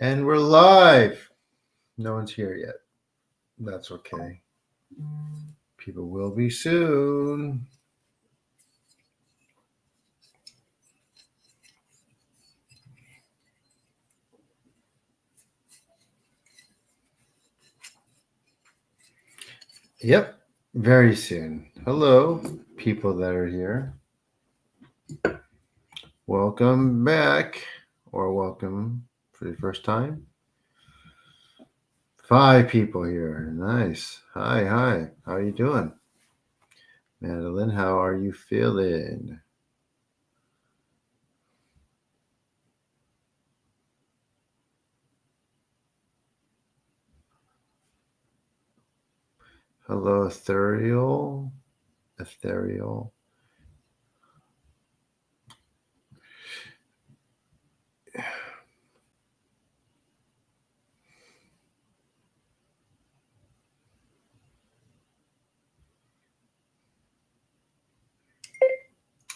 And we're live. No one's here yet. That's okay. People will be soon. Yep, very soon. Hello, people that are here. Welcome back, or welcome for the first time. 5 people here. Nice. Hi. How are you doing? Madeline, how are you feeling? Hello, Ethereal.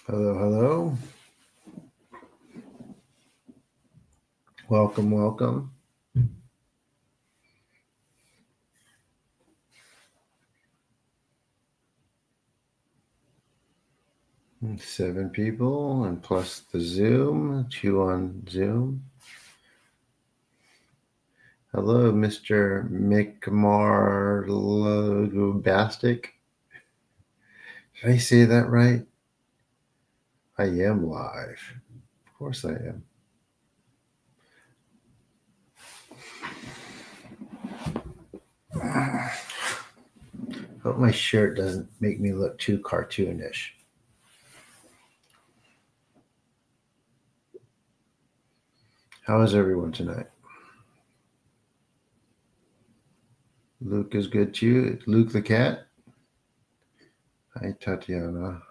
Hello. Welcome. 7 people, and plus the Zoom, 2 on Zoom. Hello, Mr. McMarlobastic. Did I say that right? I am live. Of course I am. Hope my shirt doesn't make me look too cartoonish. How is everyone tonight? Luke is good too. Luke the cat. Hi, Tatiana.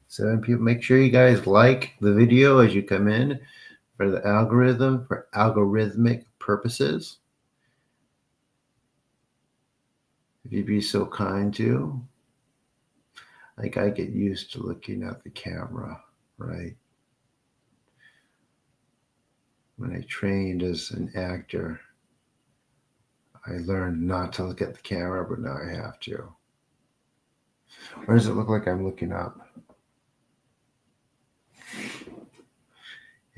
So people, make sure you guys like the video as you come in for the algorithm, for algorithmic purposes. If you'd be so kind to. Like I get used to looking at the camera, right? When I trained as an actor, I learned not to look at the camera, but now I have to. Or does it look like I'm looking up?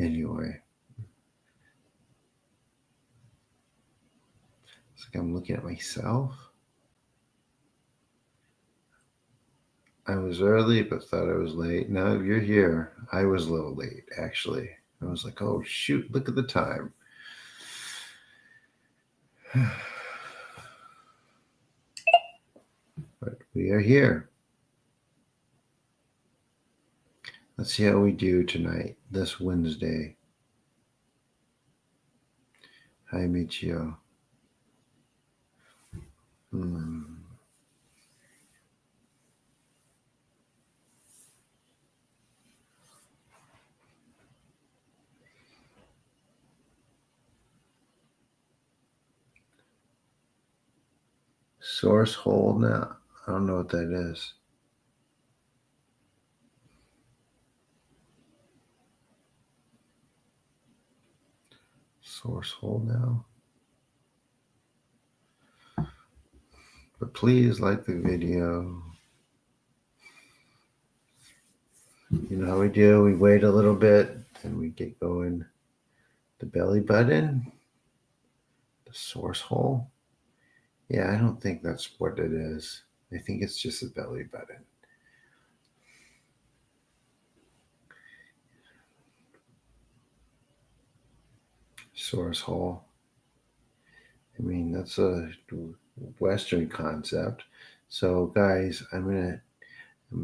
Anyway. It's like I'm looking at myself. I was early, but thought I was late. Now you're here. I was a little late, actually. I was like, oh, shoot, look at the time. But we are here. Let's see how we do tonight, this Wednesday. Hi, Michio. Source hole now. I don't know what that is. Source hole now. But please like the video. You know how we do. We wait a little bit and we get going. The belly button. The source hole. Yeah, I don't think that's what it is. I think it's just a belly button. Source hole. I mean, that's a Western concept. So, guys, I'm gonna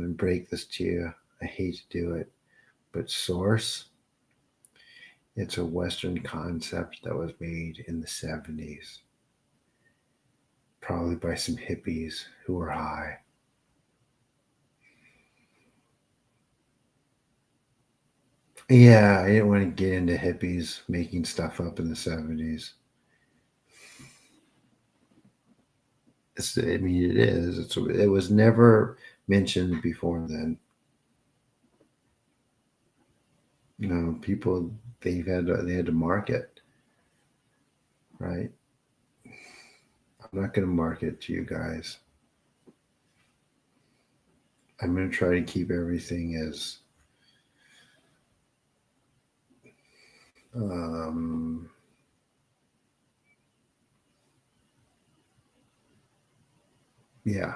break this to you. I hate to do it, but source. It's a Western concept that was made in the 70s, probably by some hippies who were high. Yeah, I didn't want to get into hippies making stuff up in the 70s. I mean, it is. It was never mentioned before then. You know, people they had to market, right? I'm not going to market to you guys. I'm going to try to keep everything as yeah.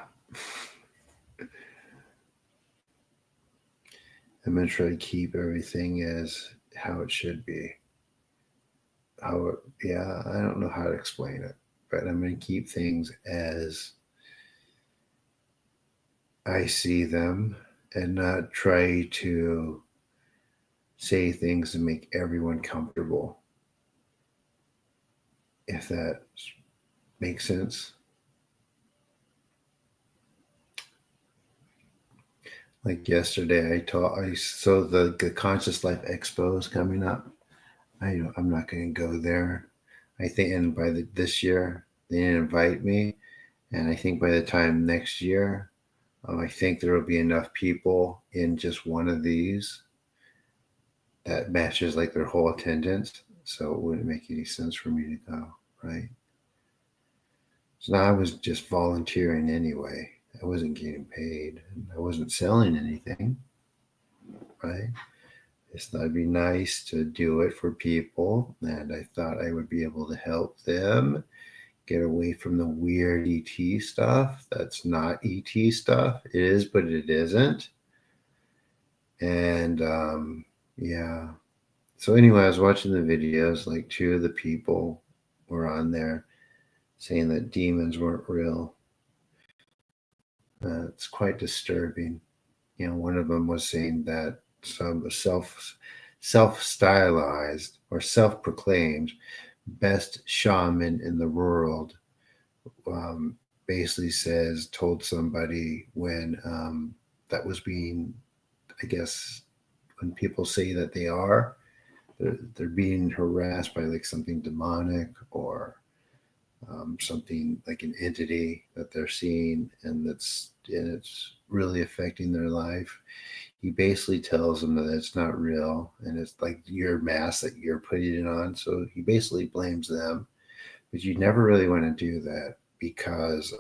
I'm going to try to keep everything as how it should be. Yeah, I don't know how to explain it, but I'm going to keep things as I see them and not try to say things to make everyone comfortable, if that makes sense. Like yesterday, I saw the Conscious Life Expo is coming up. I'm not going to go there. I think, and this year they didn't invite me, and I think by the time next year, I think there will be enough people in just one of these that matches like their whole attendance. So it wouldn't make any sense for me to go, right? So now I was just volunteering anyway. I wasn't getting paid. I wasn't selling anything, right? I just thought it'd be nice to do it for people, and I thought I would be able to help them get away from the weird ET stuff. That's not ET stuff. It is, but it isn't. And yeah. So anyway, I was watching the videos. Like two of the people were on there saying that demons weren't real. It's quite disturbing. You know, one of them was saying that some self stylized or self proclaimed best shaman in the world um, basically told somebody when that was being, I guess, when people say that they're being harassed by like something demonic or something like an entity that they're seeing, and it's really affecting their life. He basically tells them that it's not real and it's like your mask that you're putting it on. So he basically blames them, but you never really want to do that because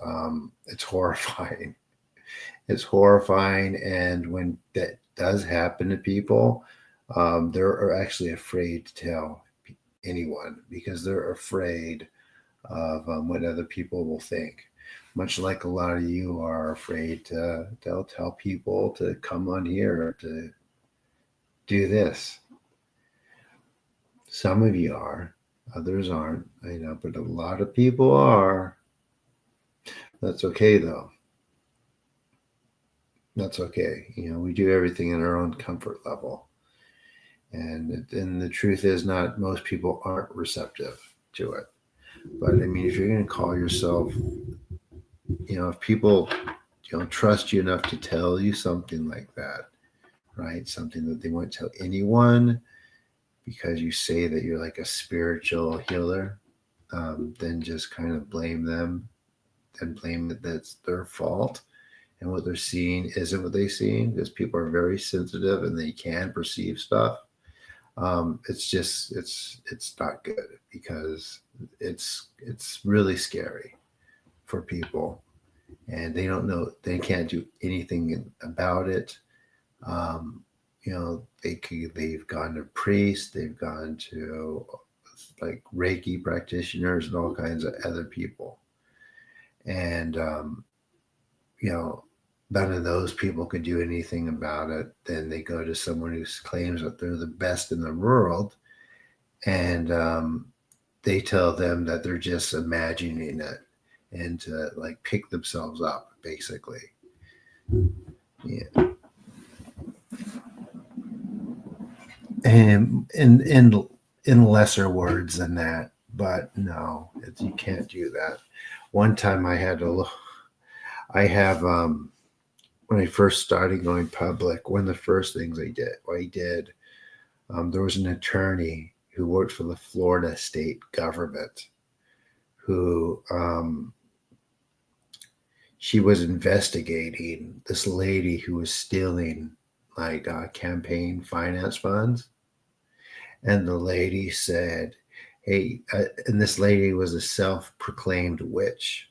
it's horrifying. It's horrifying, and when that does happen to people, they're actually afraid to tell anyone because they're afraid of what other people will think. Much like a lot of you are afraid to tell people to come on here to do this. Some of you are, others aren't. I know, but a lot of people are. That's okay though. That's okay. You know, we do everything in our own comfort level. And the truth is, not most people aren't receptive to it. But I mean, if you're going to call yourself, you know, if people trust you enough to tell you something like that, right? Something that they won't tell anyone because you say that you're like a spiritual healer, then just kind of blame them and blame that that's their fault. And what they're seeing isn't what they're seeing because people are very sensitive and they can perceive stuff. It's not good because it's really scary for people, and they don't know, they can't do anything about it. Um, they've gone to priests, they've gone to like Reiki practitioners and all kinds of other people, and you know, none of those people could do anything about it. Then they go to someone who claims that they're the best in the world, and they tell them that they're just imagining it and to like pick themselves up, basically. Yeah, and in lesser words than that, but no, you can't do that. One time I had to look. I have when I first started going public, one of the first things I did, there was an attorney who worked for the Florida state government who she was investigating this lady who was stealing like campaign finance funds. And the lady said, hey, and this lady was a self-proclaimed witch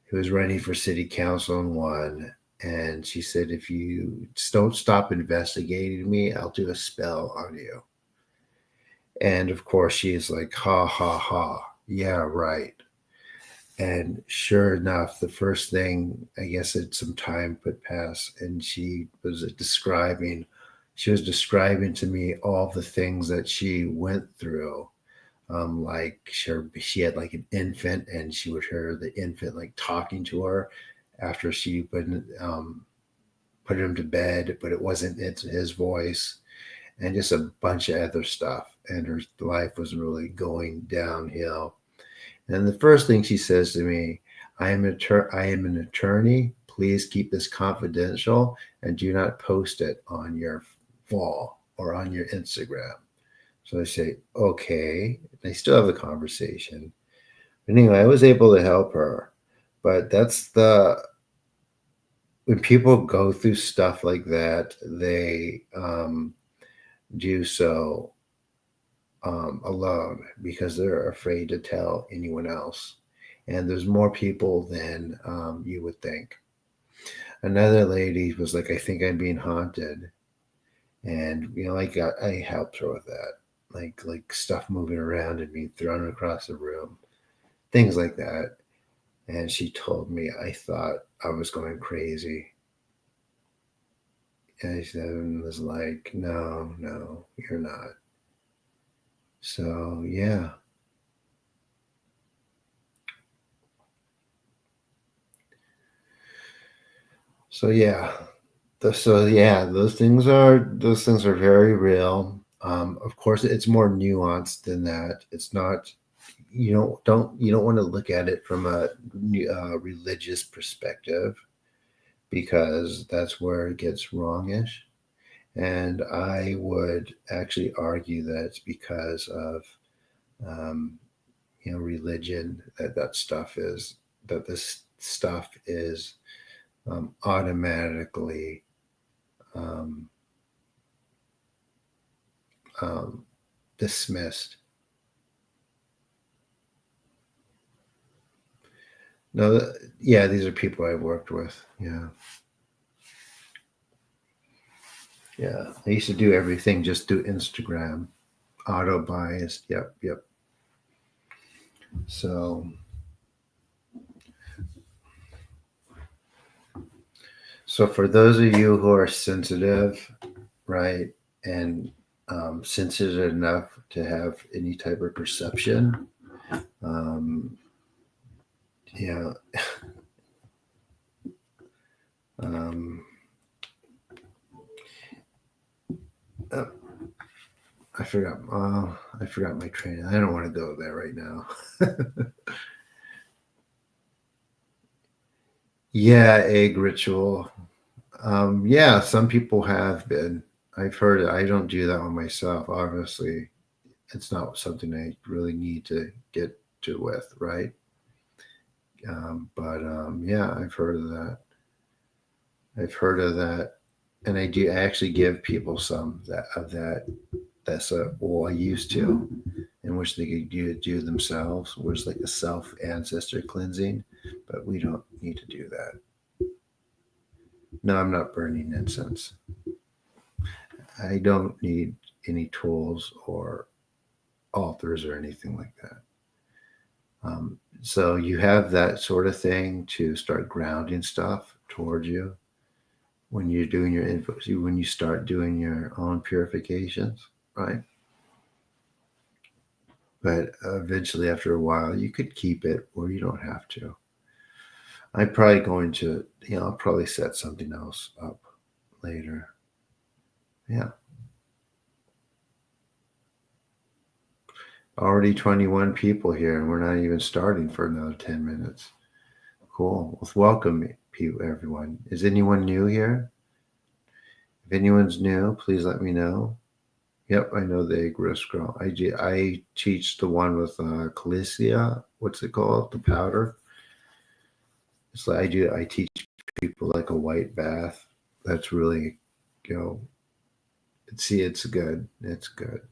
who was running for city council and won. And she said, if you don't stop investigating me, I'll do a spell on you. And of course, she's like, ha, ha, ha. Yeah, right. And sure enough, the first thing, I guess some time put past, and she was describing to me all the things that she went through. Like she had like an infant, and she would hear the infant like talking to her after she put him to bed, but it wasn't his voice, and just a bunch of other stuff. And her life was really going downhill. And the first thing she says to me, I am an attorney. Please keep this confidential and do not post it on your wall or on your Instagram. So I say, okay. And I still have a conversation. But anyway, I was able to help her. But when people go through stuff like that, they do so alone because they're afraid to tell anyone else. And there's more people than you would think. Another lady was like, I think I'm being haunted. And, I helped her with that. Like stuff moving around and being thrown across the room, things like that. And she told me I thought I was going crazy. And she was like, no, you're not. So, yeah. Those things are very real. Of course, it's more nuanced than that. It's not. You don't want to look at it from a religious perspective because that's where it gets wrongish. And I would actually argue that it's because of um, religion that this stuff is automatically um, um, dismissed. No, yeah, these are people I've worked with. Yeah, yeah. I used to do everything just through Instagram, auto biased. Yep. So, for those of you who are sensitive, right, and sensitive enough to have any type of perception, um, yeah. um, oh, I forgot. I forgot my train. I don't want to go there right now. Yeah, egg ritual. Yeah, some people have been. I've heard it. I don't do that one myself. Obviously, it's not something I really need to get to with, right? But yeah, I've heard of that. I've heard of that, and I do. I actually give people some that of that. That's well, I used to, in which they could do themselves, which is like a self ancestor cleansing. But we don't need to do that. No, I'm not burning incense. I don't need any tools or altars or anything like that. So you have that sort of thing to start grounding stuff towards you when you're doing your info, when you start doing your own purifications, right? But eventually, after a while, you could keep it or you don't have to. I'm probably going to, I'll probably set something else up later. Yeah. Already 21 people here, and we're not even starting for another 10 minutes. Cool. Well, welcome, everyone. Is anyone new here? If anyone's new, please let me know. Yep, I know the egg risk girl. I teach the one with Calicia. What's it called? The powder. It's like I teach people like a white bath. That's really, you know, it's good. It's good.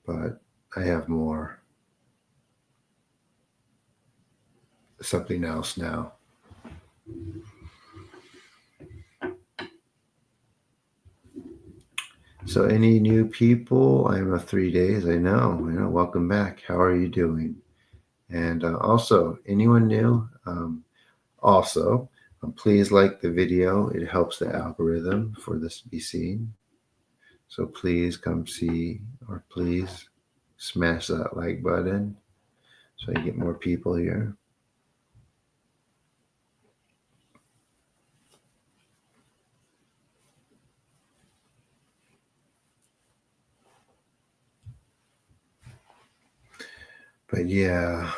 But I have more, something else now. So, any new people? I'm a 3 days. I know. Welcome back. How are you doing? And also, anyone new? Also, please like the video. It helps the algorithm for this to be seen. So please come see, or please smash that like button so I get more people here. But yeah.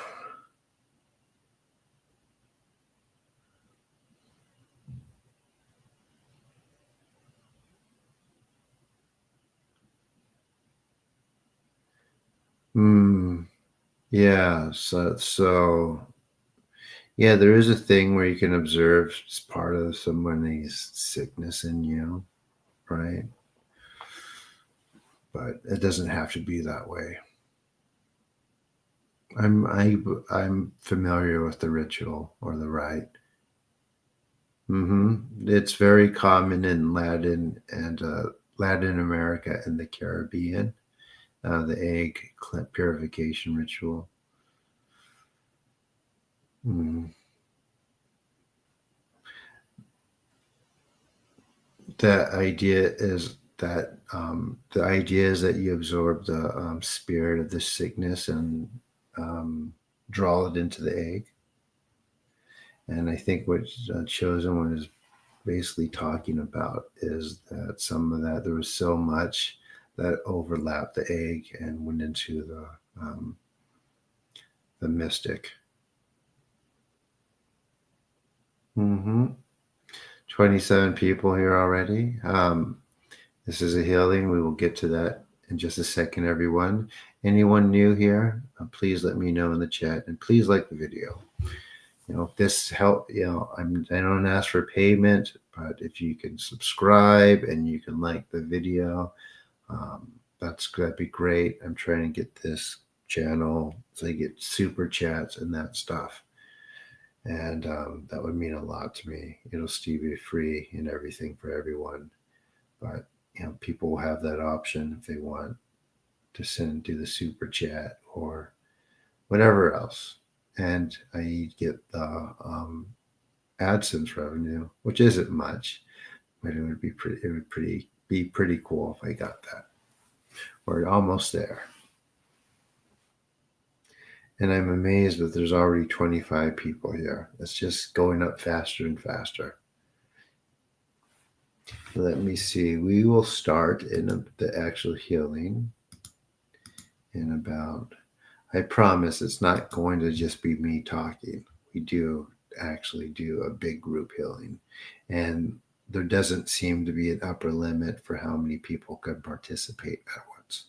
Yeah. So yeah, there is a thing where you can observe it's part of somebody's sickness in you, right? But it doesn't have to be that way. I'm familiar with the ritual or the rite. It's very common in Latin and Latin America and the Caribbean. The egg purification ritual. Mm. The idea is that you absorb the spirit of the sickness and um, draw it into the egg. And I think what Chosen One is basically talking about is that some of that there was so much that overlapped the egg and went into the mystic. 27 people here already. This is a healing. We will get to that in just a second, everyone. Anyone new here, please let me know in the chat, and please like the video. If this help, I don't ask for payment, but if you can subscribe and you can like the video, that'd be great. I'm trying to get this channel so I get super chats and that stuff. And that would mean a lot to me. It'll still be free and everything for everyone. But people will have that option if they want to do the super chat or whatever else. And I get the AdSense revenue, which isn't much, but it would be pretty cool if I got that. We're almost there. And I'm amazed that there's already 25 people here. It's just going up faster and faster. Let me see. We will start in the actual healing in about, I promise it's not going to just be me talking. We do actually do a big group healing. And there doesn't seem to be an upper limit for how many people could participate at once.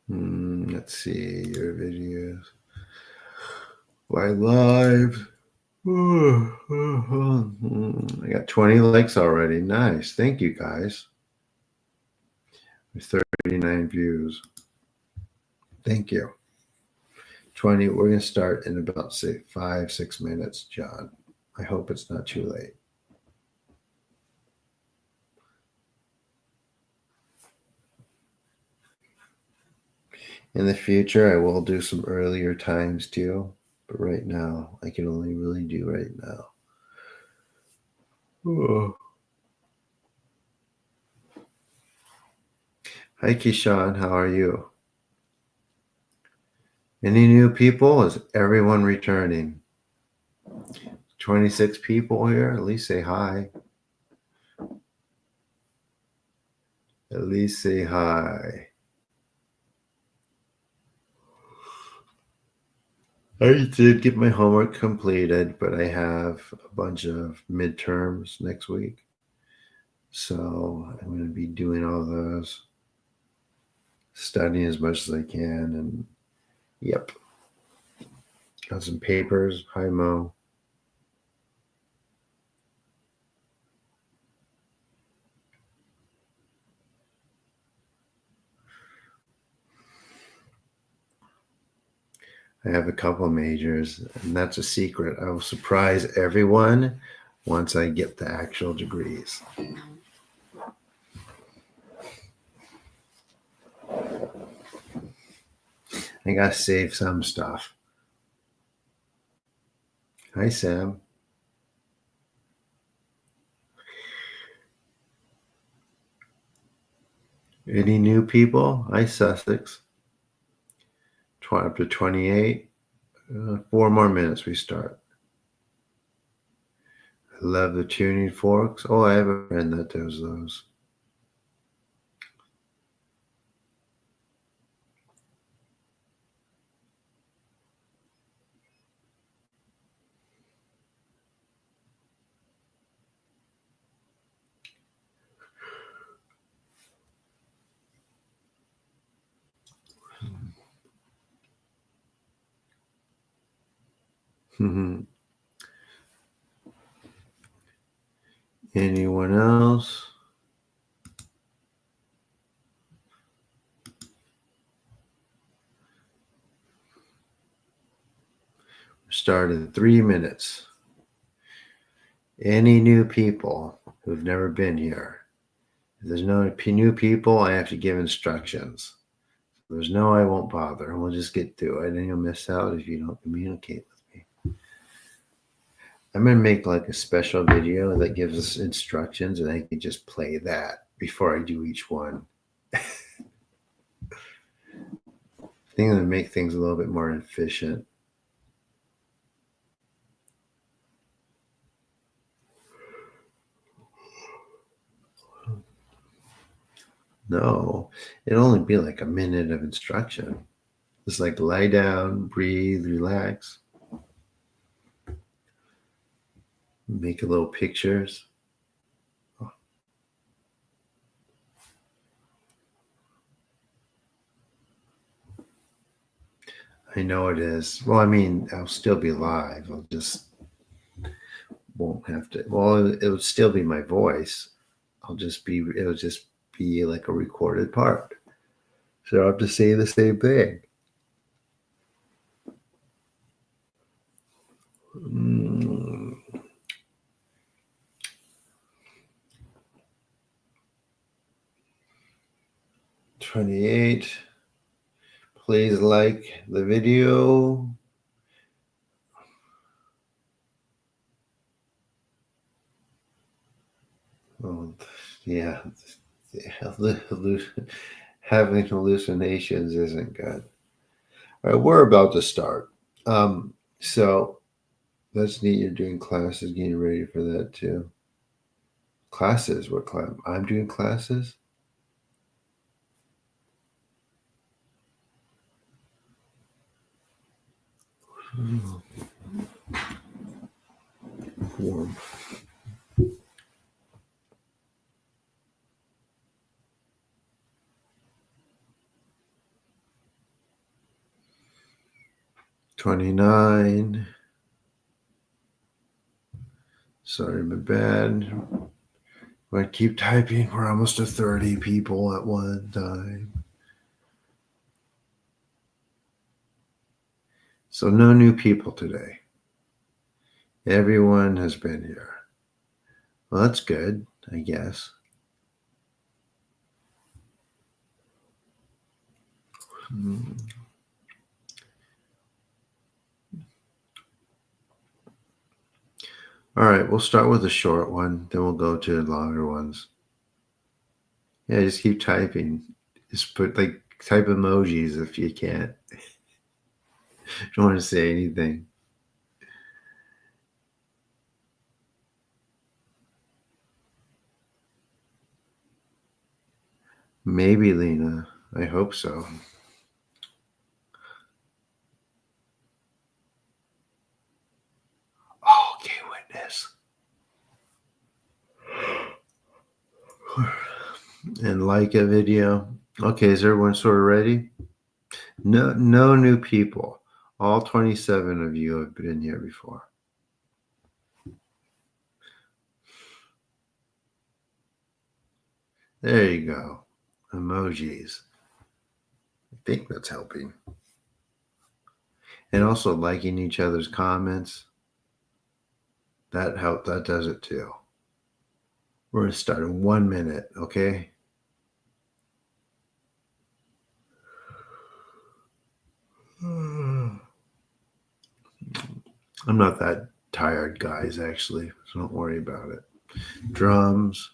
Let's see your videos. Why live? I got 20 likes already. Nice. Thank you, guys. 39 views. Thank you. 20. We're going to start in about 6 minutes, John. I hope it's not too late. In the future, I will do some earlier times too. But right now, I can only really do right now. Oh. Hi, Kishan. How are you? Any new people? Is everyone returning? 26 people here. At least say hi. At least say hi. I did get my homework completed, but I have a bunch of midterms next week. So I'm going to be doing all those, studying as much as I can, and yep, got some papers. Hi, Mo. I have a couple majors, and that's a secret. I will surprise everyone once I get the actual degrees. I gotta save some stuff. Hi, Sam. Any new people? Hi, Sussex. Up to 28. 4 more minutes, we start. I love the tuning forks. Oh, I have a friend that does those. Anyone else? Start in 3 minutes. Any new people who've never been here? If there's no new people, I have to give instructions. If there's no, I won't bother, and we'll just get through it, and you'll miss out if you don't communicate with me. I'm going to make like a special video that gives us instructions, and I can just play that before I do each one. I think I'm going to make things a little bit more efficient. No, it'll only be like a minute of instruction. Just like lie down, breathe, relax. Make a little pictures. I know it is. Well, I mean, I'll still be live. I'll just won't have to. Well, it'll still be my voice. It'll just be like a recorded part. So I'll have to say the same thing. 28. Please like the video. Oh, yeah. Having hallucinations isn't good. All right, we're about to start. So that's neat. You're doing classes, getting ready for that too. Classes? What class? I'm doing classes? Warm. 29. Sorry, my bad. I keep typing. We're almost to 30 people at one time. So no new people today. Everyone has been here. Well, that's good, I guess. All right, we'll start with a short one, then we'll go to the longer ones. Yeah, just keep typing. Just put type emojis if you can't. Don't want to say anything. Maybe, Lena. I hope so. Oh, okay, witness. and like a video. Okay, is everyone sort of ready? No new people. All 27 of you have been here before. There you go. Emojis. I think that's helping. And also liking each other's comments. That helped. That does it too. We're going to start in 1 minute, okay? I'm not that tired, guys, actually, so don't worry about it. Drums.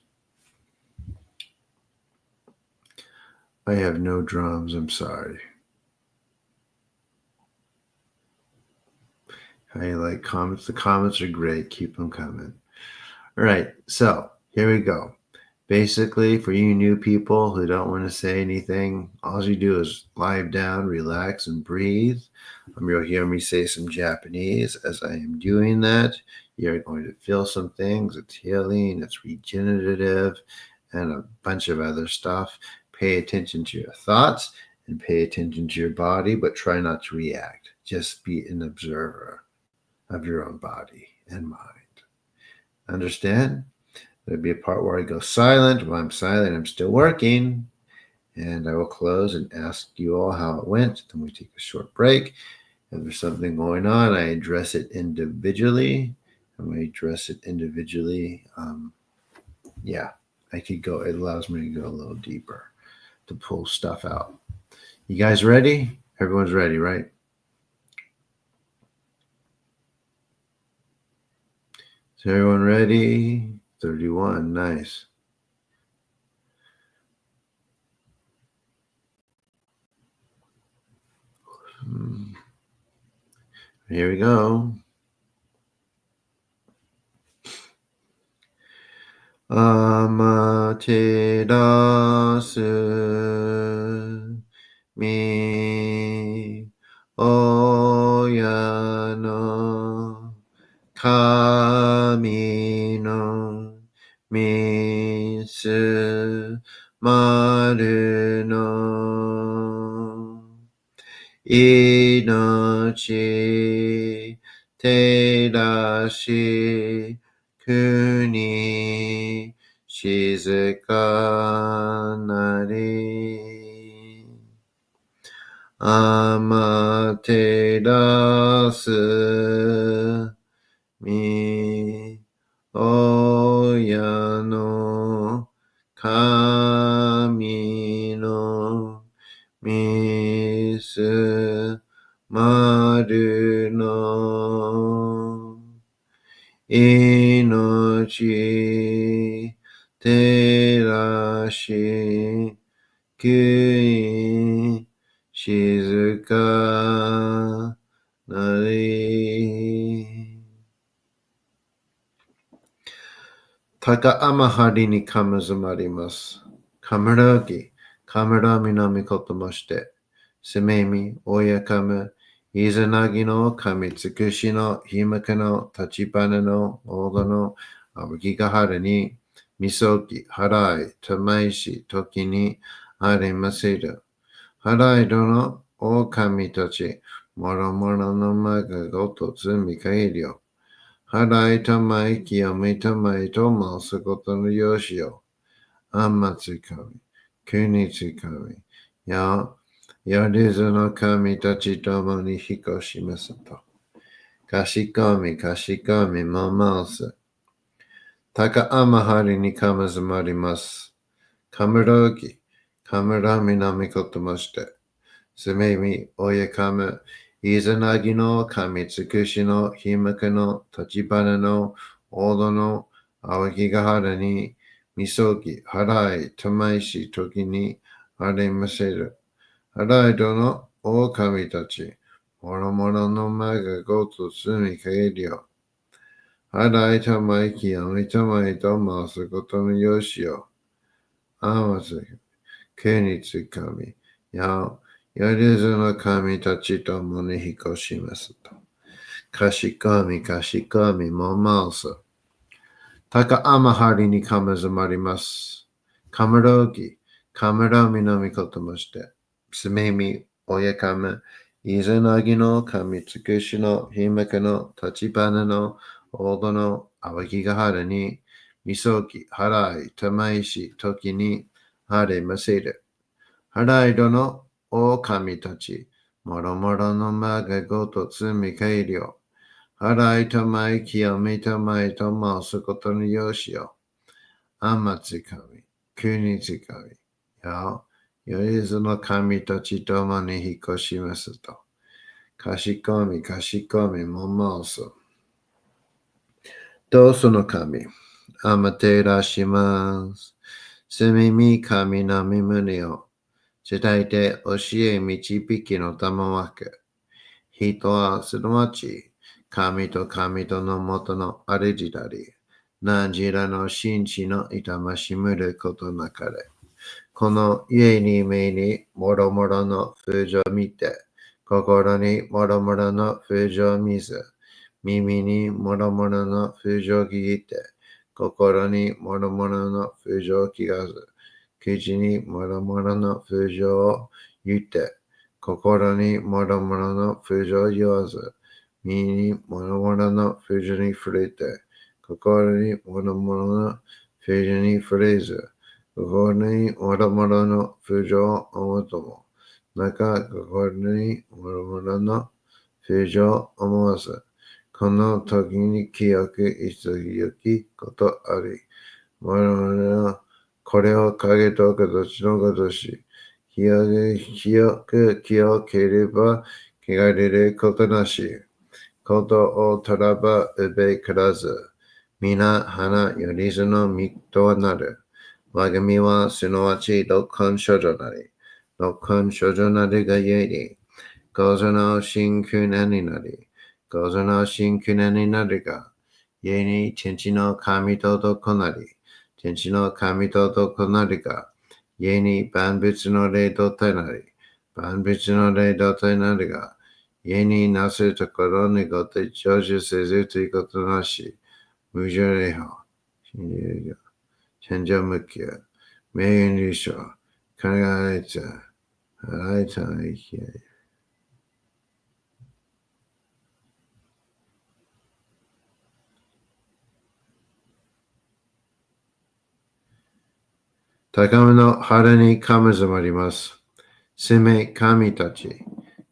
I have no drums. I'm sorry. How you like comments? The comments are great. Keep them coming. All right, so here we go. Basically, for you new people who don't want to say anything, all you do is lie down, relax, and breathe. You'll hear me say some Japanese. As I am doing that, you're going to feel some things. It's healing, it's regenerative, and a bunch of other stuff. Pay attention to your thoughts and pay attention to your body, but try not to react. Just be an observer of your own body and mind. Understand? There'll be a part where I go silent. While I'm silent, I'm still working. And I will close and ask you all how it went. Then we take a short break. If there's something going on, I address it individually. And when I address it individually, I could go, it allows me to go a little deeper to pull stuff out. You guys ready? Everyone's ready, right? Is everyone ready? 31, nice. Here we go. Amaterasu mi oya no kami no mitsu maru no inochi terashi kuni shizukanari amaterasu mi oya no kami no mitsu maru no inochi terashi kui shizuka nari. Taka amahari ni kamazamarimasu. Kamaragi, kamarami no mikoto moshite. Sumemi, oyakamu, izanagi no kamitsukushi no himaka no tachibana no oda no awagigahara ni misoki, harai, tamaishi, toki ni aremaseru. Harai dono, o kamitachi, moro no maga goto tsumi kairyo. Harai tamai kiyomi tamai to masakoto no yoshio. Amatsukami, kunitsukami, ya yarizu no kami tachi tomo ni hikoshimasu to. Kashikomi mamasu. Taka amahari ni kamazamarimasu. Kamarogi, kamarami no mikoto moshite. Sumemi oyakamu, izanagi no kamitsukushi no himaka no tachibana no oda no awagigahara ni misoki, harai, tamaishi, toki ni aremaseru. Harai dono, o kamitachi, moro no maga goto tsumi kairyo. Harai tamai kiyomi tamai to masakoto no yoshio. Amatsuka, kunitsukami, ya yarizu no kamitachi tomo ni hikoshimasu to. Kashikomi momasu. Taka amahari ni kamazamarimasu. カムロギ、カムロミのみこともして、すめみ、おやかめ、いずなぎの神つくしのひめかの立花のおどのあわきがはるに、みそき、はらい、たまいし、ときに、はれませる。はらいどのお神たち、もろもろのまがごとつみかいりょう。はらいたまいきよみたまいとまうすことによしよ。あまつかみ、くにつかみ、よ、よりずの神たちともに引っ越しますと。かしこみ、かしこみ、もまうす。どうその神、あまていらします。すみみ神のみむにを、時代で教え導きのたまわけ。人はすなわち、神と神とのもとのありじだり、何時らの真知の痛ましむることなかれ。この家に目にもろもろの風情を見て、心にもろもろの風情を見ず、耳にもろもろの風情を聞いて、心にもろもろの風情を聞かず、口にもろもろの風情を言って、心にもろもろの風情を言わず、耳にもろもろの風情に触れて、心にもろもろの風情に触れず、心にもろもろの風情を思うとも、また心にもろもろの風情を思わず、この時に清く急ぎよきことあり、我々はこれを影と形のことし、清く清ければ汚れることなし、ことを取らばうべからず、皆花よりずの身となる。我が身はすなわち六根処女なり、六根処女なりがゆえに、構造の真空年になり、構造の真空年になるが、ゆえに天地の神ととなり、天地の神ととなるが、ゆえに万物の霊となり、万物の霊となるが、ゆえになすところにごて成就せずということなし、無常霊法、真理が、天上無休、名誉入賞、考えられた、払いたいき合い。高めの腹にかむずまります。せめ神たち、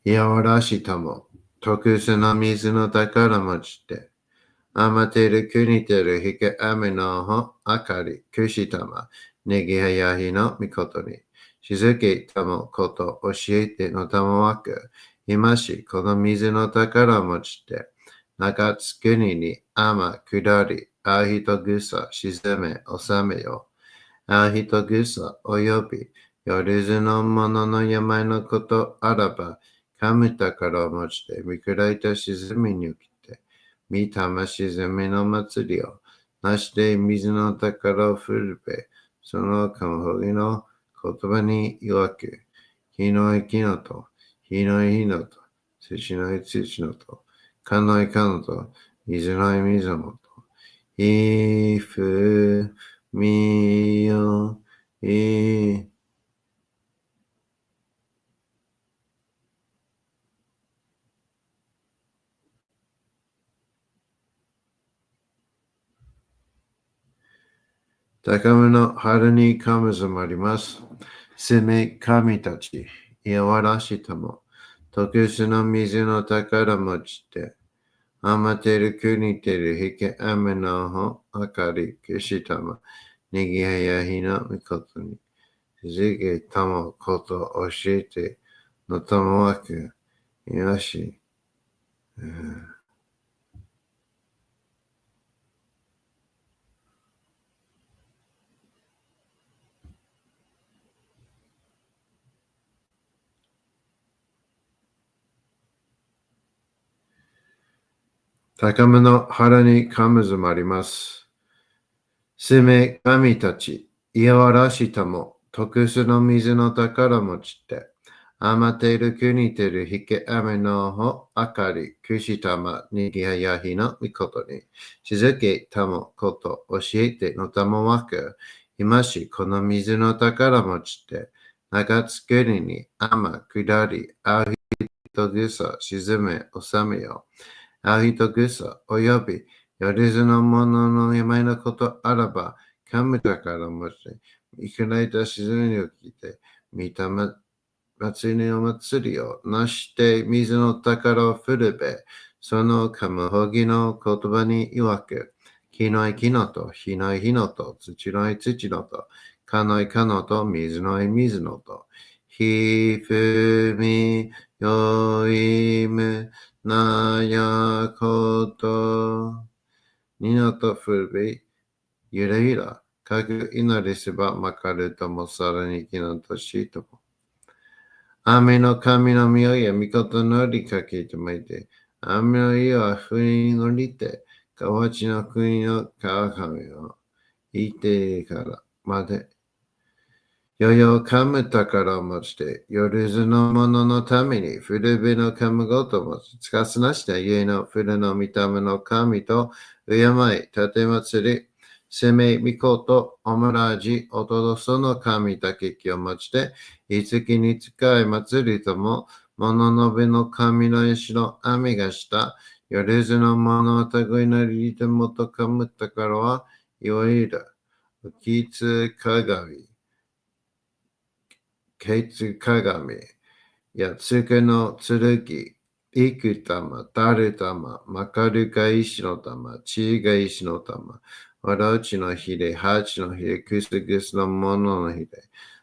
やわらしたも、特殊な水の宝持ちて、あまてる国てるひけあめのほ、あかり、くしたま、ねぎはやひのみことに、しずけたもこと教えてのたまわく、今しこの水の宝持ちて、中つ国にあま下り、あひとぐさ沈め、収めよ。あひとぐさおよび、よりずのものの病のことあらば、神宝を持ちて、見下いた沈みに起きて、見たま沈みの祭りを、なして水の宝を振るべ、そのかもほぎの言葉に曰く、日のいきのと、日のい日のと、土のい土のと、かのいかのと、水のい水のと、いふみよい。高めの春にかむずまります。せめ神たち、やわらしたも、特殊の水の宝持ちて、あまてる国てるひけあめのほ、あかり、けしたま、にぎややひのみことに、じげたもこと教えて、のたまわく、よし、高めの腹にかむずまります。せめ神たち、いやわらしたも、特殊の水の宝持ちて、あまている国てるひけあめのほ、あかり、くしたま、にぎややひのみことに、しずけたもこと教えてのたもわく、今しこの水の宝持ちて、長作りに天下り、会う人ぐそ沈め収めよ。会う人ぐそおよび、よりずのものの山のことあらば、神宝持ちて、いくらいた沈みに起きて、見たま祭りの祭りをなして水の宝を振るべ、そのカムホギの言葉に曰く、木のい木のと、火のい火のと、土のい土のと、かのいかのと、水のい水のと、ひふみよいむなやこと、にのとふるべ、ゆらゆら、かぐ祈りせばまかるともさらにきのとしとも。雨の神の御代や御事のりかけてまいて、雨の家は船に乗りて、河内の国の川上をいてからまで、よよ噛む宝を持ちて、夜ずの者のために古びの噛むごと持ち、つかすなした家の古の見た目の神と、敬い、立て祭り、攻めみこと、おもらじ、おとどその神だけきを持ちて、いつきに使い祭りとも、物のべの神の石の雨がした、夜ずの者のたぐいのりてもとかむ宝は、いわゆる、きつかがみ、ケツ鏡、やつけの剣、幾玉、誰玉、まかるが石の玉、ちが石の玉、わらうちのひれ、はちのひれ、くすぐすのもののひれ、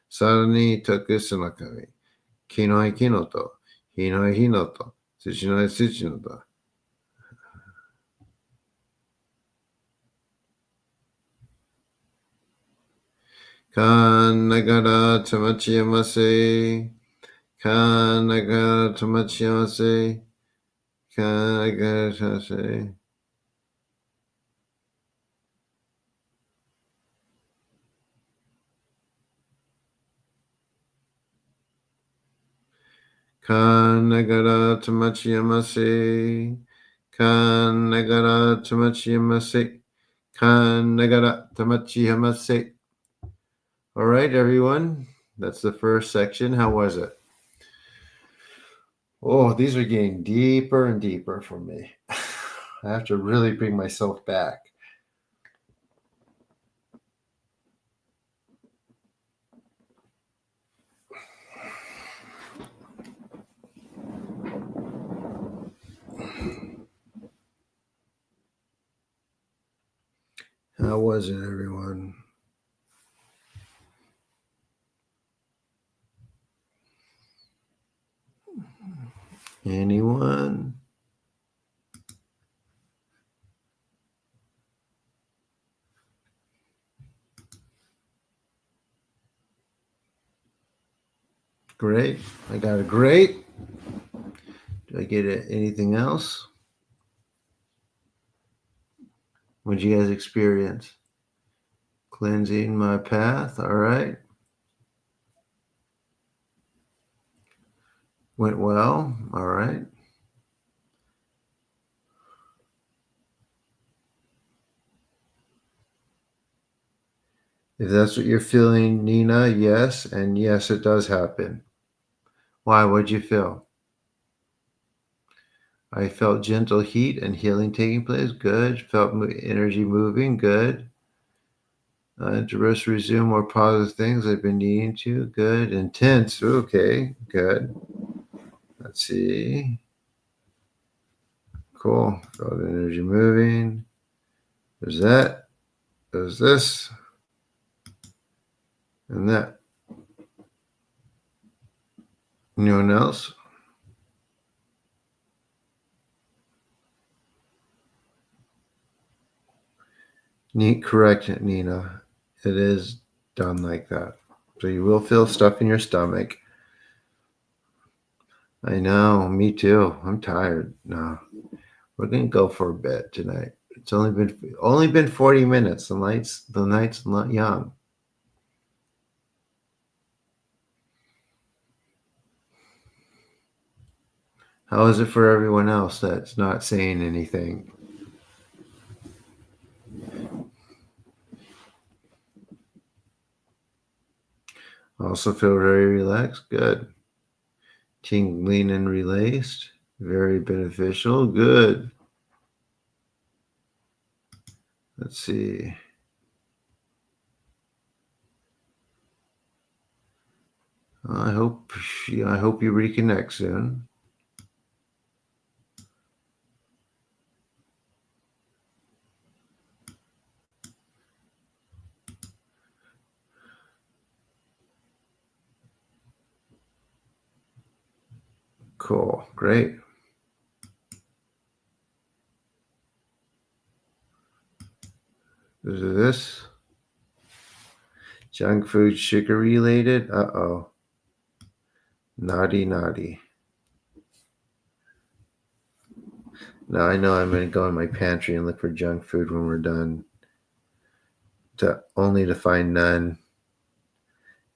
さらにとくすの神、木の木のと、火の火のと、土の土のと、かんながらたまちやませ、かんながらたまちやませ、かんながらたまちやませ、かんながらたまちやませ。かんながらたまちやませ。かんながらたまちやませ。All right, everyone. That's the first section. How was it? Oh, these are getting deeper and deeper for me. I have to really bring myself back. How was it, everyone? Anyone? Great. I got a great. Do I get anything else? What did you guys experience? Cleansing my path. All right. Went well. All right. If that's what you're feeling, Nina, yes. And yes, it does happen. Why? What'd you feel? I felt gentle heat and healing taking place. Good. Felt energy moving. Good. To rest, resume more positive things I've been needing to. Good. Intense. Okay. Good. Let's see. Cool. Felt energy moving. There's that. There's this. And that. Anyone else? Correct, Nina. It is done like that. So you will feel stuff in your stomach. I know, me too. I'm tired. No, we're gonna go for a bit tonight. It's only been 40 minutes. The night's not young. How is it for everyone else that's not saying anything? Also feel very relaxed. Good. Tingling and released. Very beneficial. Good. Let's see. I hope you reconnect soon. Cool. Great. Is it this? Junk food, sugar related? Uh-oh. Naughty, naughty. Now I know I'm going to go in my pantry and look for junk food when we're done. Only to find none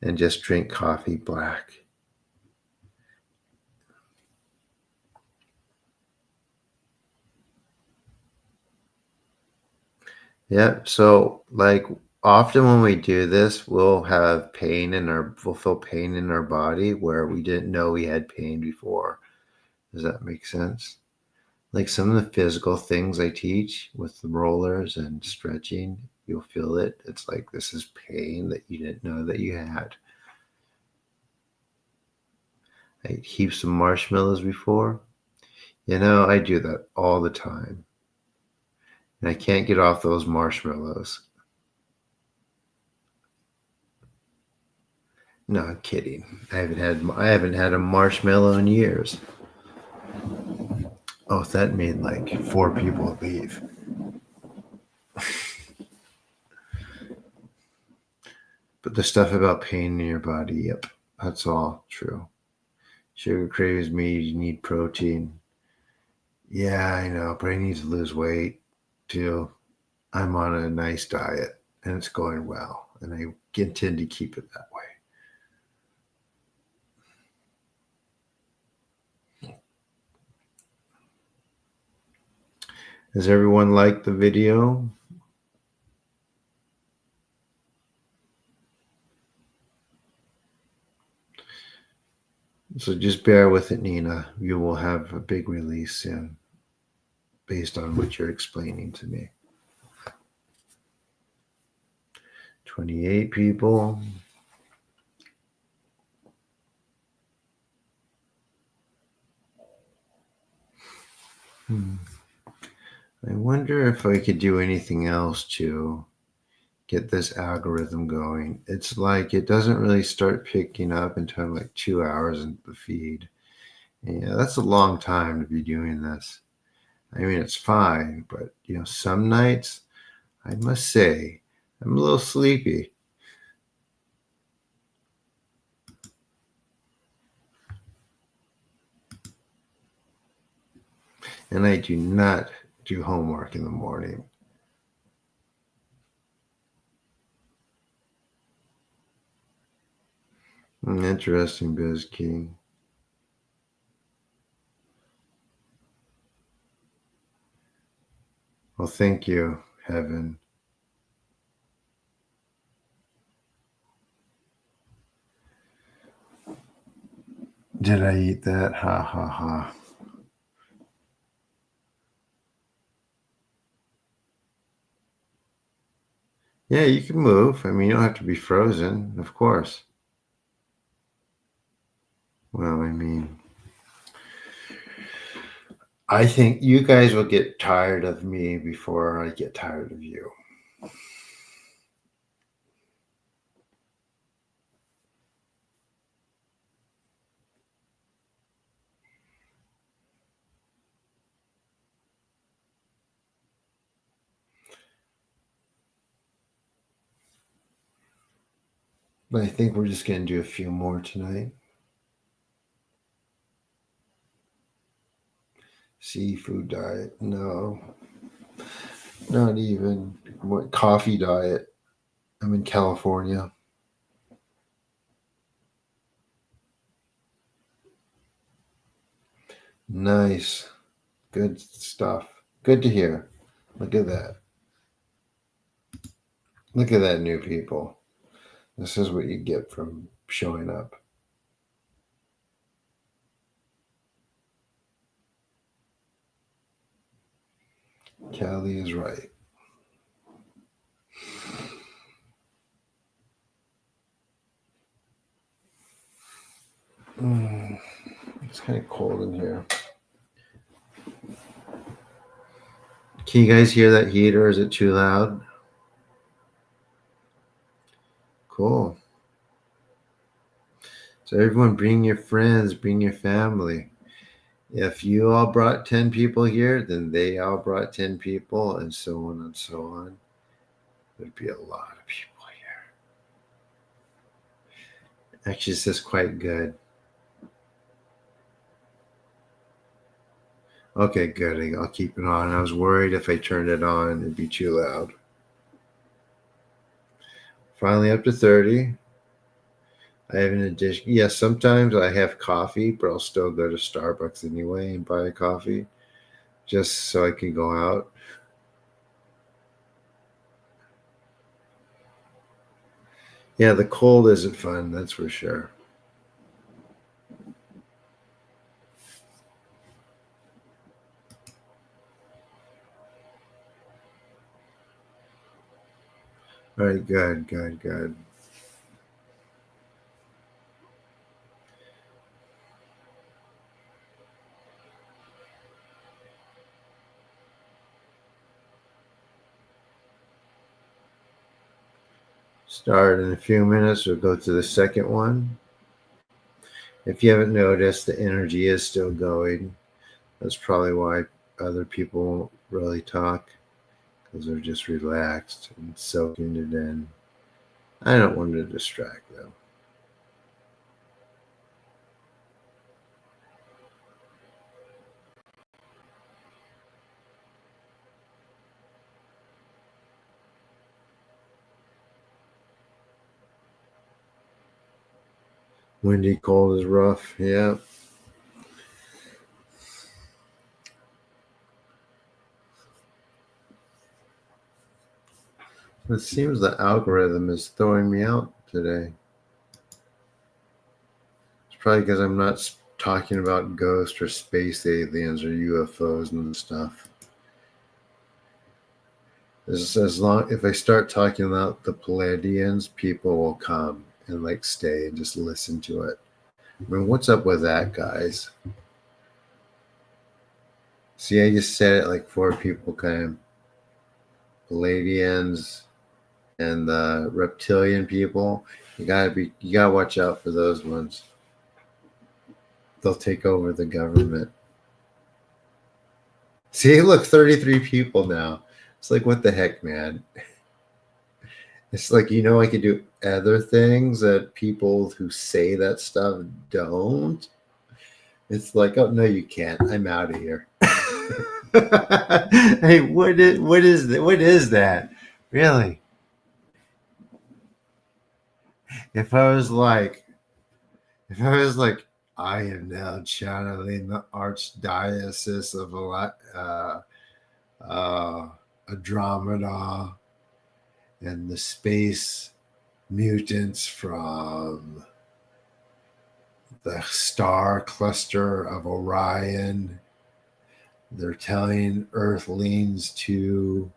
and just drink coffee black. Yep. So like often when we do this, we'll feel pain in our body where we didn't know we had pain before. Does that make sense? Like some of the physical things I teach with the rollers and stretching, you'll feel it. It's like this is pain that you didn't know that you had. I ate heaps of marshmallows before. I do that all the time. And I can't get off those marshmallows. No, I'm kidding. I haven't had a marshmallow in years. Oh, that made like 4 people leave. But the stuff about pain in your body, yep, that's all true. Sugar craves meat, you need protein. Yeah, I know, but I need to lose weight too. I'm on a nice diet and it's going well, and I intend to keep it that way. Does everyone like the video? So just bear with it, Nina. You will have a big release soon based on what you're explaining to me. 28 people. I wonder if I could do anything else to get this algorithm going. It's like it doesn't really start picking up until like 2 hours into the feed. Yeah, that's a long time to be doing this. I mean, it's fine, but some nights, I must say, I'm a little sleepy. And I do not do homework in the morning. Interesting, Biz King. Well, thank you, Heaven. Did I eat that? Ha ha ha. Yeah, you can move. I mean, you don't have to be frozen, of course. Well, I mean, I think you guys will get tired of me before I get tired of you. But I think we're just going to do a few more tonight. Seafood diet? No, not even. What coffee diet? I'm in California. Nice. Good stuff. Good to hear. Look at that. Look at that, new people. This is what you get from showing up. Callie is right. It's kind of cold in here. Can you guys hear that heater? Is it too loud? Cool. So everyone bring your friends, bring your family. If you all brought 10 people here, then they all brought 10 people, and so on and so on. There'd be a lot of people here. Actually, this is quite good. Okay, good. I'll keep it on. I was worried if I turned it on, it'd be too loud. Finally up to 30. I have an addition. Yes, sometimes I have coffee, but I'll still go to Starbucks anyway and buy a coffee just so I can go out. Yeah, the cold isn't fun, that's for sure. All right, good. Start in a few minutes. We'll go to the second one. If you haven't noticed, the energy is still going. That's probably why other people won't really talk, because they're just relaxed and soaking it in. I don't want to distract them. Windy, cold is rough. Yeah. It seems the algorithm is throwing me out today. It's probably because I'm not talking about ghosts or space aliens or UFOs and stuff. As long if I start talking about the Palladians, people will come and like stay and just listen to it. I mean, what's up with that, guys? See, I just said it like 4 people came. Palladians and the reptilian people. You gotta watch out for those ones. They'll take over the government. See, look, 33 people now. It's like, what the heck, man? It's like, I could do other things that people who say that stuff don't. It's like, oh no, you can't. I'm out of here. Hey, what is that? Really? If I was like, I am now channeling the archdiocese of Andromeda and the space mutants from the star cluster of Orion. They're telling Earthlings to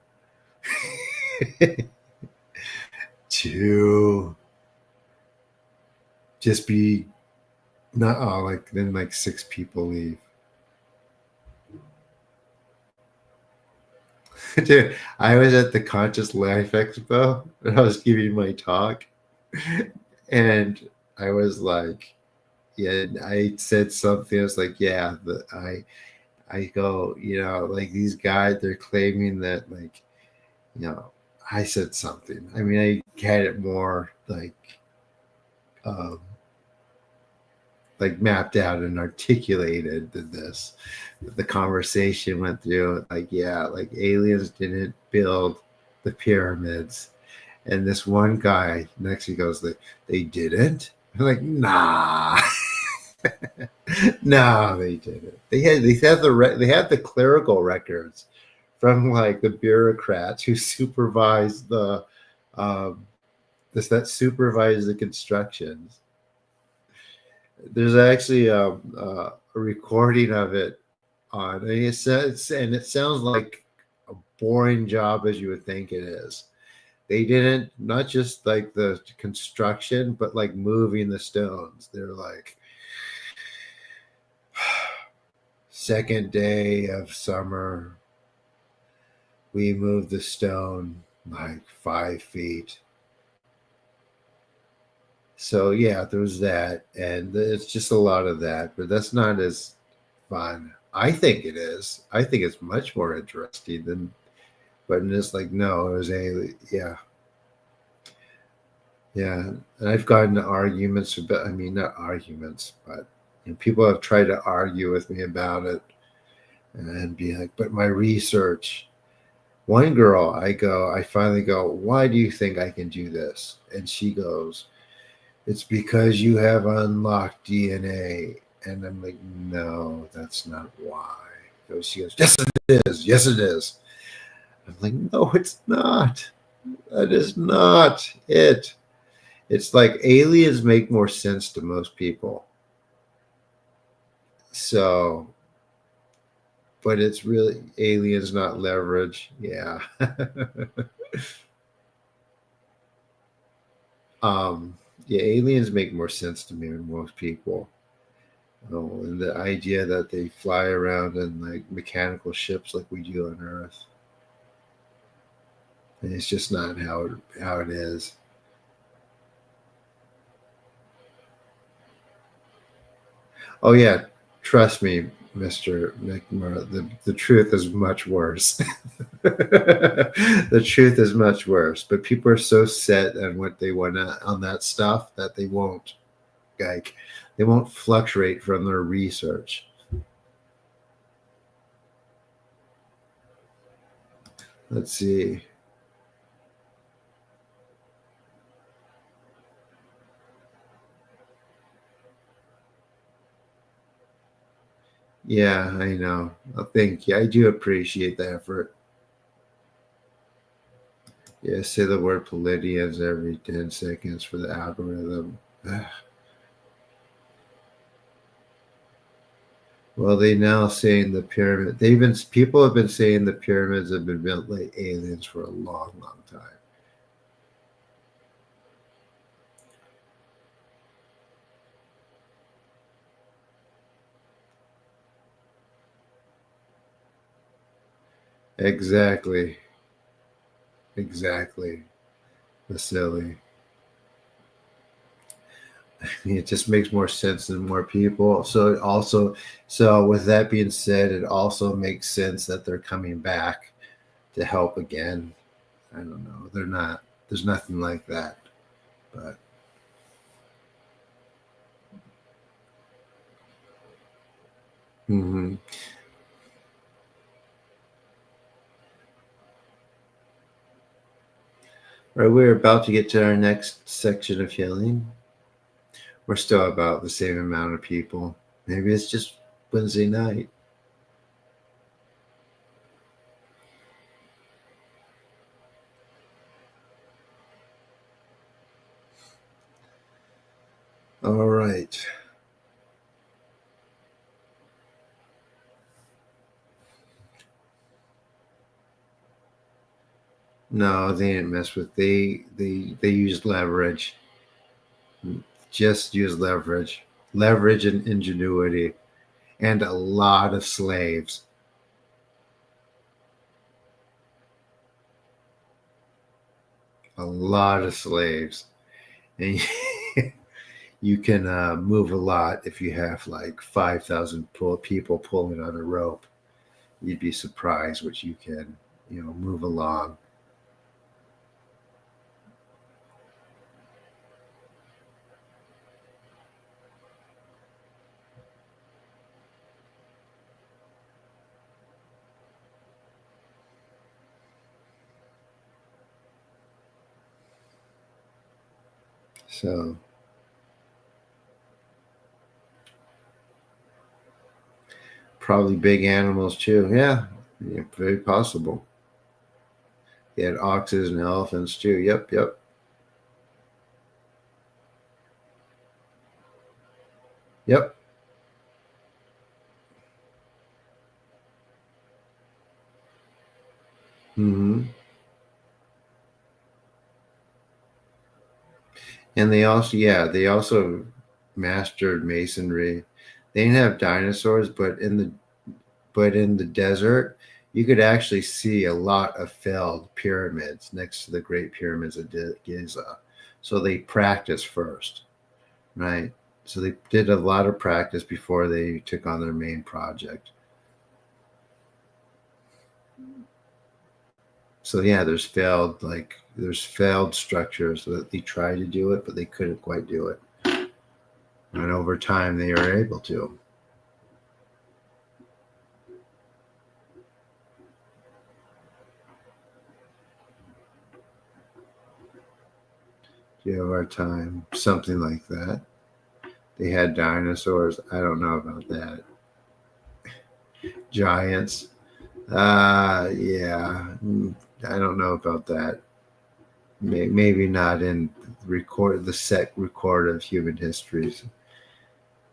just be not then 6 people leave. Dude, I was at the Conscious Life Expo and I was giving my talk, and I was like, yeah, I said something. I was like, yeah, I go, these guys, they're claiming that, I said something. I mean, I had it more um, mapped out and articulated than this. The conversation went through aliens didn't build the pyramids, and this one guy next to me goes, they didn't. I'm like, nah. No, they didn't. They had the clerical records from the bureaucrats who supervised that supervised the constructions. There's actually a recording of it on, and it says, and it sounds like a boring job as you would think it is. They didn't, not just like the construction, but like moving the stones. They're like, second day of summer, we moved the stone like 5 feet. So yeah, there's that, and it's just a lot of that, but that's not as fun. I think it is. I think it's much more interesting than, but it's like no, it was a yeah, yeah. And I've gotten into arguments about. I mean, not arguments, but people have tried to argue with me about it, and be like, but my research. One girl, I finally go, why do you think I can do this? And she goes, it's because you have unlocked DNA. And I'm like, no, that's not why. So she goes, yes, it is. Yes, it is. I'm like, no, it's not. That is not it. It's like aliens make more sense to most people. So, but it's really aliens, not leverage. Yeah. um, yeah, aliens make more sense to me than most people. Oh, and the idea that they fly around in like mechanical ships like we do on Earth, and it's just not how it is. Oh yeah, trust me, Mister McMurray. The truth is much worse. The truth is much worse. But people are so set on what they want on that stuff that like they won't fluctuate from their research. Let's see. Yeah, I know. Well, thank you. I do appreciate the effort. Yeah, say the word Palladians every 10 seconds for the algorithm. Well, they now saying the pyramid. People have been saying the pyramids have been built like aliens for a long, long time. Exactly, exactly. Vasily. It just makes more sense than more people. So it also, so with that being said, it also makes sense that they're coming back to help again. I don't know. They're not. There's nothing like that. But mhm. Right, we're about to get to our next section of healing. We're still about the same amount of people. Maybe it's just Wednesday night. All right. No, they didn't mess with. They used leverage. Just use leverage, leverage and ingenuity, and a lot of slaves. A lot of slaves, and you can move a lot if you have like 5,000 people pulling on a rope. You'd be surprised what you can, move along. So probably big animals too. Yeah, yeah, very possible. They had oxes and elephants too. Yep, yep. Yep. Hmm. And they also, yeah, they also mastered masonry. They didn't have dinosaurs, but in the desert, you could actually see a lot of failed pyramids next to the Great Pyramids of Giza. So they practiced first, right? So they did a lot of practice before they took on their main project. So yeah, there's failed structures that they tried to do it, but they couldn't quite do it. And over time, they were able to. Give our time, something like that. They had dinosaurs. I don't know about that. Giants. Yeah. I don't know about that. Maybe not in the set record of human histories.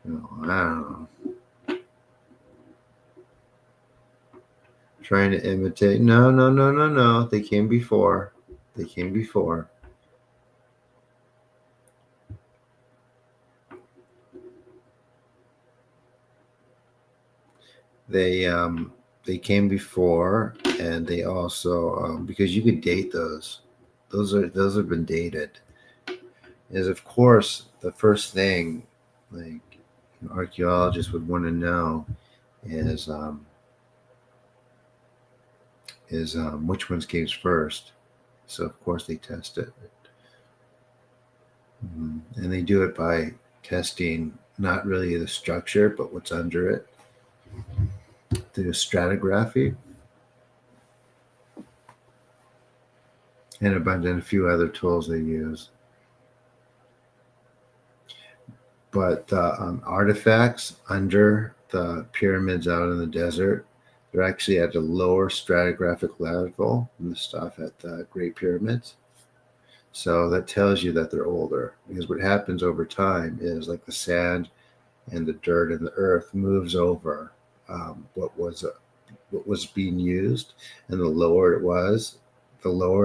No, I don't know. Trying to imitate. No, no, no, no, no. They came before. They came before. They um they came before, and they also because you could date those. Those have been dated. Is of course the first thing like archaeologists would want to know is which ones came first. So of course they test it. And they do it by testing not really the structure but what's under it. They do stratigraphy and a few other tools they use. But the artifacts under the pyramids out in the desert, they're actually at a lower stratigraphic level than the stuff at the Great Pyramids. So that tells you that they're older, because what happens over time is like the sand and the dirt and the earth moves over what was being used, and the lower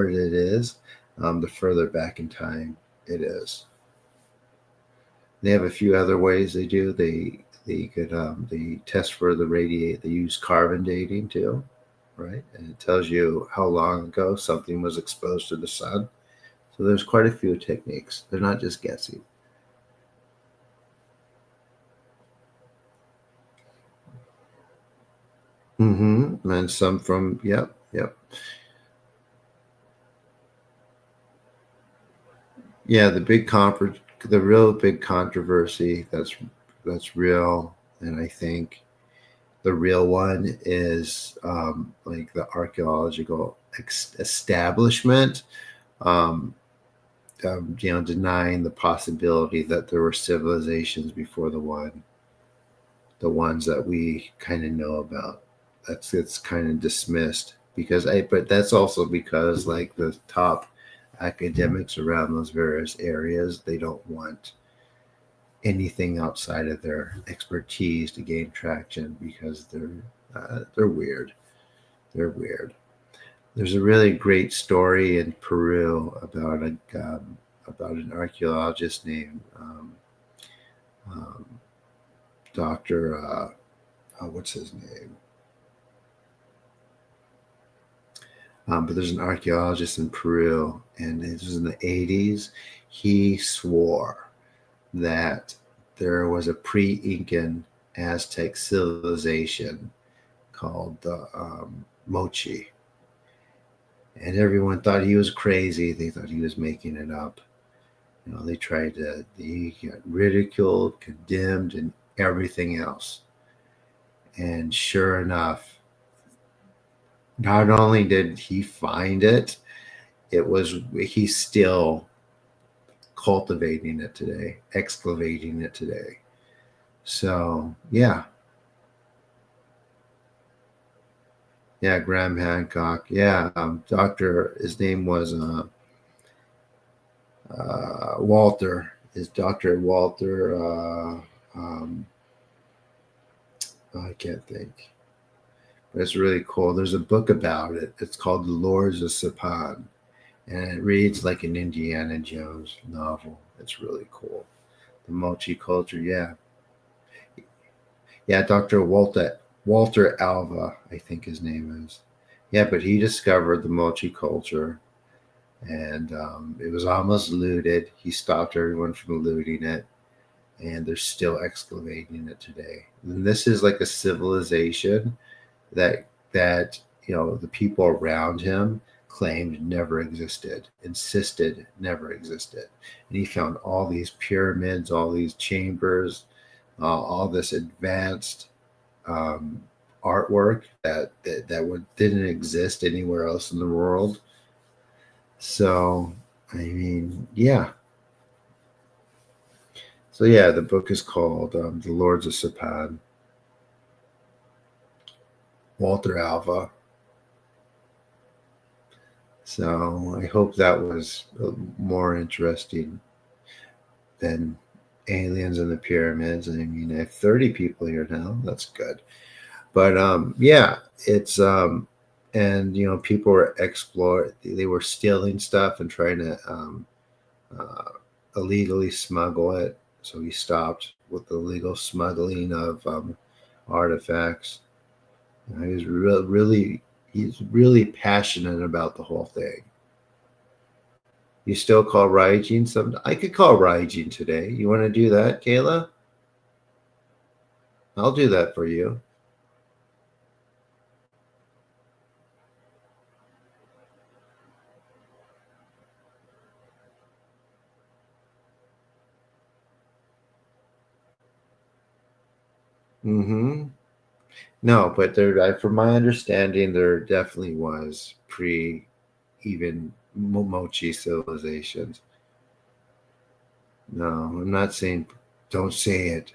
it is, the further back in time it is. They have a few other ways they do. They test for the radiate. They use carbon dating too, right? And it tells you how long ago something was exposed to the sun. So there's quite a few techniques. They're not just guessing. And some from yep, yep, yeah. The real big controversy that's real, and I think the real one is like the archaeological establishment, um, denying the possibility that there were civilizations before the ones that we kind of know about. It's kind of dismissed but that's also because like the top academics around those various areas, they don't want anything outside of their expertise to gain traction because they're weird. They're weird. There's a really great story in Peru about an archaeologist named um, Doctor. What's his name? But there's an archaeologist in Peru, and it was in the 80s. He swore that there was a pre-Incan Aztec civilization called the Mochi, and everyone thought he was crazy. They thought he was making it up. They tried to. He got ridiculed, condemned, and everything else. And sure enough, not only did he find it, he's still cultivating it today, excavating it today. So yeah, yeah, Graham Hancock, yeah, Doctor. His name was Walter. Is Doctor Walter? Um, I can't think. But it's really cool. There's a book about it. It's called The Lords of Sapan, and it reads like an Indiana Jones novel. It's really cool. The Mochi culture, yeah, yeah. Dr. Walter Alva, I think his name is. Yeah, but he discovered the Mochi culture, and it was almost looted. He stopped everyone from looting it, and they're still excavating it today. And this is like a civilization that the people around him claimed never existed, insisted never existed. And he found all these pyramids, all these chambers, all this advanced um, artwork that didn't exist anywhere else in the world. So I mean, yeah. So yeah, the book is called "The Lords of Sapan." Walter Alva. So I hope that was more interesting than aliens and the pyramids. I mean, I have 30 people here now. That's good. But yeah, it's and people were they were stealing stuff and trying to uh, illegally smuggle it. So he stopped with the illegal smuggling of artifacts. He's he's really passionate about the whole thing. You still call Ryujin some? I could call Ryujin today. You want to do that, Kayla? I'll do that for you. Mm-hmm. No, but from my understanding, there definitely was pre even Momochi civilizations. No, I'm not saying don't say it.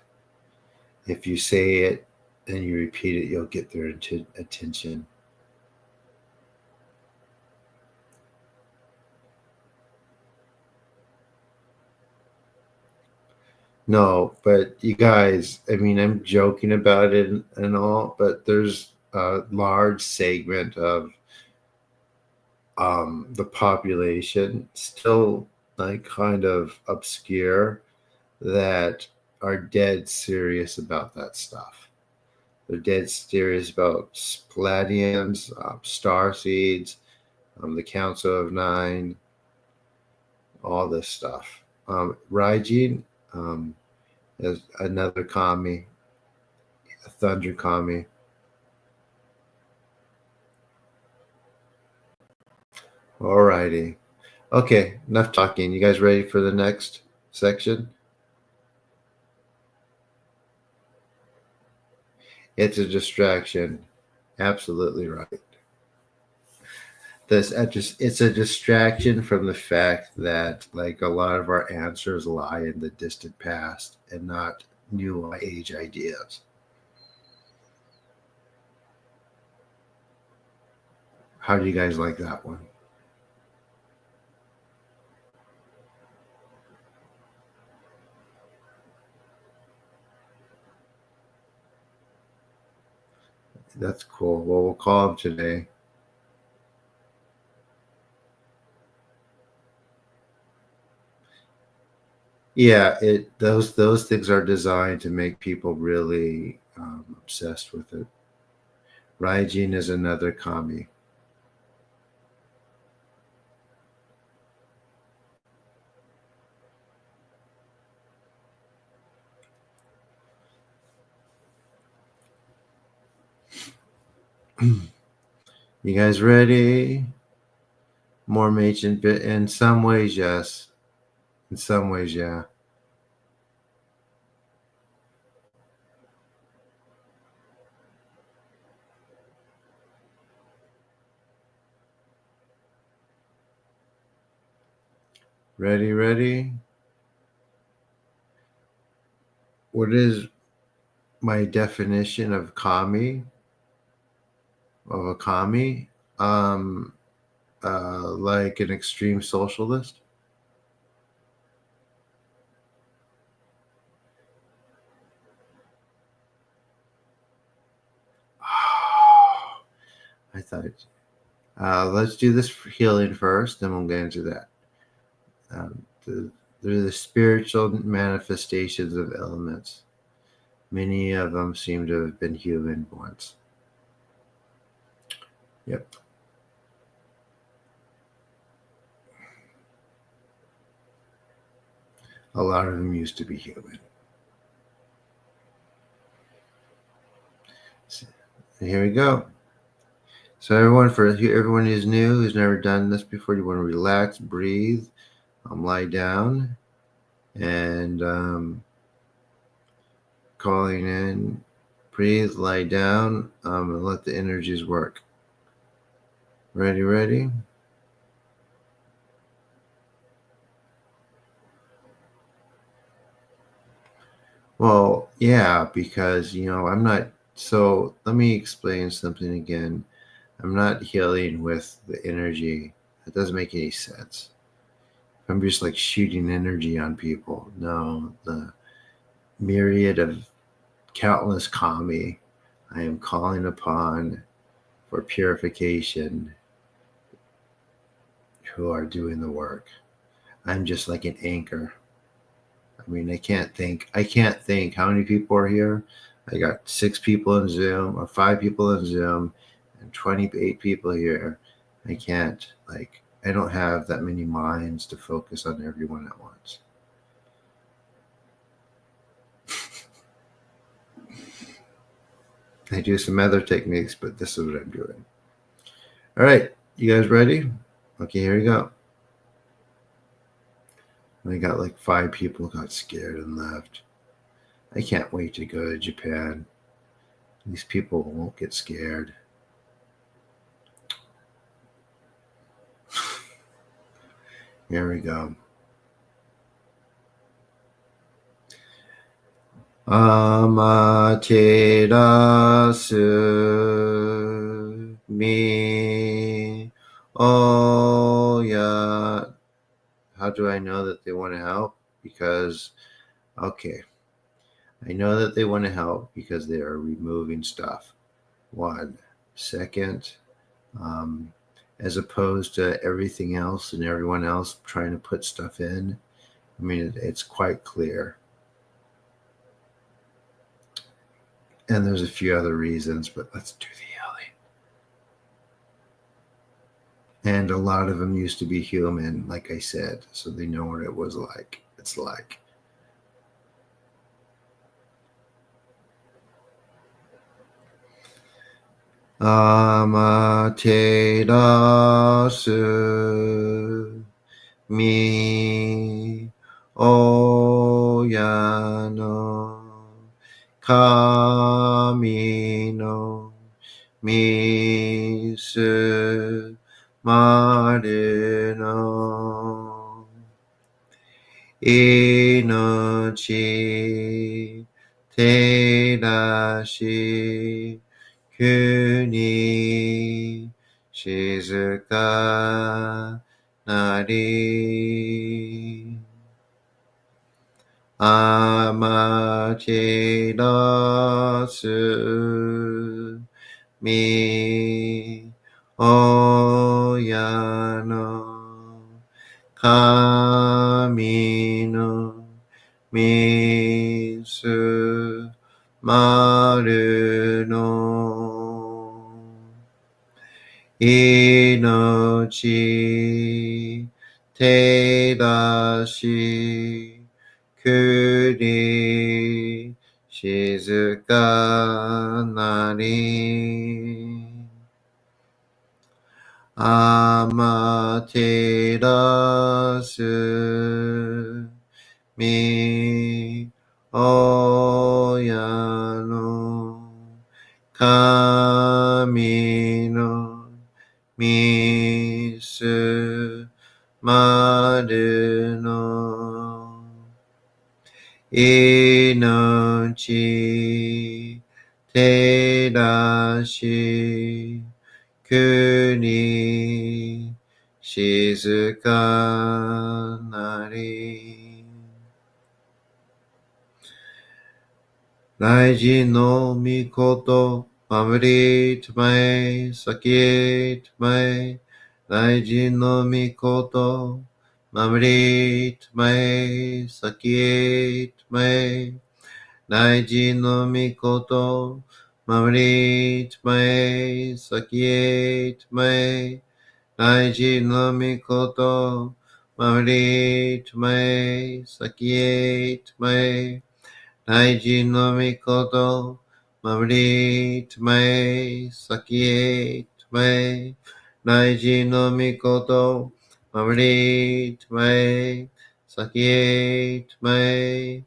If you say it and you repeat it, you'll get their attention. No, but you guys, I mean, I'm joking about it and all, but there's a large segment of the population still like kind of obscure that are dead serious about that stuff. They're dead serious about Palladians, star seeds, the Council of Nine, all this stuff. Raijin um, is another kami, a thunder kami. Alrighty. Okay, enough talking. You guys ready for the next section? It's a distraction. Absolutely right. It's a distraction from the fact that like a lot of our answers lie in the distant past and not new age ideas. How do you guys like that one? That's cool. Well, we'll call him today. Yeah, it those things are designed to make people really obsessed with it. Raijin is another kami. You guys ready? More ancient bit. In some ways, yes. In some ways, yeah. Ready, ready. What is my definition of kami? Of a kami? Um, like an extreme socialist. thought. Let's do this healing first, then we'll get into that. They're the spiritual manifestations of elements. Many of them seem to have been human once. Yep. A lot of them used to be human. So, here we go. So everyone who's new, who's never done this before, you want to relax, breathe, lie down, and calling in, breathe, lie down, and let the energies work. Ready? Well, yeah, because, I'm not, so let me explain something again. I'm not healing with the energy. That doesn't make any sense. I'm just like shooting energy on people. No, the myriad of countless kami I am calling upon for purification who are doing the work. I'm just like an anchor. I mean, I can't think how many people are here. I got 6 people in Zoom or 5 people in Zoom and 28 people here. I don't have that many minds to focus on everyone at once. I do some other techniques, but this is what I'm doing. All right, you guys ready? Okay, here we go. I got like 5 people got scared and left. I can't wait to go to Japan. These people won't get scared. Here we go. Amaterasu mi oya. How do I know that they want to help? Because, okay, I know that they want to help because they are removing stuff. 1. Second, as opposed to everything else and everyone else trying to put stuff in. I mean, it's quite clear. And there's a few other reasons, but let's do the healing. And a lot of them used to be human, like I said, so they know what it was like. It's like. Amaterasu mi oyano kami no misu maru no inochi terashi kuni shizuka nari amaterasu mi oyano kami no misu maru no inochi terashi kuni shizuka nari amaterasu mi oyano kami no misu maru no inochi terashi kuni shizuka nari Daiji no mikoto 守りたまえ、先へたまえ、大臣の御事、守りたまえ、先へたまえ、大臣の御事、守りたまえ、先へたまえ、大臣の御事、守りたまえ、先へたまえ、大臣の御事、守りたまえ、先へたまえ、大臣の御事、守りたまえ、先へたまえ、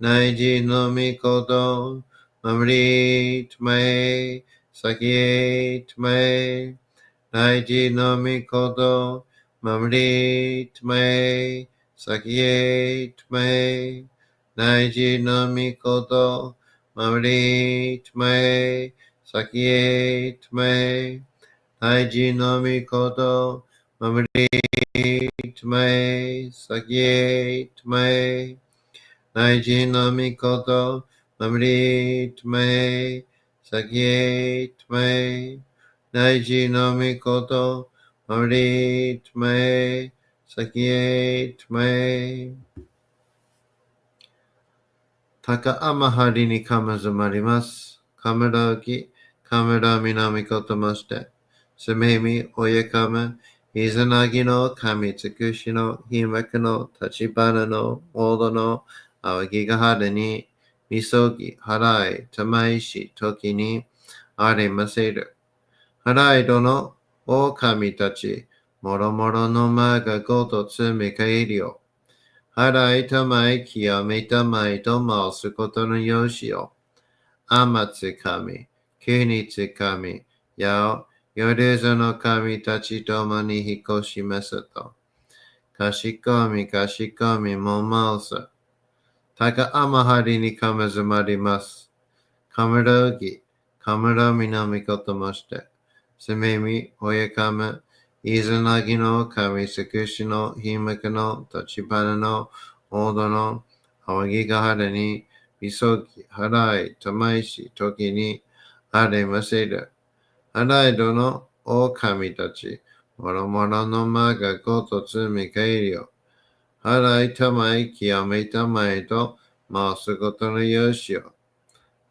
大臣の御事、守りたまえ、先へたまえ、大臣の御事、守りたまえ、先へたまえ、大臣の御事、守りたまえ、先へたまえ、大臣の御事、守りたまえ、先へたまえ、大臣の御事、守りたまえ、先へたまえ、大臣の御事、守りたまえ、先へたまえ。高天張にかまずまります。カムラウキ、カムラ南ことまして、すめみ、おやかむ、いざなぎの神尽くしの、ひまくの、立花の、大戸の、あぎがはるに、みそぎ、払い、たまいし、時に、ありませる。払いどの、お神たち、もろもろのまがごとつみかえりよ。払いたまい清めたまいと申すことのよしよ。あまつ神、急につ神、やお、よりずの神たちともに引っ越しますと。かしこみかしこみも申す。たかあまはりにかまずまります。かむらうぎ、かむらみなみこともして。すめみ、おやかむ、いずなぎの神すくしのひむくの立花の大戸のあわぎがはるに、みそぎ、払い、たまいし、時に、あれませる。払いどの大神たち、もろもろのまがごとつみかえりよ。払いたまい、清めたまいと、申すことのよしよ。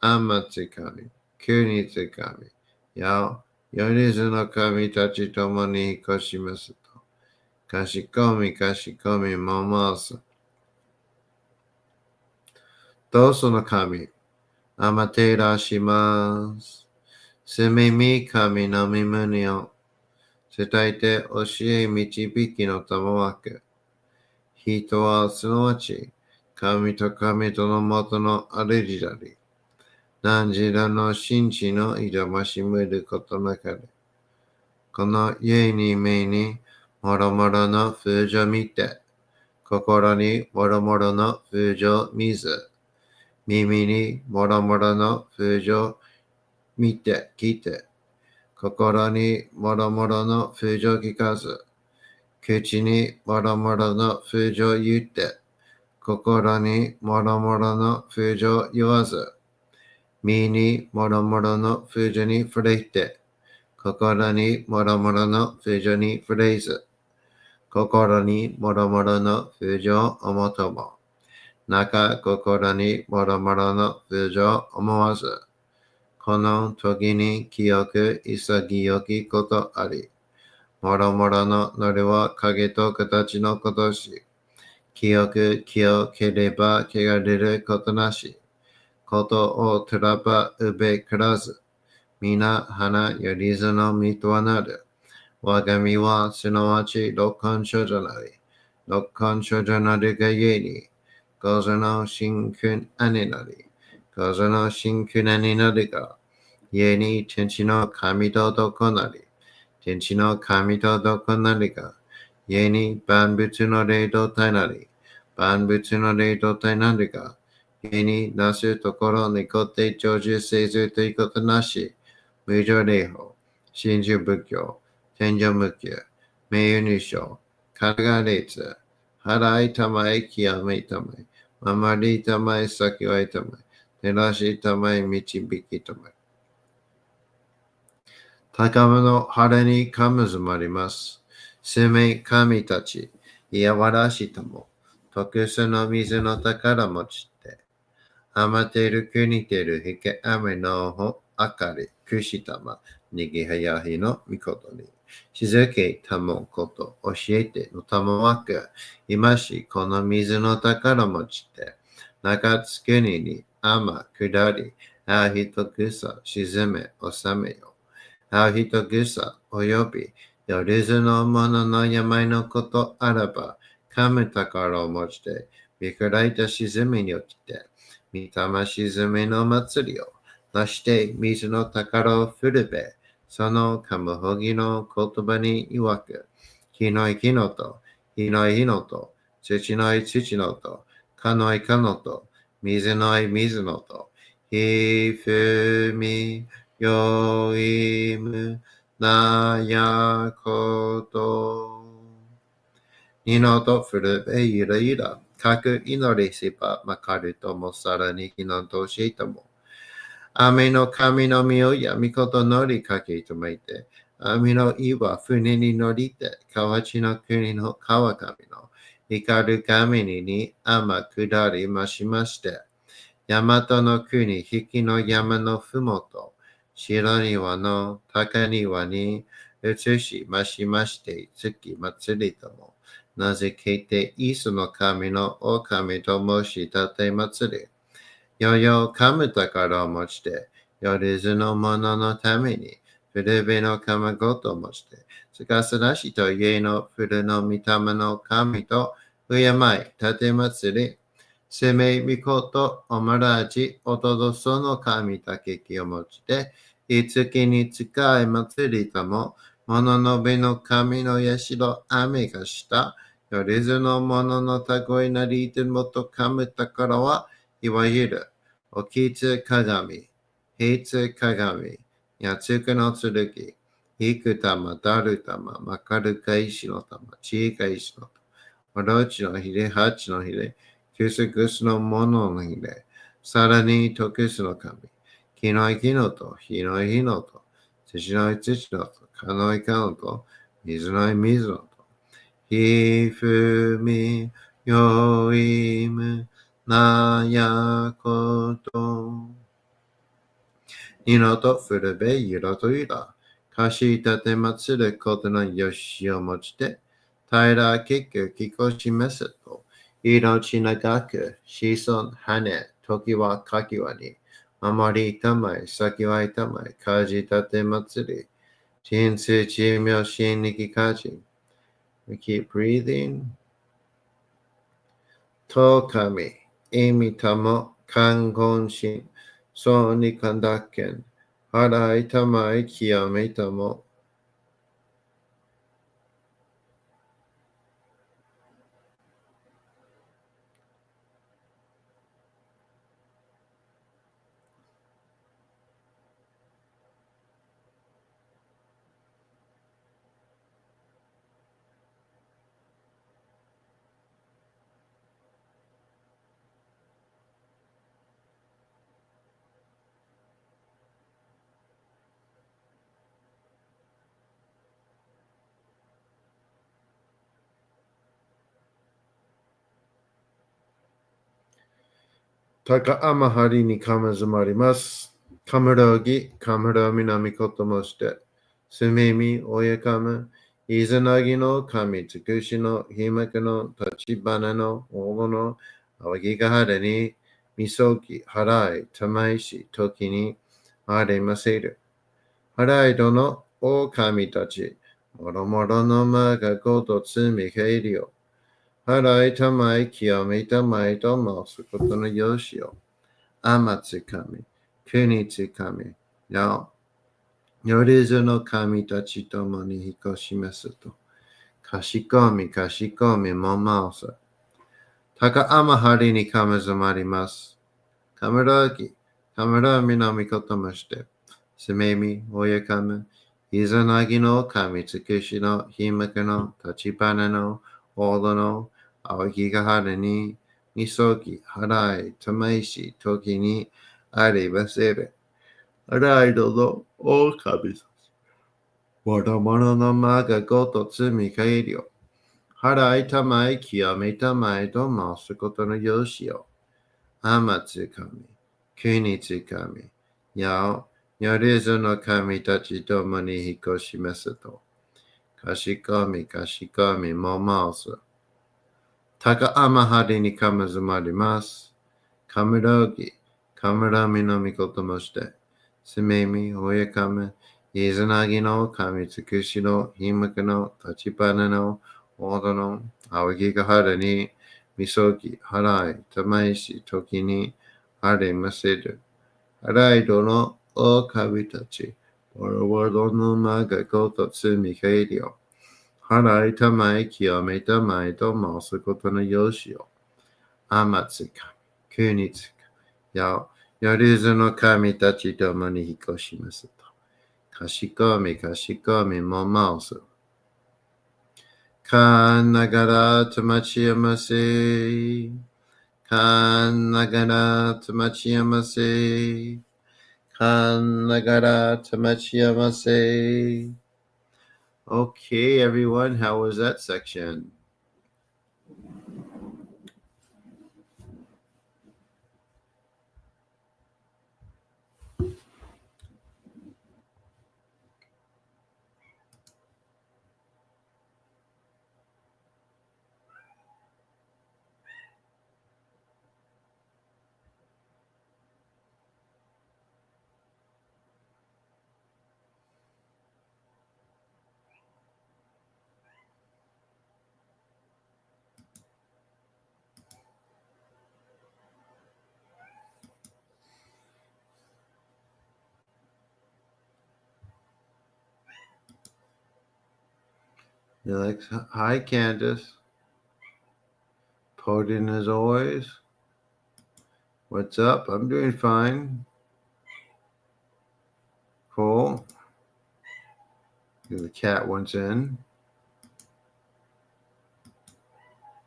あまつ神、急につ神、やお、よりずの神たちともに引っ越しますと。かしこみかしこみも申す。どうその神、あまてらします。すみみ神の身胸を、伝えて教え導きの玉枠。人はすなわち、神と神とのもとのあれりだり。何時らの神地の挑ましむることなかれ。この家に目にもろもろの風情見て、心にもろもろの風情見ず、耳にもろもろの風情見て聞いて、心にもろもろの風情聞かず、口にもろもろの風情言って、心にもろもろの風情言わず、身にもろもろの風情に触れて、心にもろもろの風情に触れず、心にもろもろの風情をもとも、中心にもろもろの風情を思わず、この時に清く潔きことあり、もろもろののりは影と形のことし、清く清ければ汚れることなし、ことをとらばうべからず、皆花よりずのみとはなる。我が身はすなわち六根所じゃなり、六根所じゃなるがゆえに、ごぞの真君兄なり、ごぞの真君兄なりが、ゆえに天地の神とどこなり、天地の神とどこなりが、ゆえに万物の霊動体なり、万物の霊動体なりが、ゆえになすところにこって成就せずということなし、無常霊法、真珠仏教、天上無休、名誉入賞、カルガ列、払いたまえ、清めたまえ、守りたまえ、先はいたまえ、照らしたまえ、導きたまえ。高間の晴れにかむずまります。すめ神たち、いやわらしたも、特殊の水の宝持ちて、余っている国てるひけ雨のほあかり、くしたま、にぎはやひのみことに、静けたもこと教えてのたもわく、今しこの水の宝持ちて、中津国に雨下り、あひとくさ沈め収めよ。あ人草および夜ずの者の病のことあらば、神宝を持ちて、見下いた沈みに落ちて、御霊沈みの祭りを、なして水の宝を振るべ、そのカムホギの言葉に曰く、火のい火のと、火のい火のと、土のい土のと、かのいかのと、水のい水のと、ひふみ、よいむなやこと。二のとふるべゆらゆら。かく祈りしばまかるともさらにきのとしとも。雨の神の身をやみこと乗りかけとめて。雨の岩船に乗りて。河内の国の川上の。光る神に雨下りましまして。大和の国、引きの山のふもと、白庭の高庭に移しましまして、月祭りとも、なぜけて、イスの神の狼と申し立て祭り、よよ神宝を持ちて、夜ずの者のために、古べの鎌ごと持ちて、つかすらしと家の古の御霊の神と、敬い、立て祭り、せめみことおまらじおとどその神たけきをもちて、いつきに使い祭りとも、もののべの神のやしろ雨がした、よりずのもののたごいなりいてもと神宝は、いわゆる、おきつ鏡、平つ鏡、やつくの剣、ひくたま、だるたま、まかるか石のたま、ちいか石のたま、おろちのひれ、はちのひれ、クスクスのもののひれ、さらに特殊の神、木のい木のと、火のい火のと、土のい土のと、かのいかのと、水のい水のと、ひふみよいむなやこと。二のと古べゆらとゆら。貸し立て祭ることのよしをもちて、平ら結局きこしめせと、命長く、子孫羽、時はかきわに、守りたまい、先はいたまい、かじ立て祭り、人生地名心力かじ。We keep breathing. と神、意味たも、観言心、そうにかんだけん、払いたまい、清めたも、高天張にかまずまります。かむろぎ、かむろみなみこともして、すみみ、おやかむ、いずなぎの神、つくしの、ひまくの、立ちばなの、おごの、あわぎがはれに、みそき、はらい、たまいし、ときに、あれませる。はらいどの、お神たち、もろもろのまがごとつみへいりよ。はらいたまい、清めたまいと申すことのよしよ。天つかみ、国つかみ、なお、よりずの神たちともに彦しますと、かしこみ、かしこみ、もまおさ。高天はりにかむずまります。かむらき、かむらみのみこともして、すめみ、おやかむ、いざなぎの神つくしの、ひむくの、立ちばなの、おどの、あわぎがはれに、みそき、はらい、たまいし、ときに、ありばせる。ライドの狼たち。我的物のまがごと積み返りを。払いたまえ、清めたまえと申すことのよしを。天つかみ、国つかみ、やりずの神たちともに引っ越しますと。かしこみも申す。高天はりにかむずまります。かむろぎ、かむらみのみこともして。すめみ、おやかむ、いずなぎの神つくしの、ひむくの、立ちぱなの、おどの、あわぎがはるに、みそぎ、はらい、たまいし、ときに、ありませる。はらいどの、おかびたち、わらわどのまがことつみかえりよ。払いたまえ、清めたまえと申すことのよしを。天つかみ、国つかみ、やりずの神たちともに引っ越しますと。かしこみも申す。かんながらとまちやませ。かんながらとまちやませ。かんながらとまちやませ。Okay, everyone, how was that section? You're like, hi, Candace. Potent as always. What's up? I'm doing fine. Cool. The cat wants in.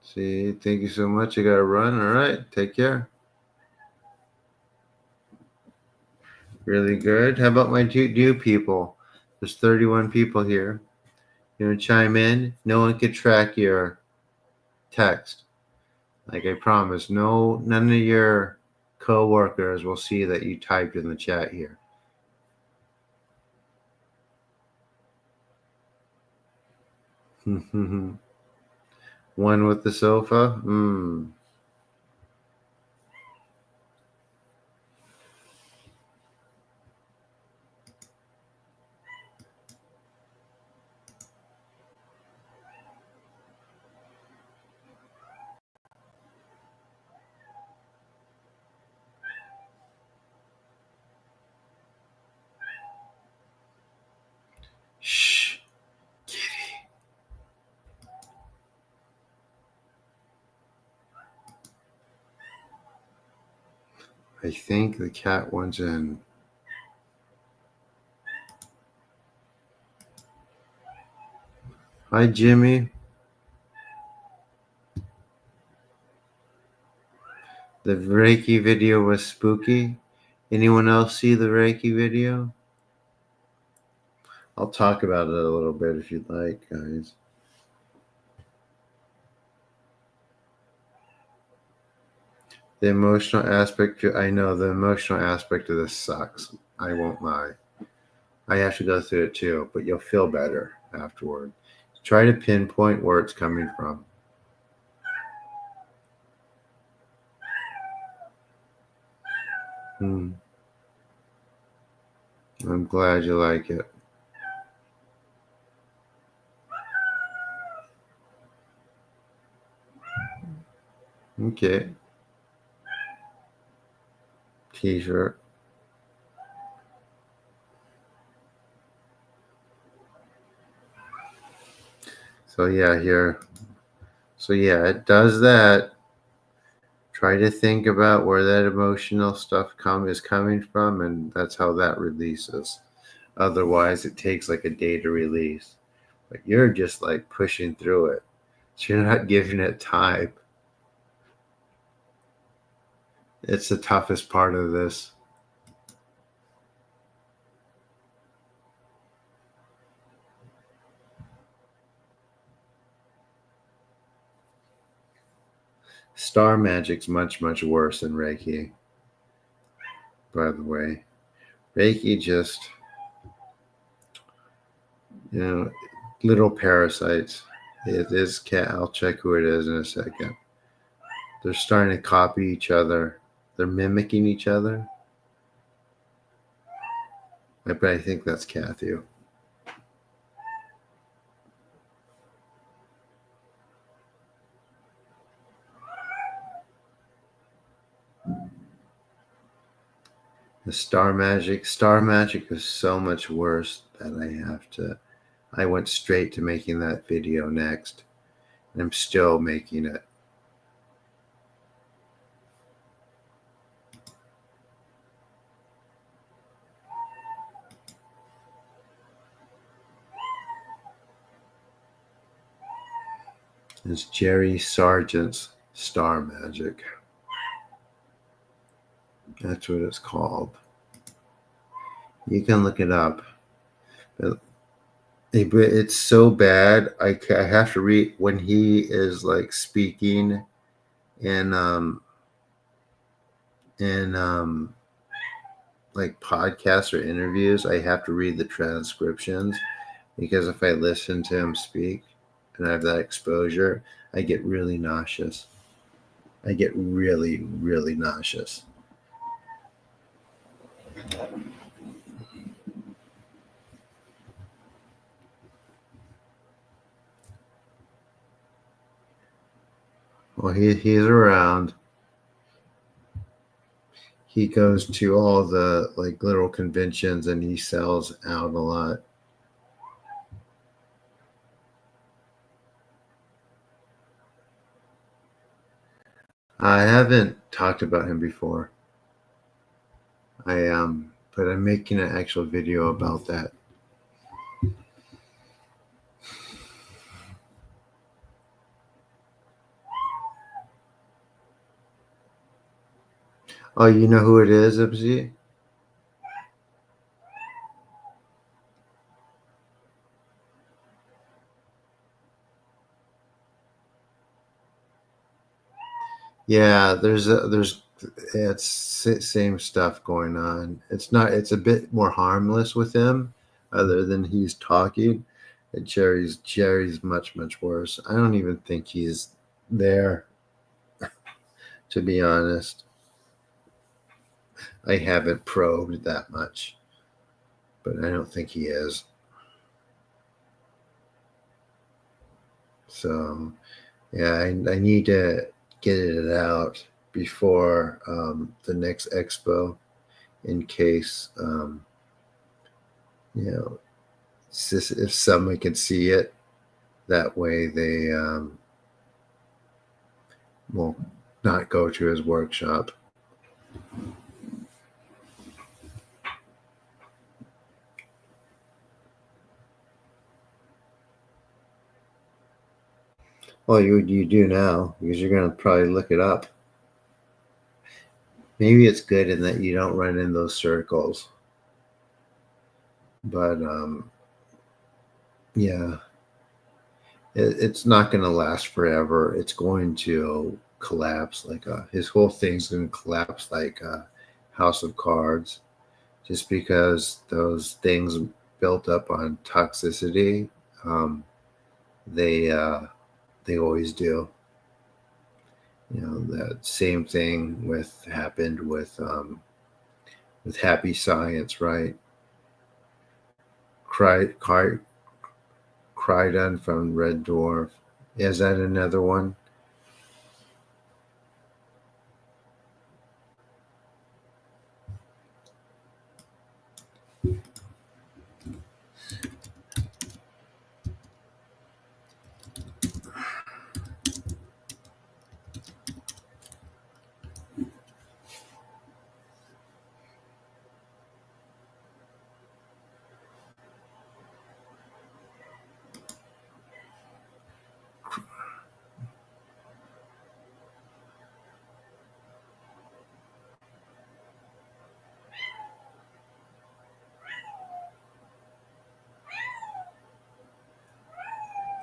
See, thank you so much. I gotta run. All right, take care. Really good. How about my two new people? There's 31 people here. You want to chime in? No one could track your text. Like I promise, none of your co-workers will see that you typed in the chat here. One with the sofa? Shh, kitty. I think the cat wants in. Hi, Jimmy. The Reiki video was spooky. Anyone else see the Reiki video? I'll talk about it a little bit if you'd like, guys. The emotional aspect, I know the emotional aspect of this sucks. I won't lie. I have to go through it too, but you'll feel better afterward. Try to pinpoint where it's coming from. I'm glad you like it. Okay. T-shirt. So yeah, here. So yeah, it does that. Try to think about where that emotional stuff is coming from, and that's how that releases. Otherwise, it takes like a day to release. But you're just like pushing through it. So you're not giving it time. It's the toughest part of this. Star magic's much, much worse than Reiki, by the way. Reiki just, little parasites. It is cat. I'll check who it is in a second. They're starting to copy each other. They're mimicking each other. But I think that's Kathy. The star magic. Star magic is so much worse that I went straight to making that video next. And I'm still making it. It's Jerry Sargent's Star Magic. That's what it's called. You can look it up. But it's so bad. I have to read when he is like speaking in like podcasts or interviews. I have to read the transcriptions because if I listen to him speak and I have that exposure, I get really nauseous. I get really, really nauseous. Well, he's around. He goes to all the like little conventions and he sells out a lot. I haven't talked about him before. But I'm making an actual video about that. Oh, you know who it is, Ibzy? Yeah, there's it's same stuff going on. It's a bit more harmless with him, other than he's talking. And Jerry's much, much worse. I don't even think he's there, to be honest. I haven't probed that much, but I don't think he is. So yeah, I need to get it out before the next expo, in case if someone can see it, that way they will not go to his workshop. Well, you do now because you're going to probably look it up. Maybe it's good in that you don't run in those circles, but yeah, it's not going to last forever. It's going to collapse his whole thing's going to collapse like a house of cards, just because those things built up on toxicity. They always do. That same thing happened with Happy Science, right? Crydon from Red Dwarf. Is that another one?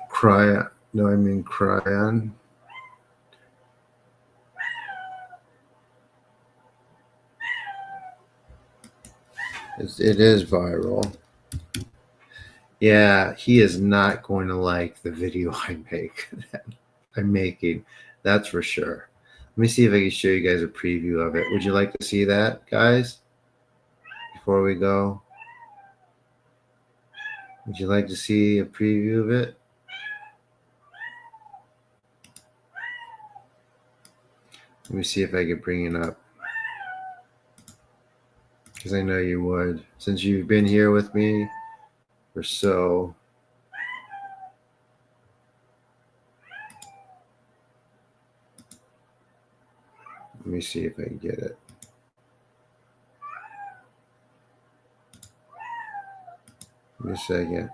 Cryon. No, I mean Cryon. It is viral. Yeah, he is not going to like the video I'm making. That's for sure. Let me see if I can show you guys a preview of it. Would you like to see that, guys? Before we go, would you like to see a preview of it? Let me see if I can bring it up, because I know you would, since you've been here with me for so. Let me see if I can get it. Give me a second.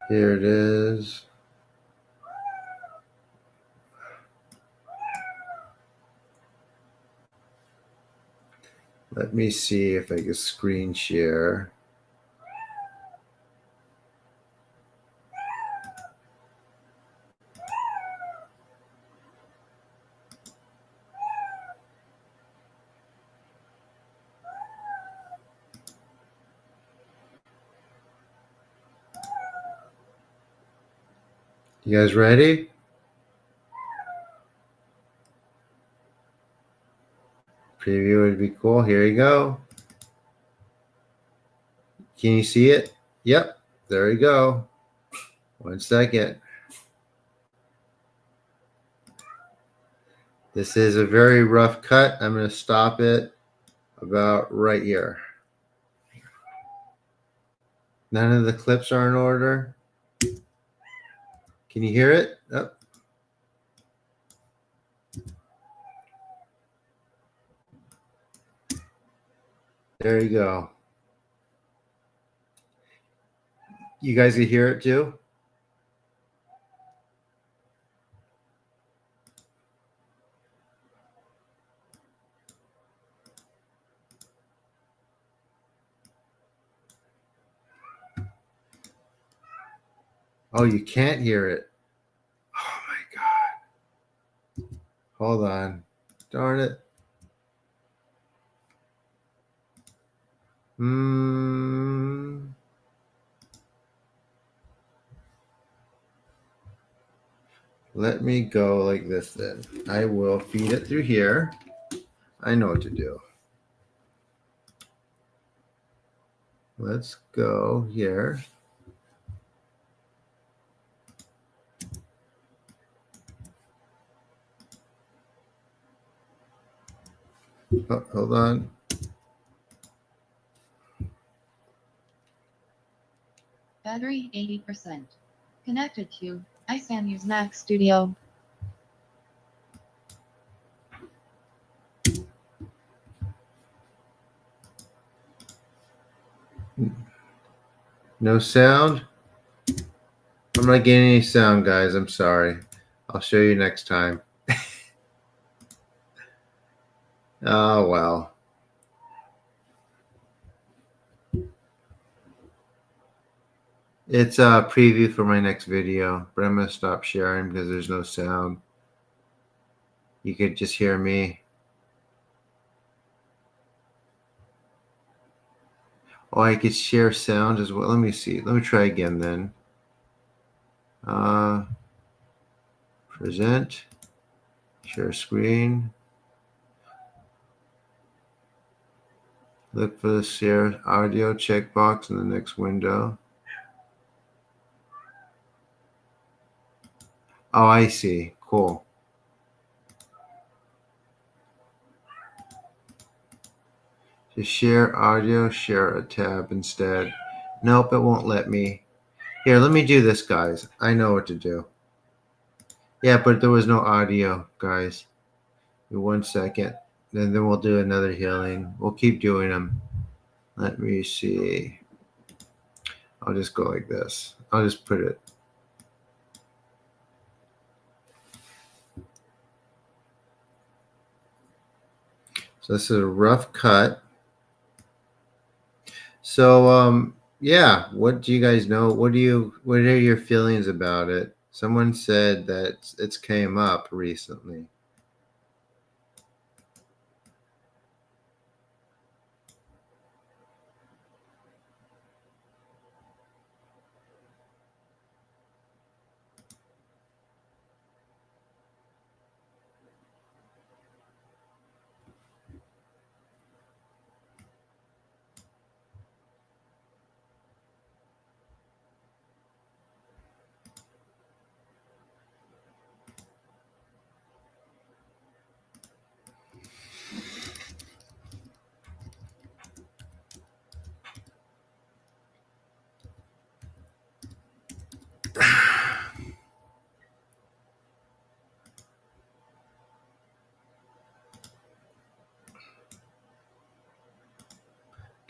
Here it is. Let me see if I can screen share. You guys ready? Preview would be cool. Here you go. Can you see it? Yep. There you go. 1 second. This is a very rough cut. I'm going to stop it about right here. None of the clips are in order. Can you hear it? Oh. There you go. You guys can hear it too? Oh, you can't hear it. Oh my God. Hold on. Darn it. Let me go like this then. I will feed it through here. I know what to do. Let's go here. Oh, hold on. Battery 80%. Connected to iSamu's Mac Studio. No sound? I'm not getting any sound, guys. I'm sorry. I'll show you next time. Oh, well. It's a preview for my next video, but I'm going to stop sharing because there's no sound. You could just hear me. Oh, I could share sound as well. Let me see. Let me try again then. Present. Share screen. Look for the share audio checkbox in the next window. Oh, I see. Cool. To share audio, share a tab instead. Nope, it won't let me. Here, let me do this, guys. I know what to do. Yeah, but there was no audio, guys. 1 second. Then we'll do another healing. We'll keep doing them. Let me see. I'll just go like this. I'll just put it. So this is a rough cut. So yeah, what do you guys know? What are your feelings about it? Someone said that it's came up recently.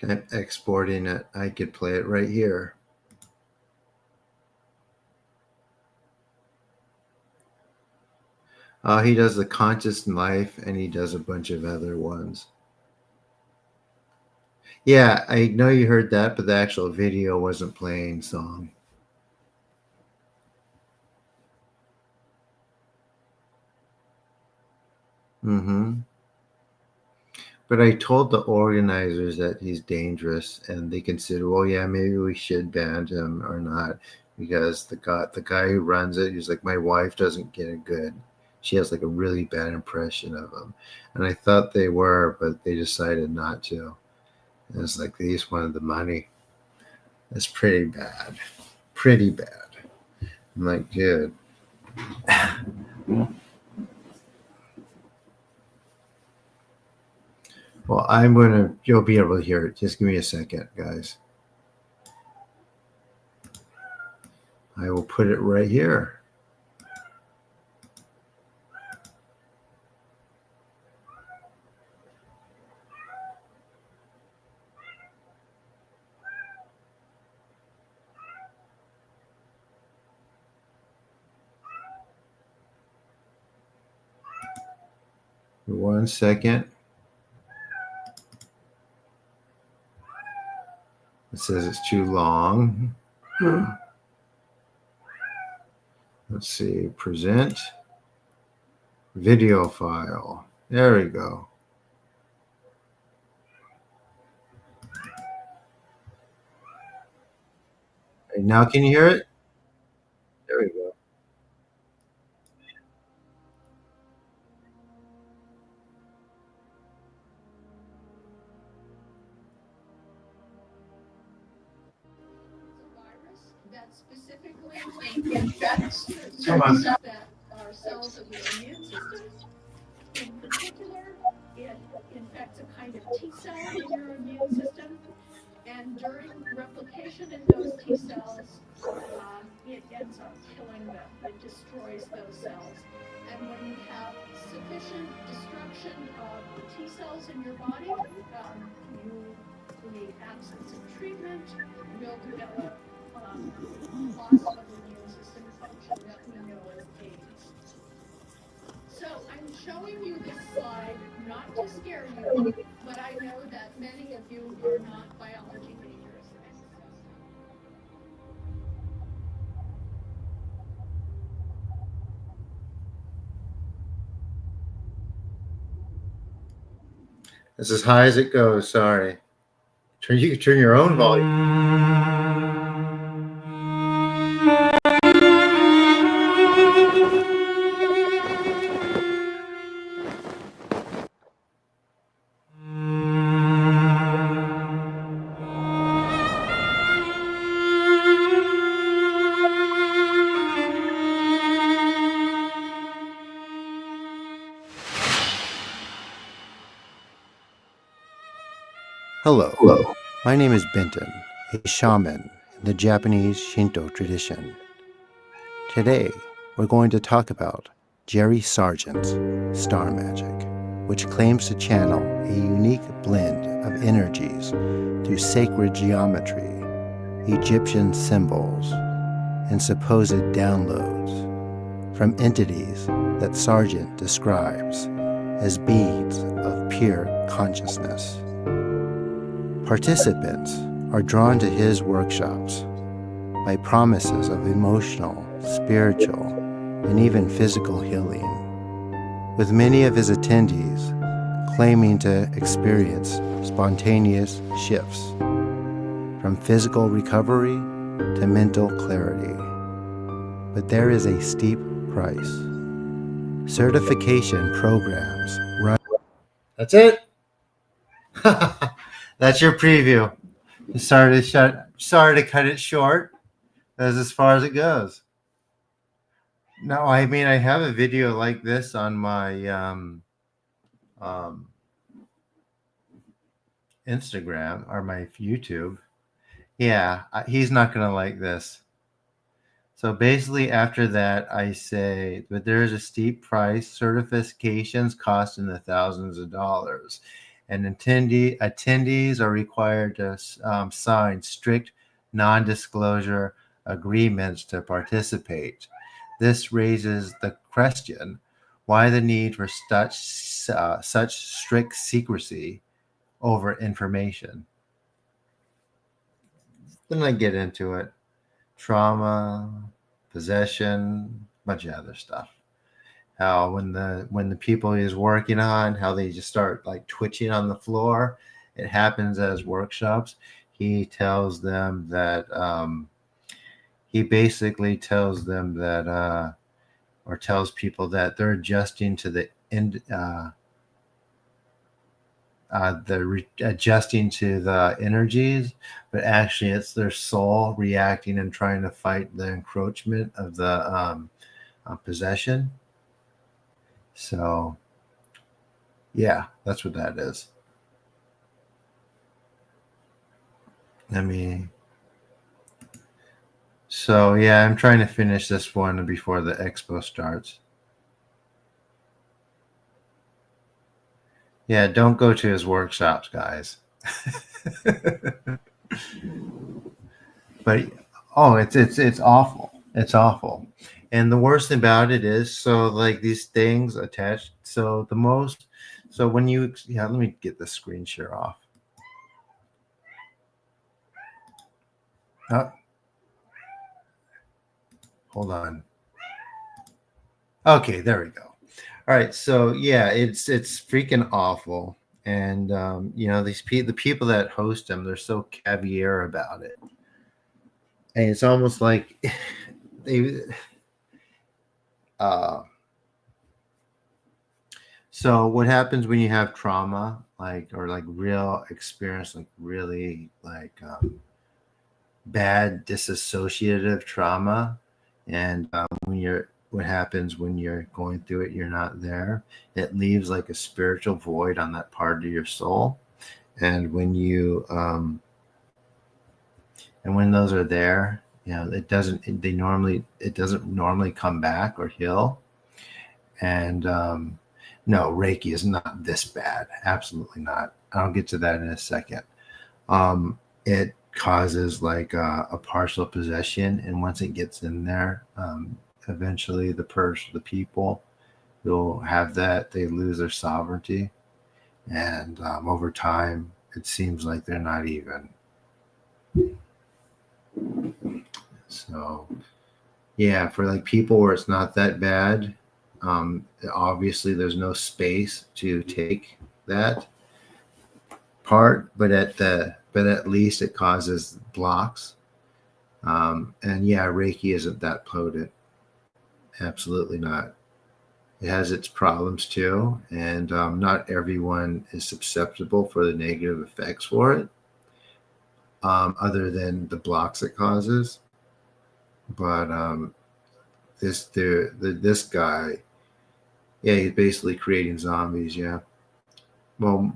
Okay, I'm exporting it. I could play it right here. He does the conscious life, and he does a bunch of other ones. Yeah, I know you heard that, but the actual video wasn't playing song. Mm-hmm. But I told the organizers that he's dangerous, and they consider, well, yeah, maybe we should ban him or not, because the guy who runs it, he's like, my wife doesn't get it good. She has like a really bad impression of him, and I thought they were, but they decided not to. And it's like they just wanted the money. That's pretty bad, pretty bad. I'm like, dude. Well, you'll be able to hear it. Just give me a second, guys. I will put it right here. One second. It says it's too long. Let's see. Present video file. There we go. And now can you hear it? There we go. That specifically infects certain cells that are cells of your immune system. In particular, it infects a kind of T cell in your immune system, and during replication in those T cells, it ends up killing them. It destroys those cells. And when you have sufficient destruction of the T cells in your body, in the absence of treatment, you'll develop loss of immune system function that we know as AIDS. So I'm showing you this slide not to scare you, but I know that many of you are not biology majors. It's as high as it goes. Sorry. You can turn your own volume. Hello. My name is Benton, a shaman in the Japanese Shinto tradition. Today, we're going to talk about Jerry Sargent's star magic, which claims to channel a unique blend of energies through sacred geometry, Egyptian symbols, and supposed downloads from entities that Sargent describes as beings of pure consciousness. Participants are drawn to his workshops by promises of emotional, spiritual, and even physical healing, with many of his attendees claiming to experience spontaneous shifts from physical recovery to mental clarity. But there is a steep price. Certification programs run. That's it. That's your preview. Sorry to cut it short. That's as far as it goes. No, I mean I have a video like this on my Instagram or my YouTube. Yeah, he's not gonna like this. So basically, after that, I say, but there is a steep price. Certifications cost in the thousands of dollars, and attendees are required to sign strict non-disclosure agreements to participate. This raises the question: why the need for such strict secrecy over information? Then I get into it. Trauma, possession, bunch of other stuff. How when the people he's working on, how they just start like twitching on the floor. It happens at his workshops. He tells them that he basically tells them that or tells people that they're adjusting to the adjusting to the energies, but actually it's their soul reacting and trying to fight the encroachment of the possession. So yeah, that's what that is. So yeah, I'm trying to finish this one before the expo starts. Yeah, don't go to his workshops, guys. But it's awful. It's awful. And the worst thing about it is, so like these things attached. So when you, let me get the screen share off. Oh, hold on. Okay, there we go. All right, so yeah, it's freaking awful. And the people that host them, they're so caviar about it. And it's almost like they so what happens when you have trauma, or real experience, like really bad dissociative trauma, and what happens when you're going through it, you're not there. It leaves like a spiritual void on that part of your soul, and when you and when those are there, it doesn't normally come back or heal. And no, Reiki is not this bad. Absolutely not. I'll get to that in a second. It causes like a partial possession, and once it gets in there, eventually the people will have that. They lose their sovereignty, and over time, it seems like they're not even. So, yeah, for like people where it's not that bad, obviously there's no space to take that part, but at least it causes blocks. And yeah, Reiki isn't that potent. Absolutely not. It has its problems too, and not everyone is susceptible for the negative effects for it, other than the blocks it causes. But this guy, yeah, he's basically creating zombies. Yeah, well,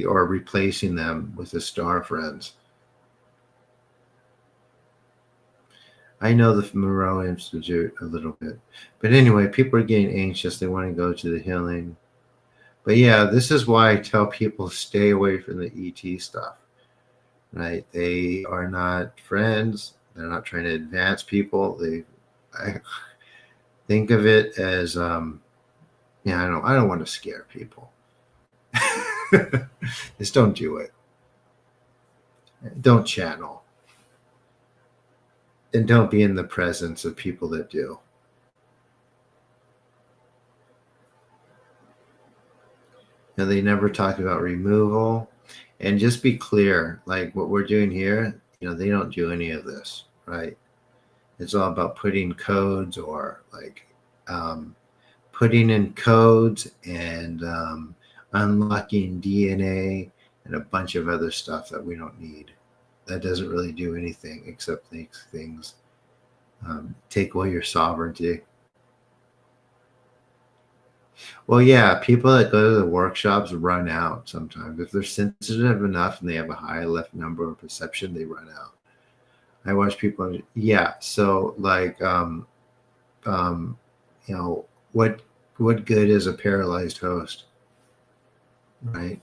or replacing them with his star friends. I know the Moreau Institute a little bit, but anyway, people are getting anxious. They want to go to the healing. But yeah, this is why I tell people stay away from the ET stuff. Right? They are not friends. They're not trying to advance people. I think of it as, I don't want to scare people. Just don't do it. Don't channel. and don't be in the presence of people that do. And they never talk about removal. And just be clear, like what we're doing here, they don't do any of this, right? It's all about putting codes or like putting in codes and unlocking DNA and a bunch of other stuff that we don't need. That doesn't really do anything except makes things take away your sovereignty. Well, yeah, people that go to the workshops run out sometimes. If they're sensitive enough and they have a high left number of perception, they run out. I watch people. Yeah, so like, um, what good is a paralyzed host, right?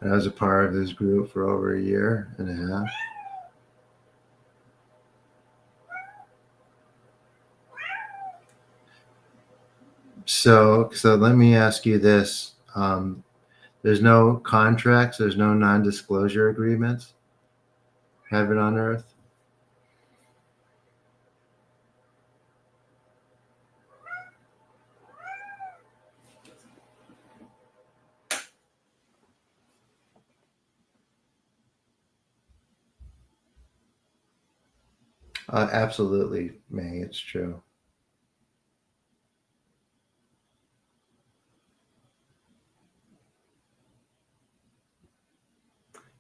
I was a part of this group for over a year and a half. So let me ask you this. There's no contracts, there's no non-disclosure agreements, heaven on earth? Absolutely, May, it's true.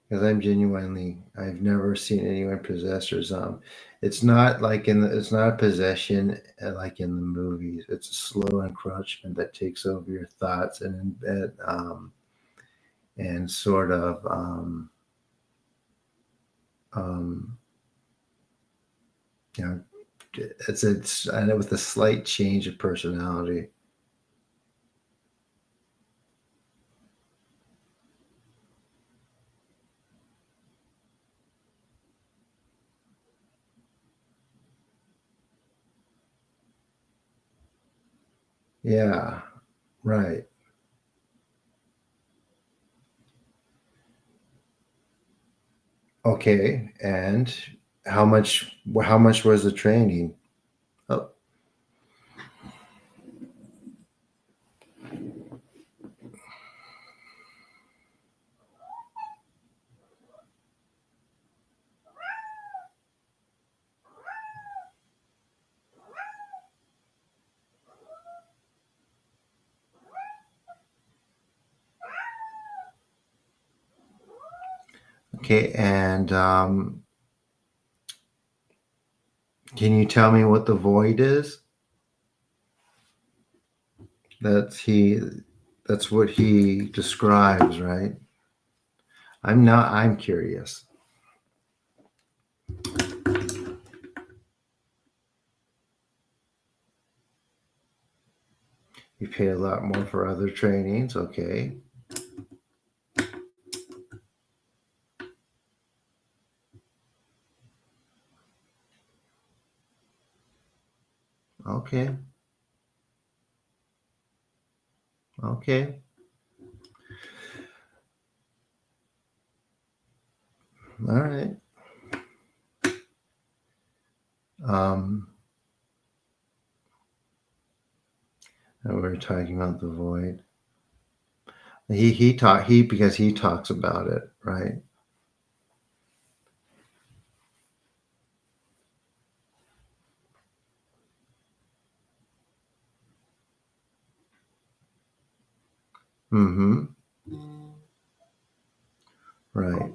Because I've never seen anyone possessed or zombie. It's not like it's not a possession like in the movies. It's a slow encroachment that takes over your thoughts and sort of um, you know, it's and with a slight change of personality. Yeah, right. Okay, and how much was the training? Oh, okay, and can you tell me what the void is? That's he. That's what he describes, right? I'm not. I'm curious. You pay a lot more for other trainings. Okay. Okay. Okay. All right. Um, and we were talking about the void. He because he talks about it, right? Mm-hmm. Right.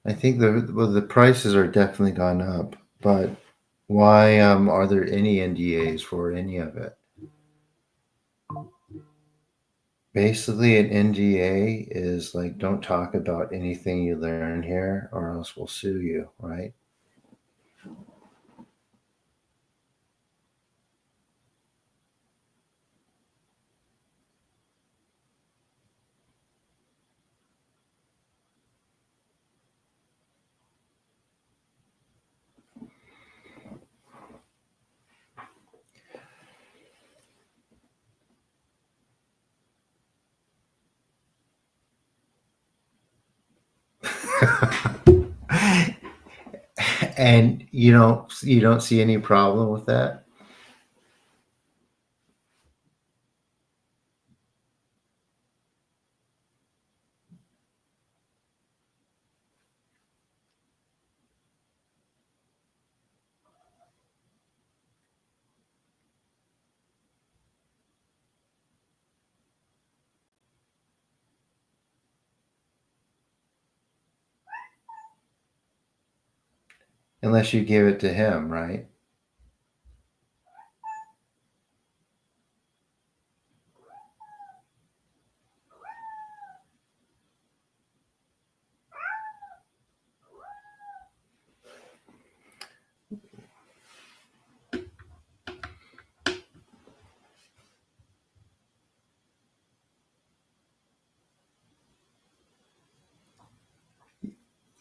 I think the prices are definitely gone up, but Why are there any NDAs for any of it? Basically, an NDA is like, don't talk about anything you learn here or else we'll sue you, right? And you don't see any problem with that? Unless you give it to him, right?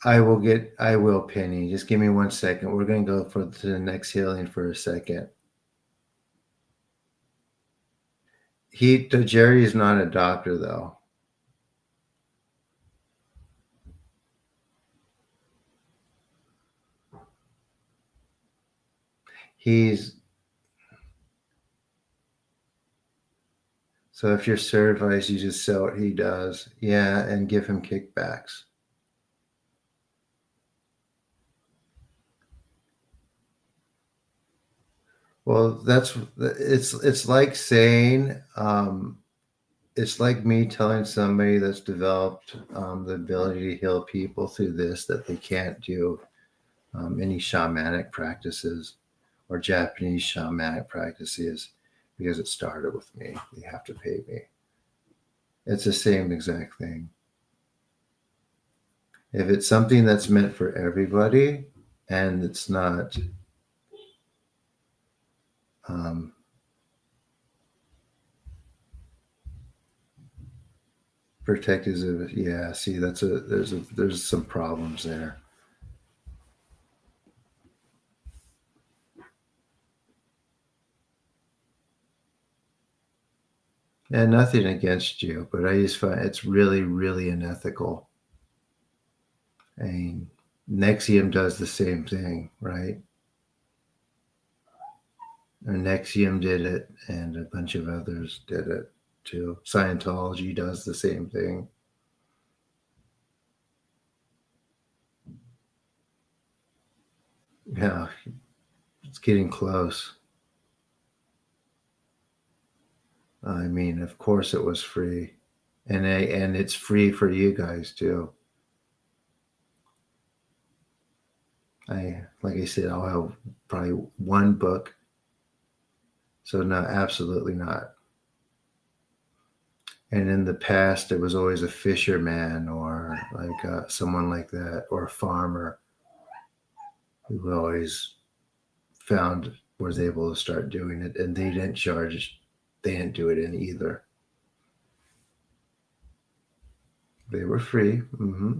I will, Penny. Just give me 1 second. We're going to go to the next healing for a second. Jerry is not a doctor, though. So if you're certified, you just sell what he does. Yeah, and give him kickbacks. Well, it's like saying, it's like me telling somebody that's developed the ability to heal people through this that they can't do any shamanic practices or Japanese shamanic practices because it started with me. You have to pay me. It's the same exact thing. If it's something that's meant for everybody and it's not protected, yeah. See, there's some problems there. And nothing against you, but I just find it's really, really unethical. And Nexium does the same thing, right? And Nexium did it, and a bunch of others did it too. Scientology does the same thing. Yeah, it's getting close. I mean, of course it was free, and it's free for you guys too. Like I said, I'll have probably one book. So no, absolutely not. And in the past, it was always a fisherman or like someone like that, or a farmer who always was able to start doing it, and they didn't charge. They didn't do it in either. They were free. Mm-hmm.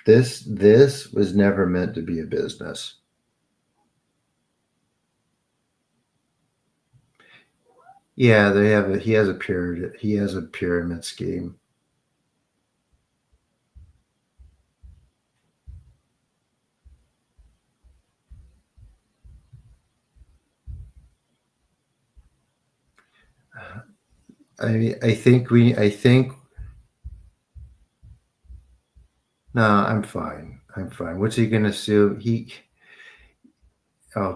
This was never meant to be a business. Yeah, he has a pyramid scheme. I think no, I'm fine. What's he gonna sue?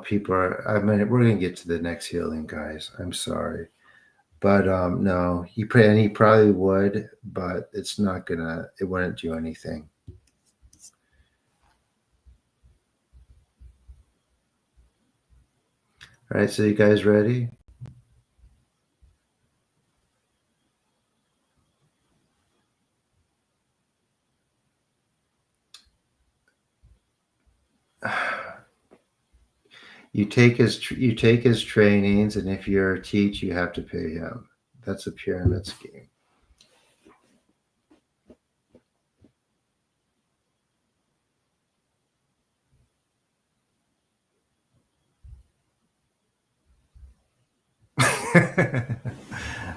People are, I mean, we're gonna get to the next healing, guys. I'm sorry. But no, he probably would, but it wouldn't do anything. All right, so you guys ready? You take his trainings, and if you're a teach, you have to pay him. That's a pyramid scheme.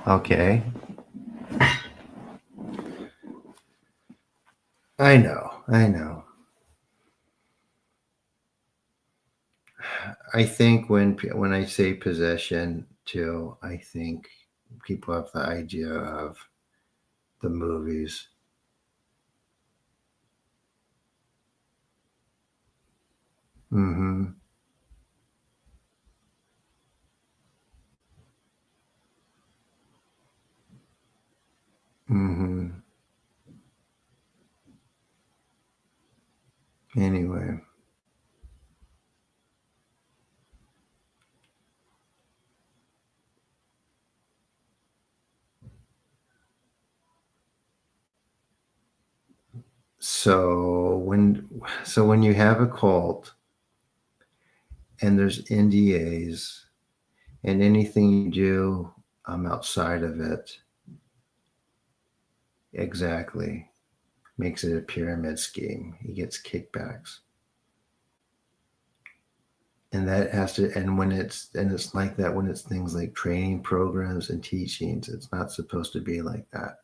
Okay. I know. I think when I say possession too, I think people have the idea of the movies. Mm-hmm. Mm-hmm. Anyway. So when you have a cult and there's NDAs and anything you do outside of it, exactly, makes it a pyramid scheme. He gets kickbacks. And that has to, and it's like that when it's things like training programs and teachings. It's not supposed to be like that.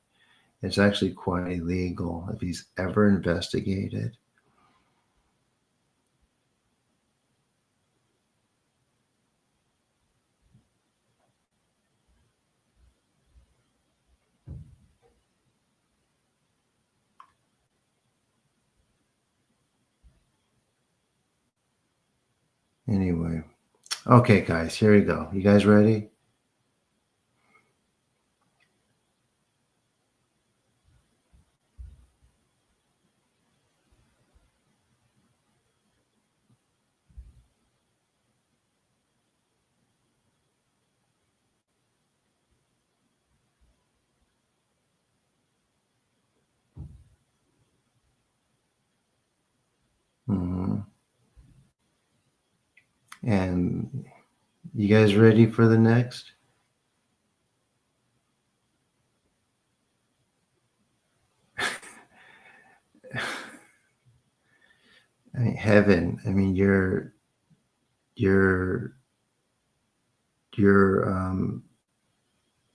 It's actually quite illegal if he's ever investigated. Anyway, okay, guys, here we go. You guys ready? Hmm. And you guys ready for the next? I mean, heaven. I mean, you're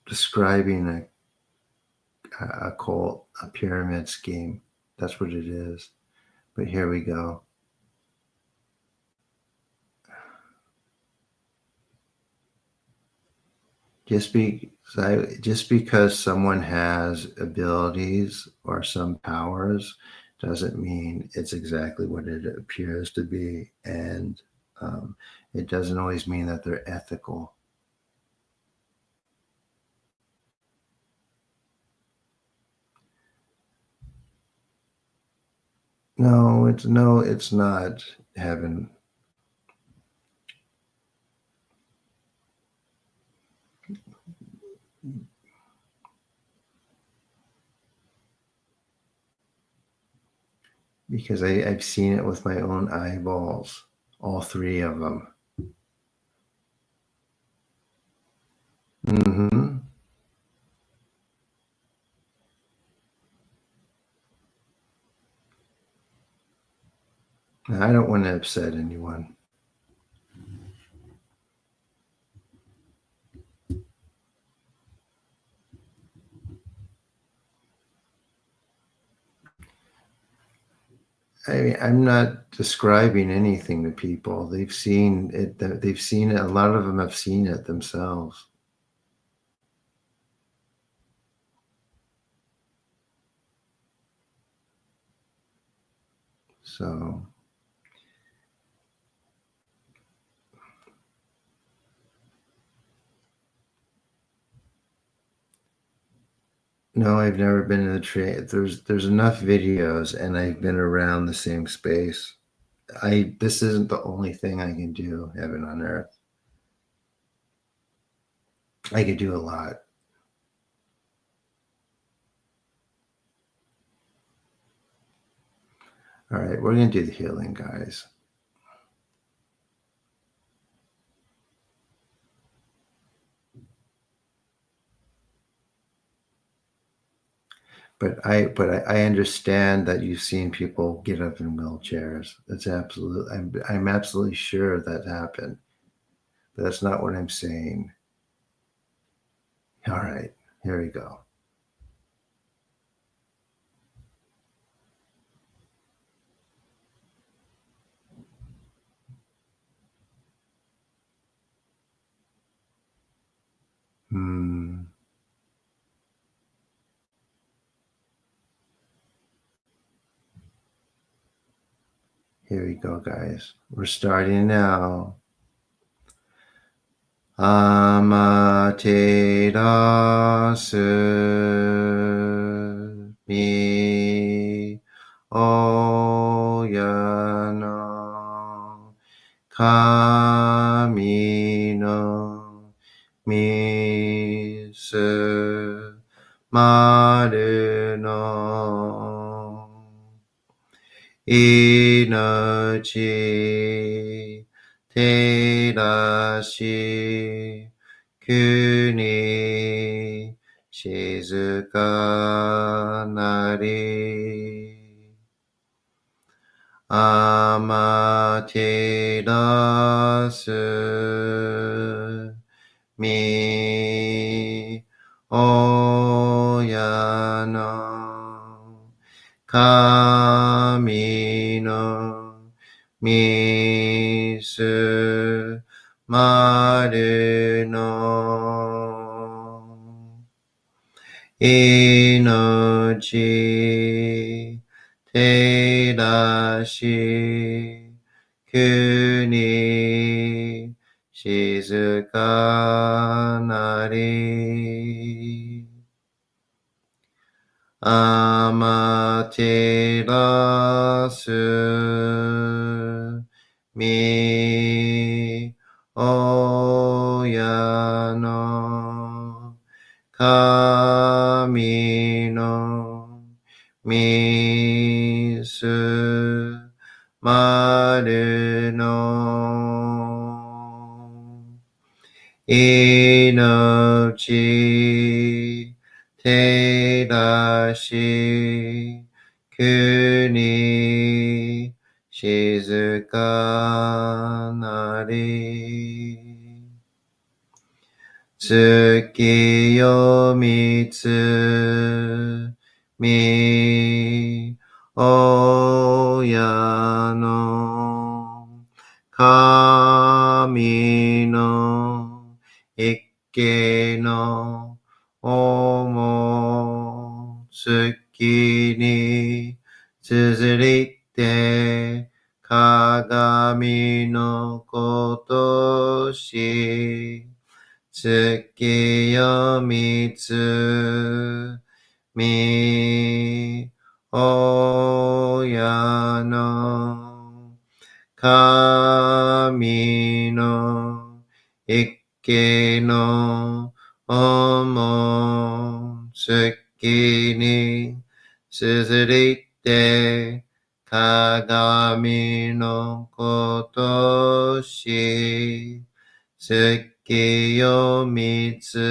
describing a cult, a pyramid scheme. That's what it is. But here we go. Just because someone has abilities or some powers doesn't mean it's exactly what it appears to be, and it doesn't always mean that they're ethical. No, it's not heaven. Because I've seen it with my own eyeballs, all three of them. Hmm. I don't want to upset anyone. I mean, I'm not describing anything to people. They've seen it. They've seen it. A lot of them have seen it themselves. So, no, I've never been in the train. There's enough videos, and I've been around the same space. This isn't the only thing I can do. Heaven on earth. I could do a lot. All right, we're going to do the healing, guys. But I understand that you've seen people get up in wheelchairs. That's absolute. I'm absolutely sure that happened. But that's not what I'm saying. All right, here we go. Here we go, guys. We're starting now. Amaterasu mi oyano kami no misu maru no inochi terashi kuni shizuka nari amaterasu mi oyano kami no misu maru no inochi terashi kuni shizuka nari amaterasu mi oyano kami no misu maru no inochi terashi kuni shizuka nari tsukiyo mitsu mi oyano kami no ikke no omo tsuki ni tsuzuite kagami no koto shi tsukiyo mitsu mi oyano kami no ikke no omo tsuki ni tsuzuite kagami no koto shi tsukiyo mitsu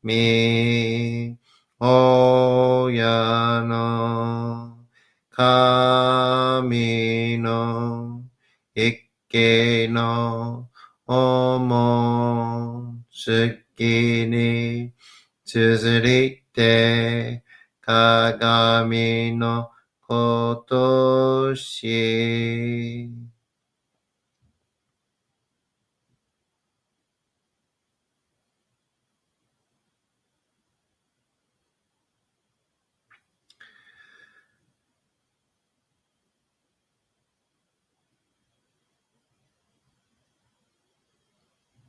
mi oyano kami no ikke no omo tsuki ni tsuzuite kagami no koto shi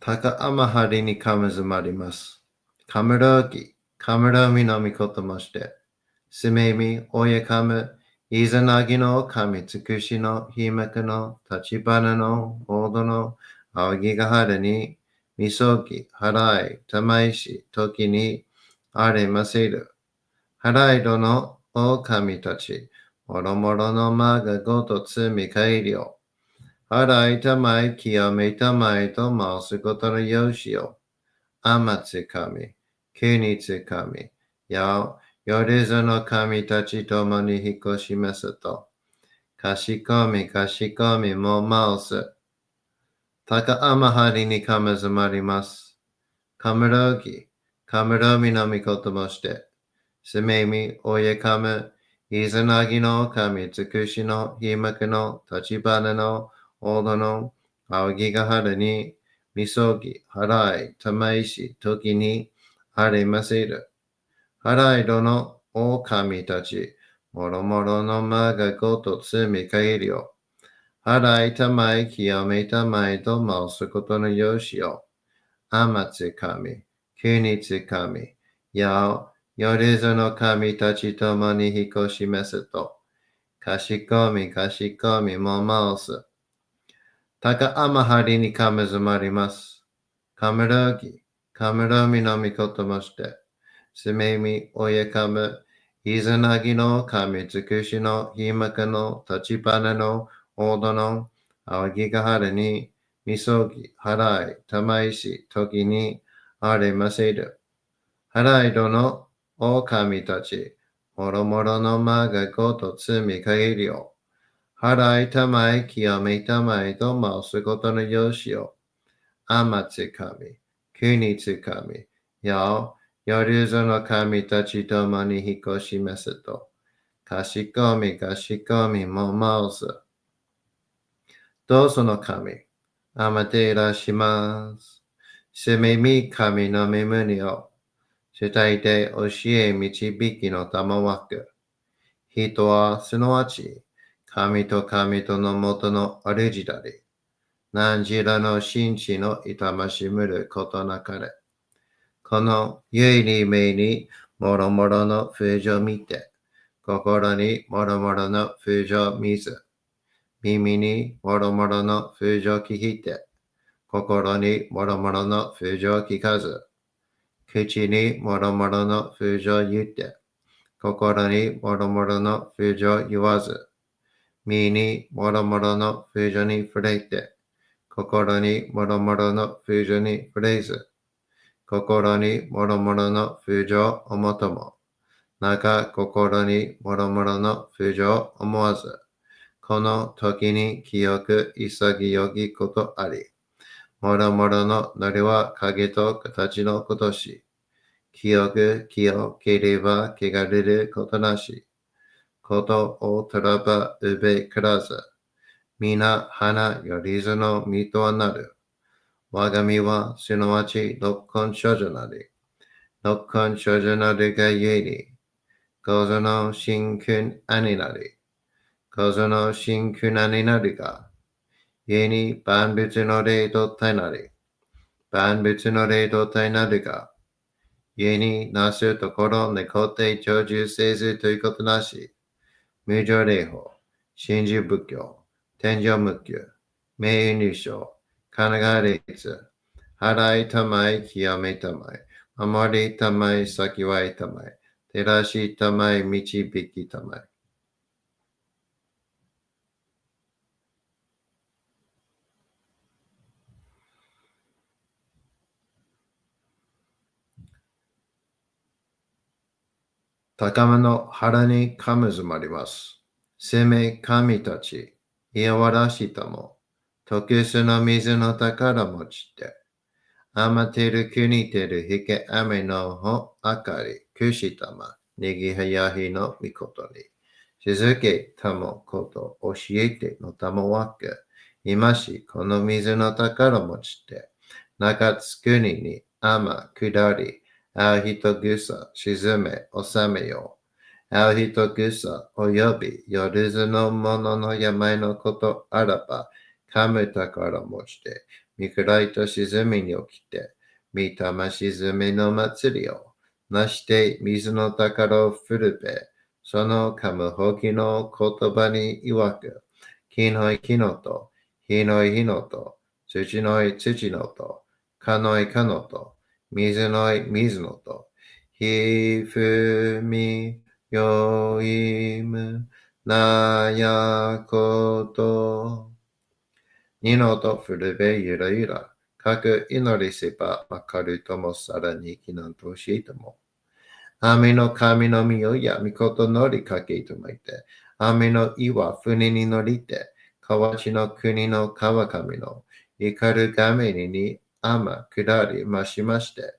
Taka amahari ni kamazumarimasu. Kamura mi no mikoto moshite. Sume mi oyakamu. Izanagi no kami tsukushi no himaku no tachibana no hodo no awagigahara ni みそぎ、払い、玉石、時にありませる。払い殿、狼たち、もろもろの魔がごと罪改良。払いたまい、清めたまいと申すことのよしよ。天つ神、国つ神、よりずの神たちともに引っ越しますと。かしこみも申す。たかあまはりにかまずまります。かむろぎ、かむろみのみこともして。すめみ、おやかむ、いずなぎの神、つくしの、ひまくの、たちばなの、おどの、あおぎがはるに、みそぎ、はらい、たまいし、ときに、ありませる。はらいどの、お神たち、もろもろのまがごと罪かいりょ。はらいたまい、清めたまいと申すことのよしよ。天つ神、国つ神、よりずの神たちともに引っ越しますと。かしこみも申す。たかあまはりにかむずまります。かむろぎ、かむろみのみこともして。すめみ、おやかむ、いずなぎの神つくしの、ひまかの、たちばなの、おどの、あわぎがはるに、みそぎ、はらい、たまいし、ときに、ありませる。はらいどの、お神たち、もろもろのまがごと罪限りを。はらいたまい、清めたまいと申すことのよしを。天つ神、国つ神、よりずの神たちともに引っ越しますと。かしこみも申す。どうぞの神、あまていらします。すみみ神の身胸を、主体で教え導きの玉枠。人はすなわち、神とのもとの主だり。何時らの真知の痛ましむることなかれ。この唯に目にもろもろの風情見て、心にもろもろの風情見ず、耳にもろもろの風情聞いて、心にもろもろの風情聞かず、口にもろもろの風情言って、心にもろもろの風情言わず、身にもろもろの風情に触れて、心にもろもろの風情に触れず、心にもろもろの風情をもとも、心にもろもろの風情を思わず、この時に清く潔きことあり、もろもろのなりは影と形のことし、清ければ汚れることなし、ことをとらばうべからず、皆花よりずの身とはなる。我が身はすなわち六根少女なり。六根少女なりがゆえに、構造の真君兄なり。構造の真君兄なりが、ゆえに万物の霊と体なり。万物の霊と体なりが、ゆえになすところ猫って長寿せずということなし。無常霊法、真珠仏教、天上無休、名誉入賞、神奈川律、払いたまい、清めたまい、守りたまい、先はいたまい、照らしたまい、導きたまい。高間の腹にかむずまります。生命神たち、いやわらしたも、特殊の水の宝持ちて、あまてる国てるひけ雨のほあかり、くしたま、ねぎはやひのみことに、静けたもこと教えてのたもわけ、今しこの水の宝持ちて、中津国に雨下り、あう人ぐさ沈め収めよう。あう人ぐさおよび夜ずの者の病のことあらば、かむ宝持ちて、見くらいと沈みに起きて、見たま沈みの祭りを、なして水の宝を振るべ、そのかむほきの言葉に曰く、木の木のと、火の火のと、土の土のと、かのいかのと、水のい水のと、ひふみよいむなやこと、にのとふるべゆらゆら、かく祈りせばわかるともさらにきなんとしいとも。雨の神の実をやみことのりかけとまいて、雨の岩船に乗りて、河内の国の川上の怒るがめに天下りましまして、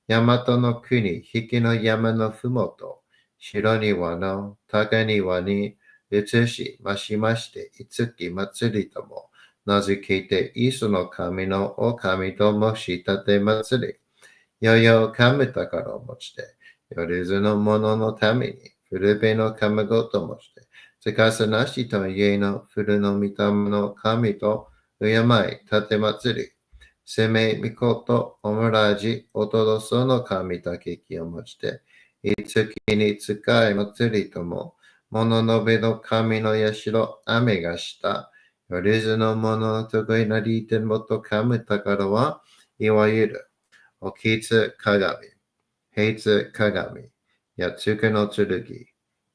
大和の国、引きの山のふもと、白庭の高庭に移しましまして、いつき祭りとも、名付けて、イスの神のお神ともしたて祭り、よよかむ宝を持ちて、よりずの者のために、古べのかむごともして、つかさなしと家の古の御霊の神と、敬い、立て祭り、せめみこと、おもらじ、おとどその神たけきを持ちて、いつきに使い祭りとも、物のべの神の社、雨がした、よりずの者の得意な利点もとかむ宝は、いわゆる、おきつ鏡、平つ鏡、やつくの剣、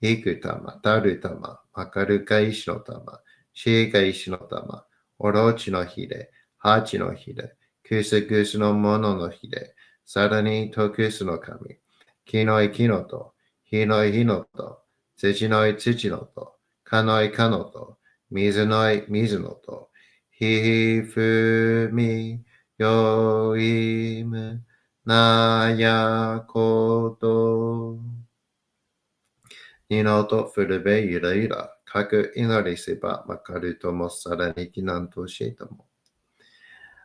いく玉、たる玉、まかるか石の玉、しいか石の玉、おろちのひれ、はちのひれ、くすくすのもののひれ、さらにとくすの神、きのいきのと、ひのいひのと、土のい土のと、かのいかのと、水のい水のと、ひふみよいむなやこと。にのとふるべゆらゆら。かく祈りせばわかるともさらにきなんとしえとも。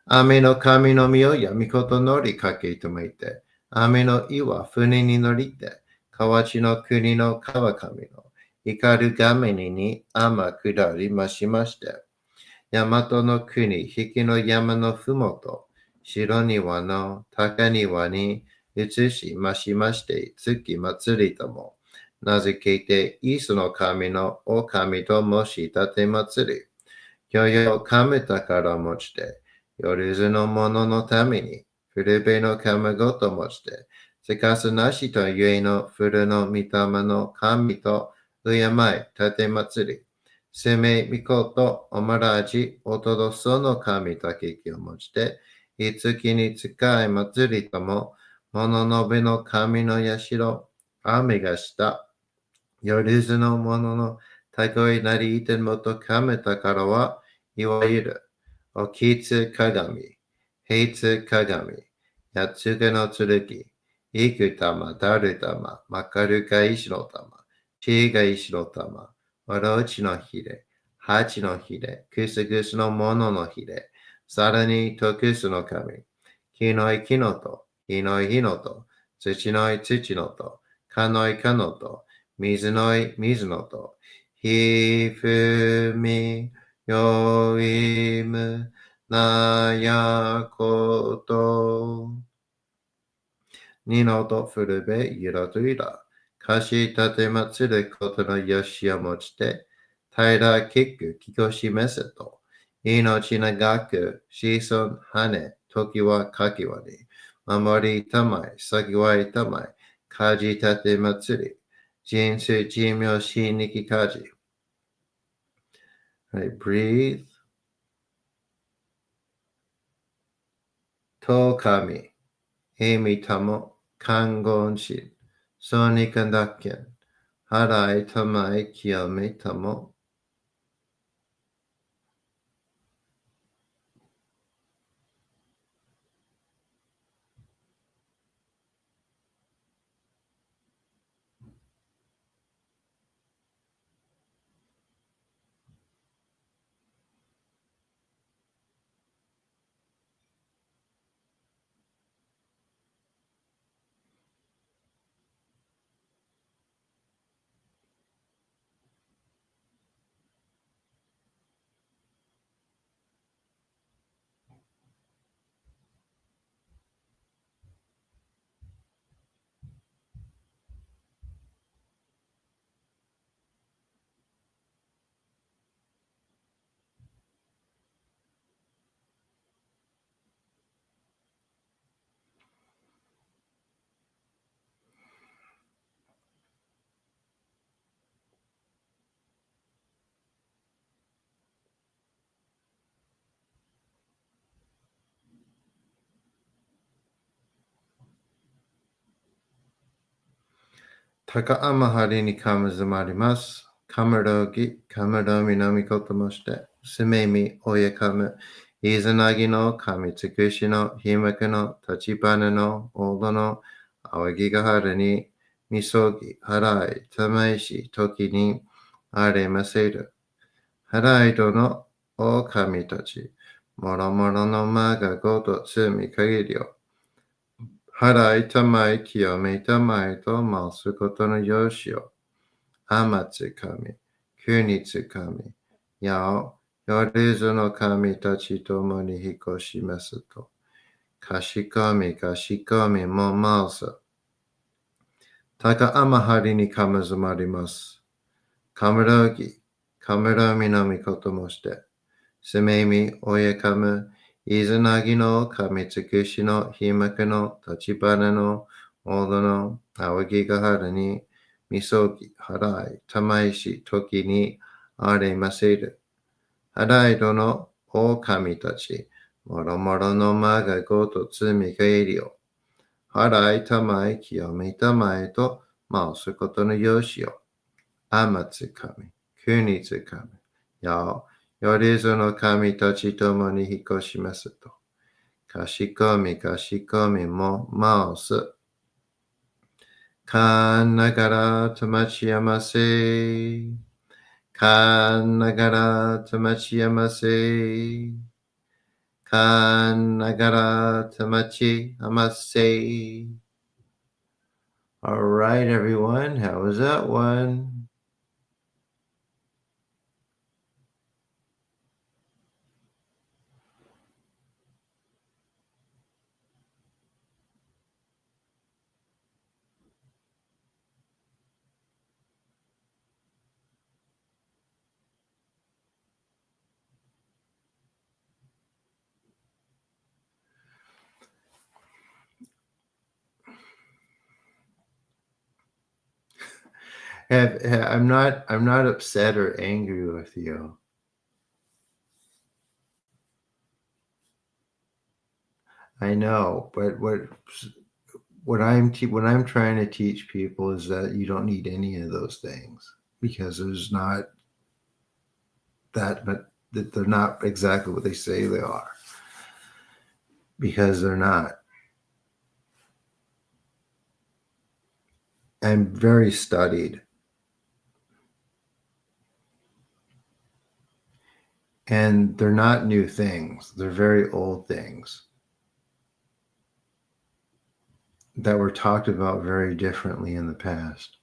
雨の神の実をやみことのりかけとめいて。雨の岩船に乗りて。河内の国の川上の。怒るがめに天下りましまして。大和の国、引きの山のふもと、白庭の高庭に移しましまして、月祭りとも、名付けて、イスの神のお神ともしたて祭り、よよかむ宝持ちて、よりずの者のために、古べのかむごと持ちて、せかすなしとゆえの古の御霊の神と、敬い、立て祭り、せめみことおまらじおとどその神たけきを持ちて、いつきに使い祭りとも、もののべの神の社、雨がした、よりずのもののたこいなりいてもとかめたからは、いわゆる、おきつ鏡、平つ鏡、やつげの剣、いく玉、だる玉、まかるか石の玉、ちが石の玉、おろちのひれ、はちのひれ、くすぐすのもののひれ、さらにとくすの神、きのいきのと、ひのいひのと、土のい土のと、かのいかのと、水のい水のと、ひふみよいむなやこと。にのとふるべゆらとゆら。かしたてまつることのよしを持ちて、平らきくきこしめせと。命長く子孫羽、時はかきわに。守りたまい、先はいたまい。かじたてまつり。人生寿命しにきかじ。Right, breathe. と神。意味たも、看言し。そうにかんだっけん。払いたまい、清めたも。高天張にかむずまります。かむろぎ、かむろみのみこともして、すめみ、おやかむ、いずなぎの、かみつくしの、ひまくの、たちばねの、おどの、あわぎがはるに、みそぎ、はらい、たまいし、ときに、あれませる。はらいどの、おかみたち、もろもろのまがごとつみかぎりよ。払いたまい清めたまいと回すことのよしを、天つ神、国つ神、やお、よりずの神たちともに引っ越しますと、かしこみも回す。高天張りにかむずまります。かむろぎ、かむろみのみこともして、すめみ、おやかむ、いずなぎの、かみつくしの、ひまくの、たちばなの、おどの、あわぎがはるに、みそぎ、はらい、たまいし、ときに、あれませる。はらいどの、おかみたち、もろもろのまがごとつみがえりを、はらいたまい、清めたまいと、回すことのよしを、あまつかみ、国つかみ、やお、よりずの神たちともに引っ越しますと。かしこみも回す。かんながらとまちやませ。かんながらとまちやませ。かんながらとまちやませ。All right, everyone. How was that one? I'm not upset or angry with you. I know, but what I'm trying to teach people is that you don't need any of those things because there's not but that they're not exactly what they say they are because they're not. I'm very studied. And they're not new things. They're very old things that were talked about very differently in the past.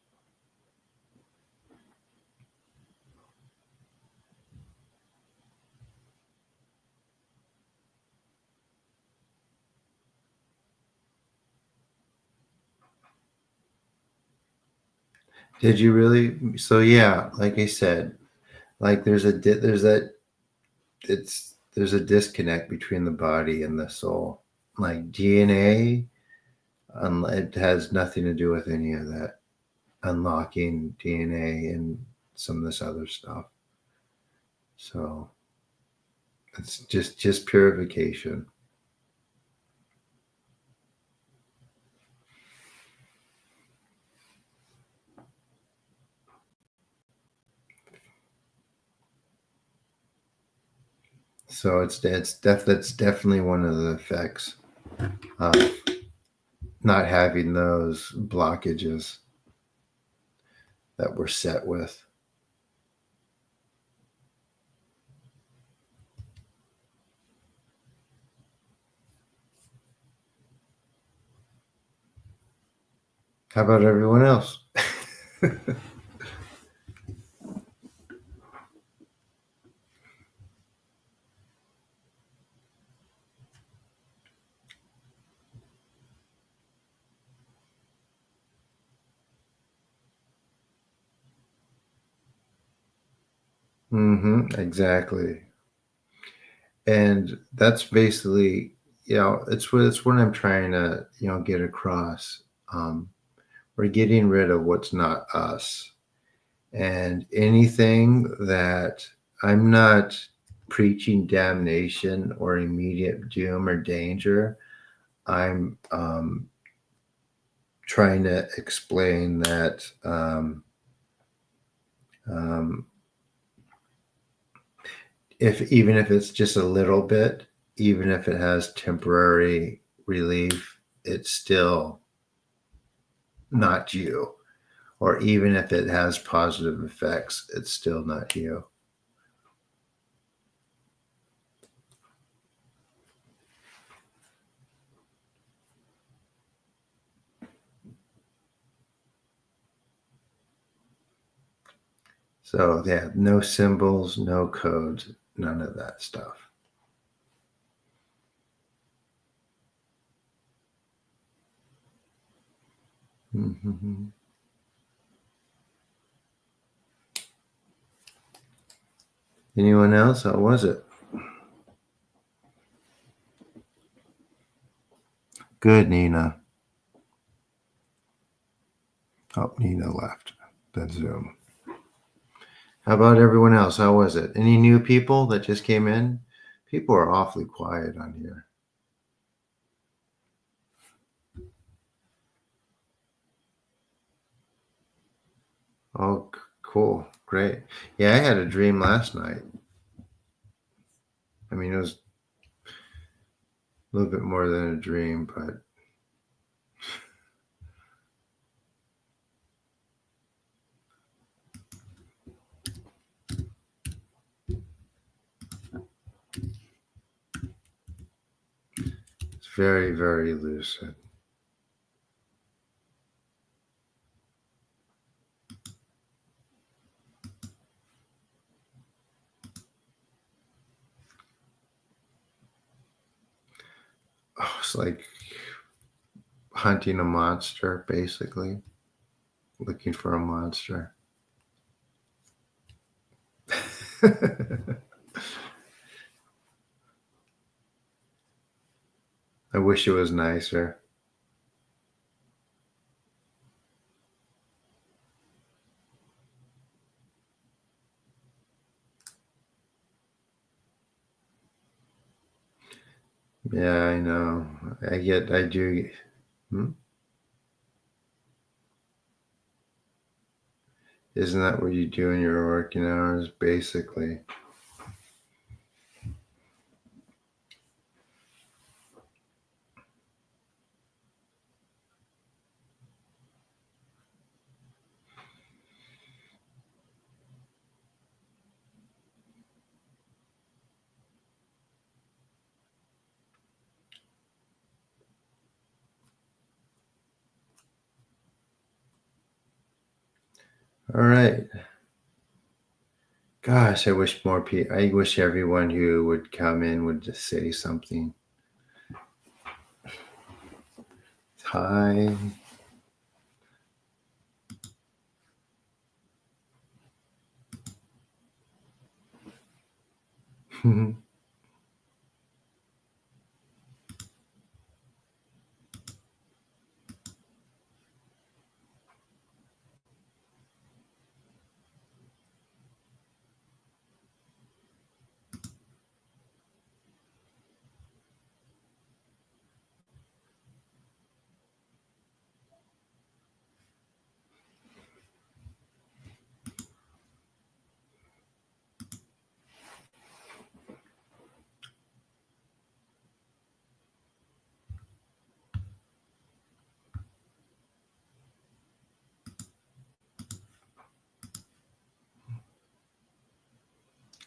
Did you really? So yeah, like I said, like there's a disconnect between the body and the soul. Like DNA, it has nothing to do with any of that. Unlocking DNA and some of this other stuff. So it's just purification. So that's definitely one of the effects of not having those blockages that we're set with. How about everyone else? Exactly. And that's basically, it's what I'm trying to, get across. We're getting rid of what's not us. And anything that I'm not preaching damnation or immediate doom or danger. I'm trying to explain that even if it's just a little bit, even if it has temporary relief, it's still not you. Or even if it has positive effects, it's still not you. So yeah, no symbols, no codes, none of that stuff. Mm-hmm. Anyone else? How was it? Good, Nina. Oh, Nina left. That's Zoom. How about everyone else? How was it? Any new people that just came in? People are awfully quiet on here. Oh, cool. Great. Yeah, I had a dream last night. I mean, it was a little bit more than a dream, but it's very, very lucid. Oh, it's like hunting a monster, basically. Looking for a monster. I wish it was nicer. Yeah, I know. I do. Hmm? Isn't that what you do in your working hours, basically? All right. Gosh, I wish more people, I wish everyone who would come in would just say something. Hi.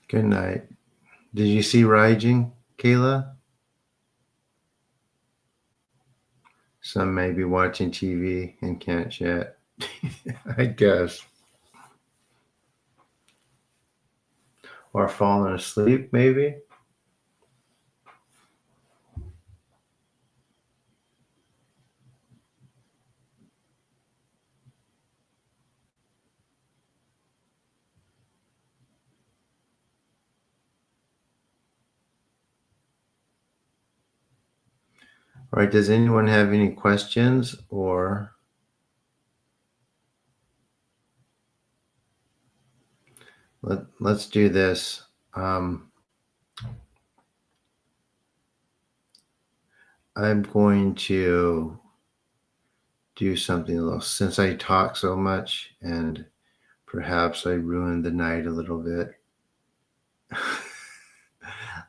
Good night. Did you see Rising, Kayla? Some may be watching TV and can't chat. I guess. Or falling asleep, maybe? All right, does anyone have any questions or let's do this. I'm going to do something a little, since I talk so much and perhaps I ruined the night a little bit.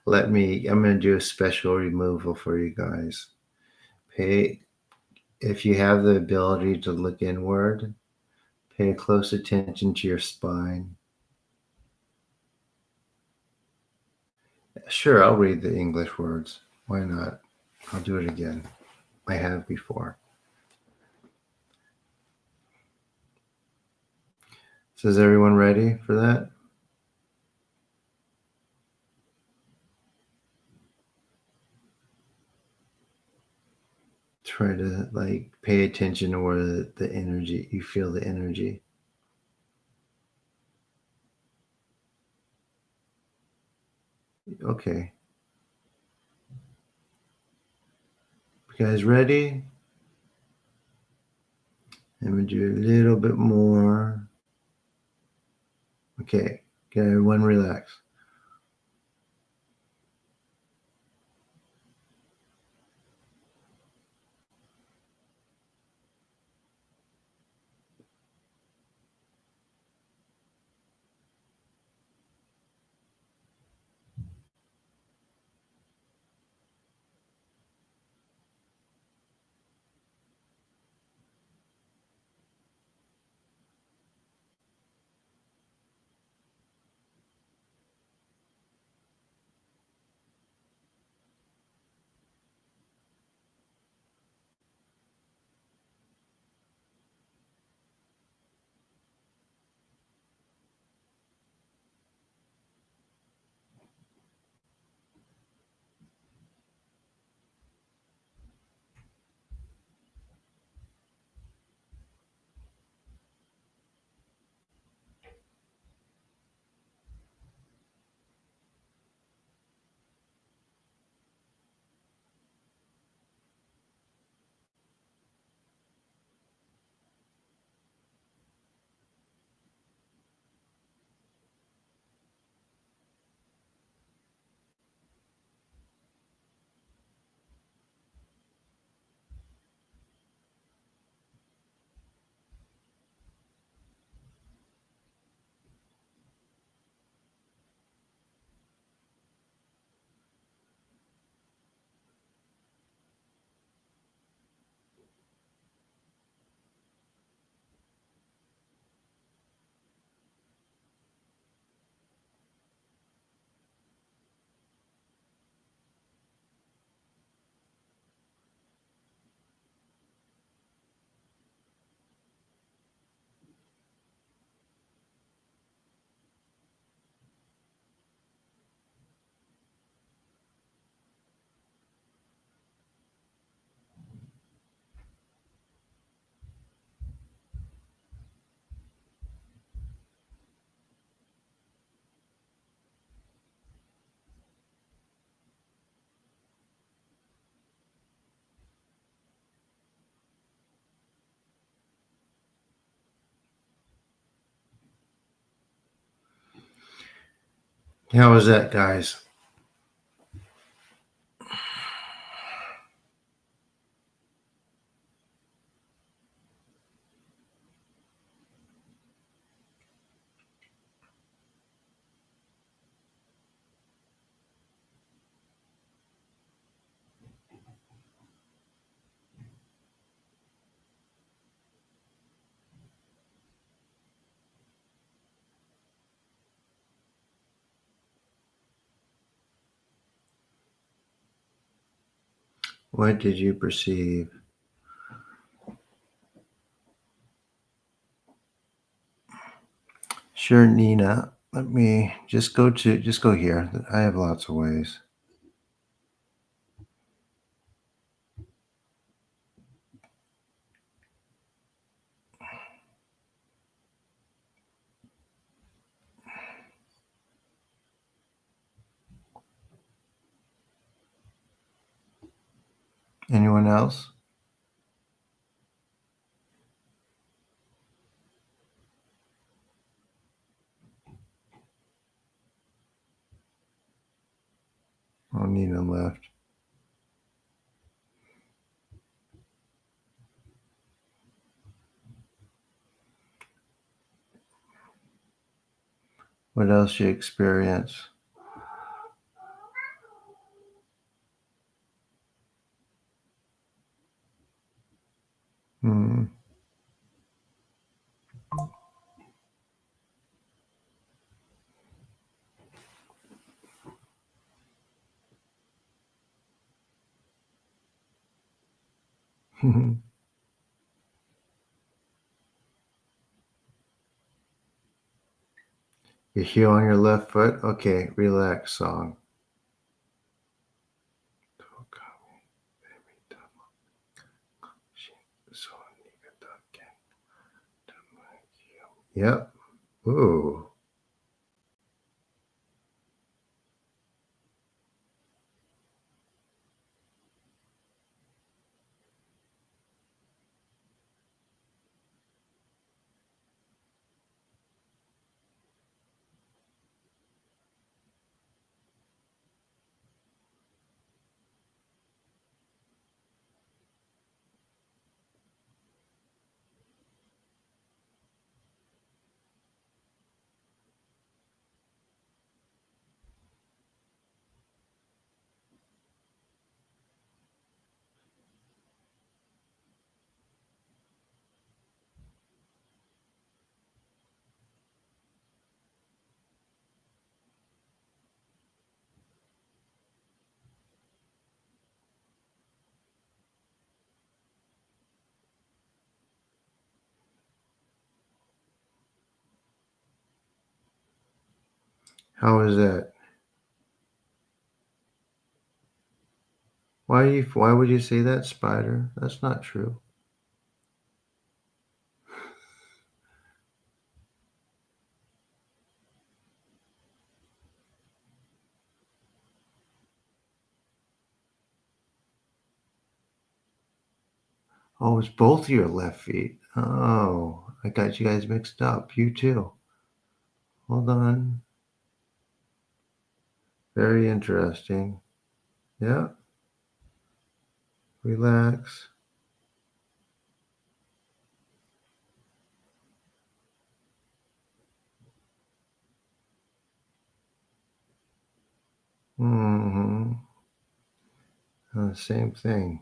I'm going to do a special removal for you guys. If you have the ability to look inward, pay close attention to your spine. Sure, I'll read the English words. Why not? I'll do it again. I have before. So is everyone ready for that? Try to pay attention to where the energy, you feel the energy. Okay. You guys ready? I'm going to do a little bit more. Okay, everyone relax. How was that, guys? What did you perceive? Sure, Nina. Let me just go here. I have lots of ways. Anyone else? Oh, Nina left. What else you experience? Hmm. You heel on your left foot? Okay, relax song. Yep. Ooh. How is that? Why would you say that, Spider? That's not true. Oh, it's both of your left feet. Oh, I got you guys mixed up. You too. Hold on. Very interesting. Yeah. Relax. Mm-hmm. Same thing.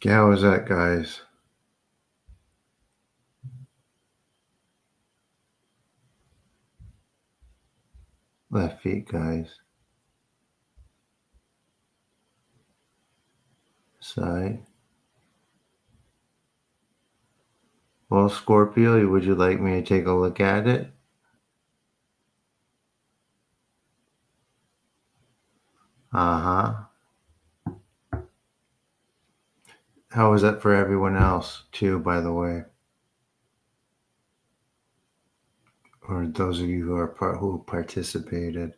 Okay, how was that, guys? Left feet, guys. Side. Well, Scorpio, would you like me to take a look at it? Uh-huh. How was that for everyone else, too, by the way? Or those of you who participated?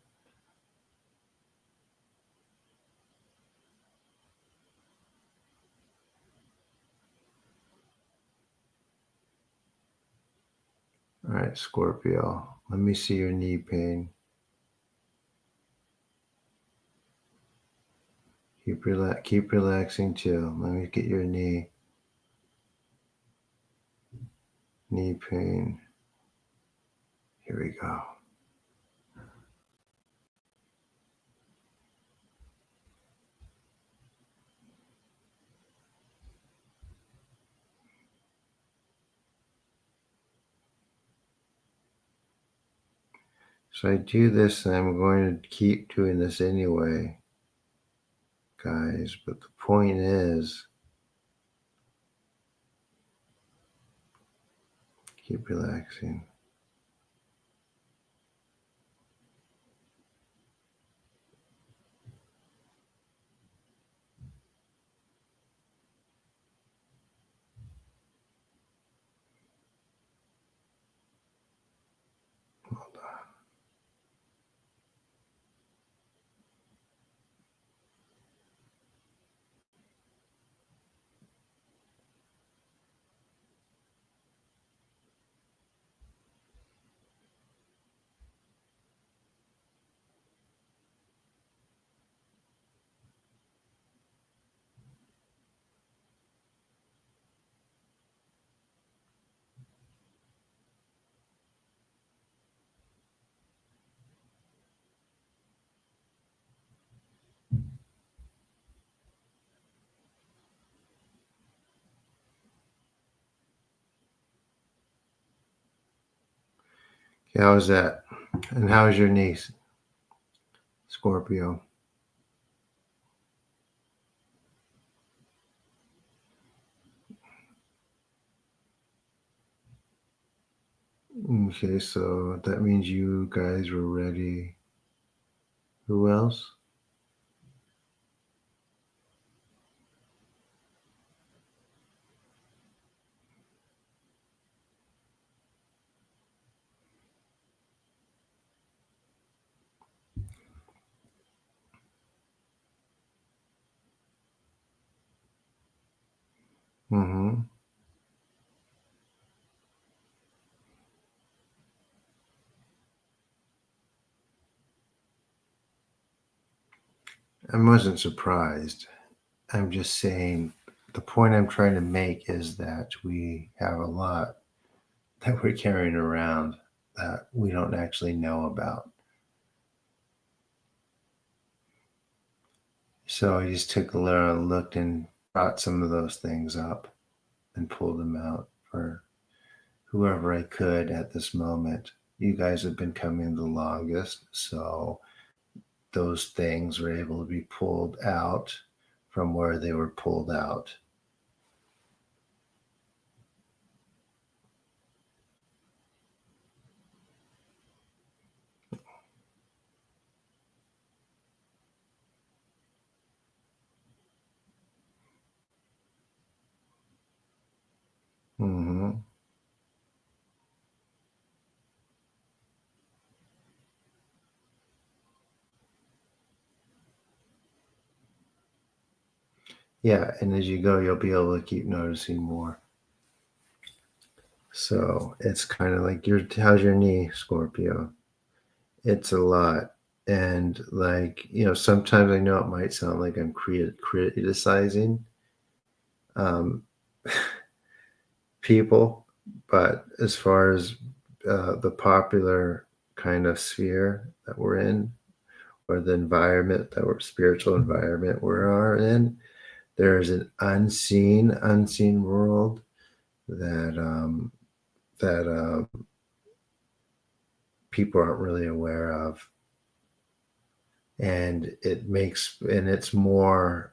All right, Scorpio. Let me see your knee pain. Keep relaxing too. Let me get your knee pain. Here we go. So I do this, and I'm going to keep doing this anyway, guys. But the point is, keep relaxing. Hold on. Okay, how's that? And how's your niece, Scorpio? Okay, so that means you guys were ready. Who else? Mm-hmm. I wasn't surprised. I'm just saying the point I'm trying to make is that we have a lot that we're carrying around that we don't actually know about. So I just took a little look and brought some of those things up and pulled them out for whoever I could at this moment. You guys have been coming the longest, so those things were able to be pulled out from where they were pulled out. Mm-hmm. Yeah, and as you go, you'll be able to keep noticing more. So it's kind of like how's your knee, Scorpio? It's a lot. And like, sometimes I know it might sound like I'm criticizing um, people, but as far as the popular kind of sphere that we're in, or the environment that we're spiritual environment we are in, there's an unseen world that people aren't really aware of, and it's more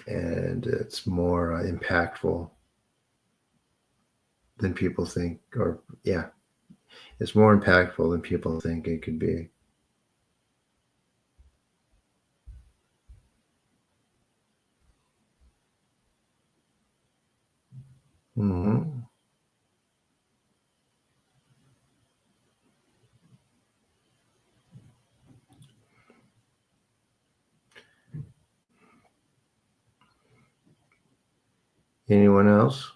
impactful than people think, or yeah, it's more impactful than people think it could be. Hmm. Anyone else?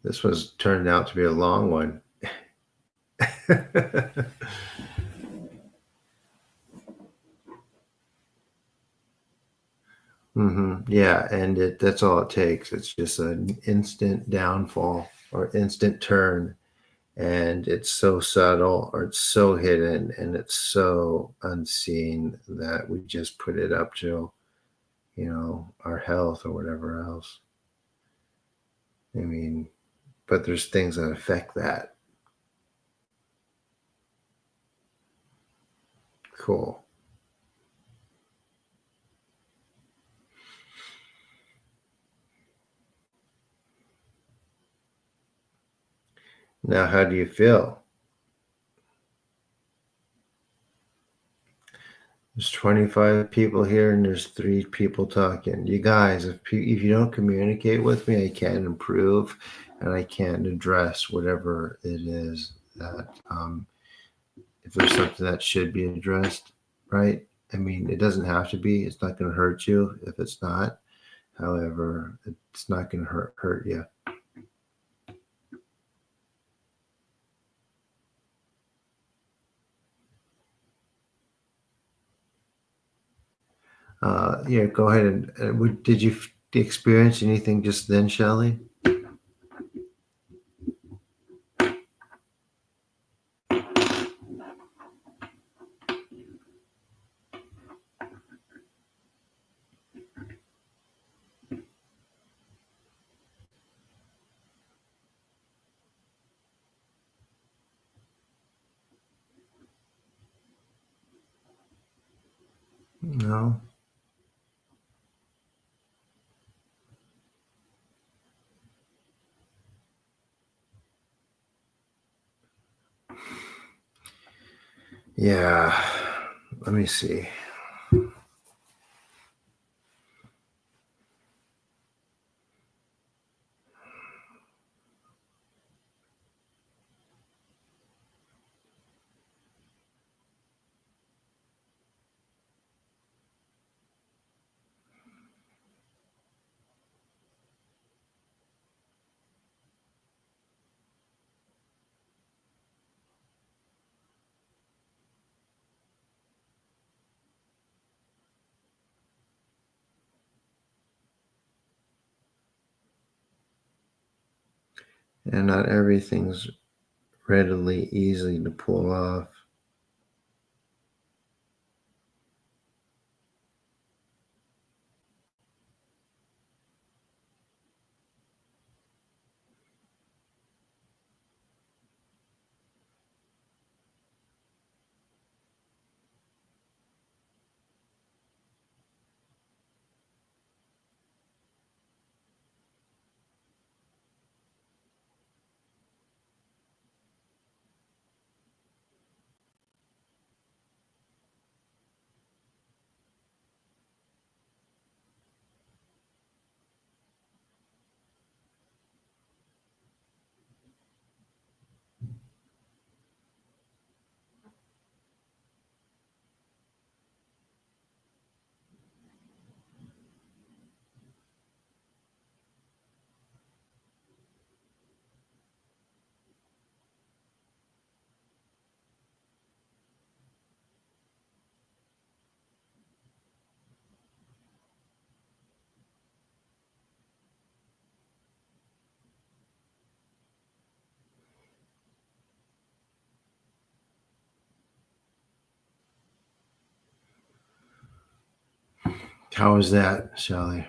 This was turned out to be a long one. Yeah, and that's all it takes. It's just an instant downfall or instant turn, and it's so subtle or it's so hidden and it's so unseen that we just put it up to, our health or whatever else. I mean, but there's things that affect that. Cool. Now, how do you feel? There's 25 people here and there's 3 people talking. You guys, if you don't communicate with me, I can't improve and I can't address whatever it is that, if there's something that should be addressed, right? I mean, it doesn't have to be. It's not going to hurt you if it's not. However, it's not going to hurt you. Yeah, go ahead and did you experience anything just then, Shelley? No. Yeah. Let me see. And not everything's readily easy to pull off. How is that, Shelley?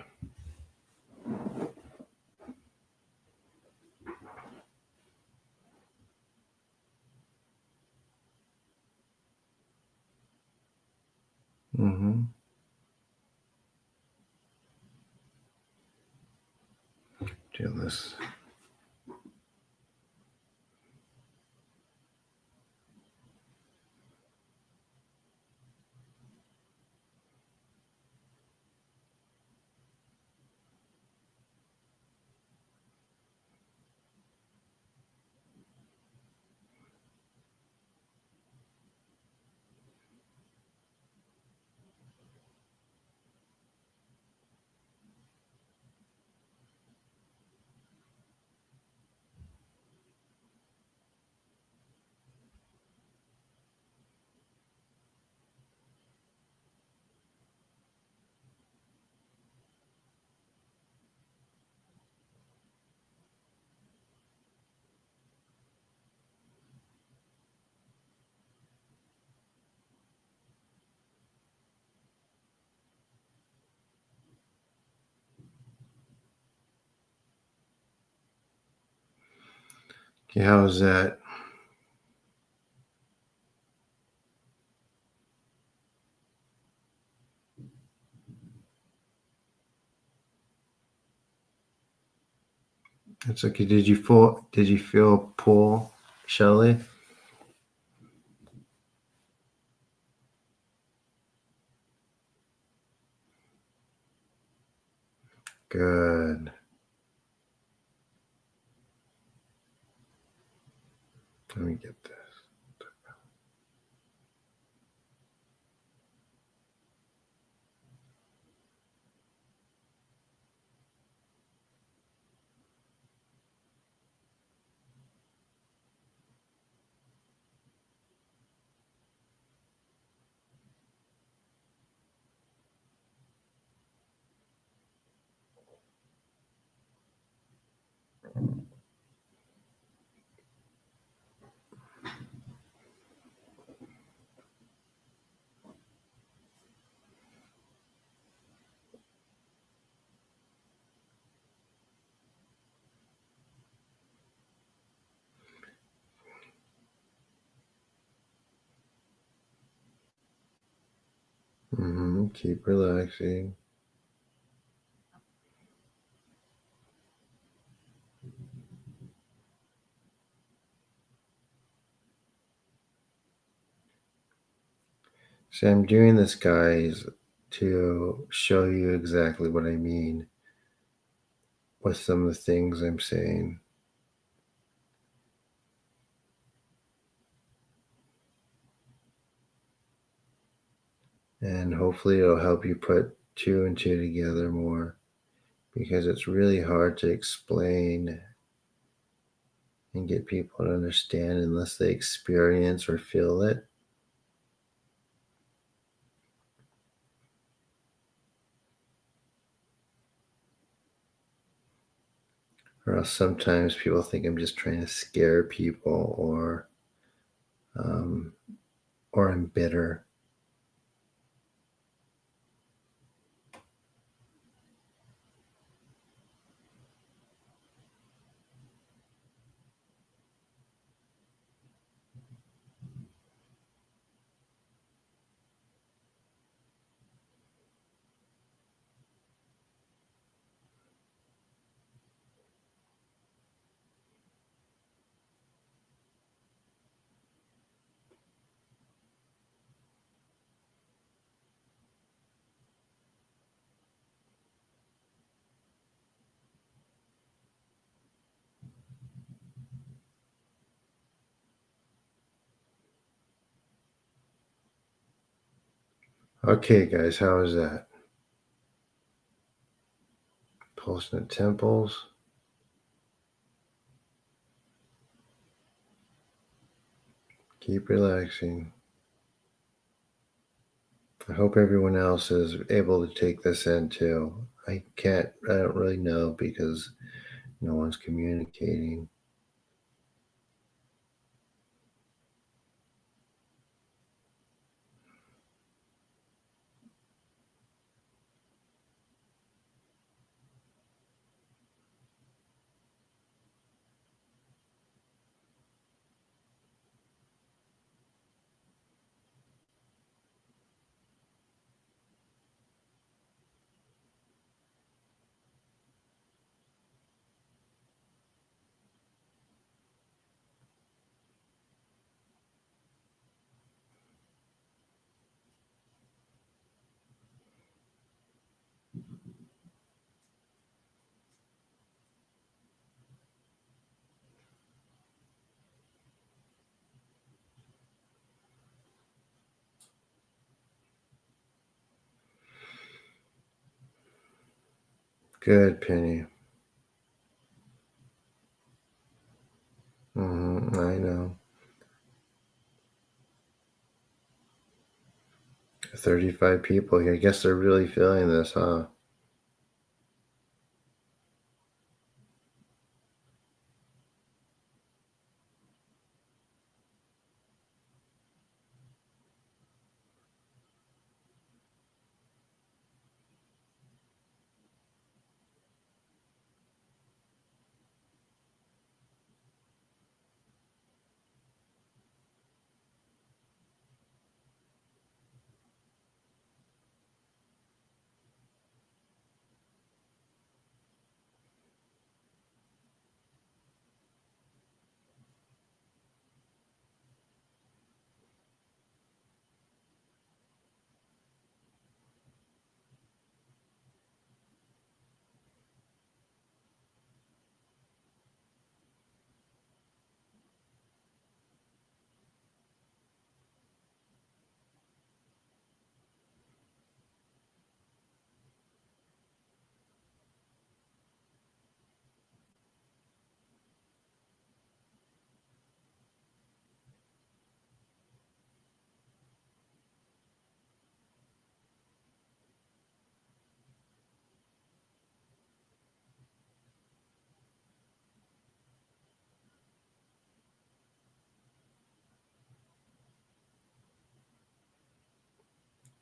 Mm-hmm. Do this. Okay, how's that? It's okay. Did you feel pull, Shelley? Good. Let me get this. Keep relaxing. See, I'm doing this, guys, to show you exactly what I mean with some of the things I'm saying. And hopefully it'll help you put two and two together more, because it's really hard to explain and get people to understand unless they experience or feel it. Or else sometimes people think I'm just trying to scare people, or I'm bitter. Okay, guys, how is that? Pulsing the temples. Keep relaxing. I hope everyone else is able to take this in too. I don't really know because no one's communicating. Good, Penny. I know. 35 people here. I guess they're really feeling this, huh?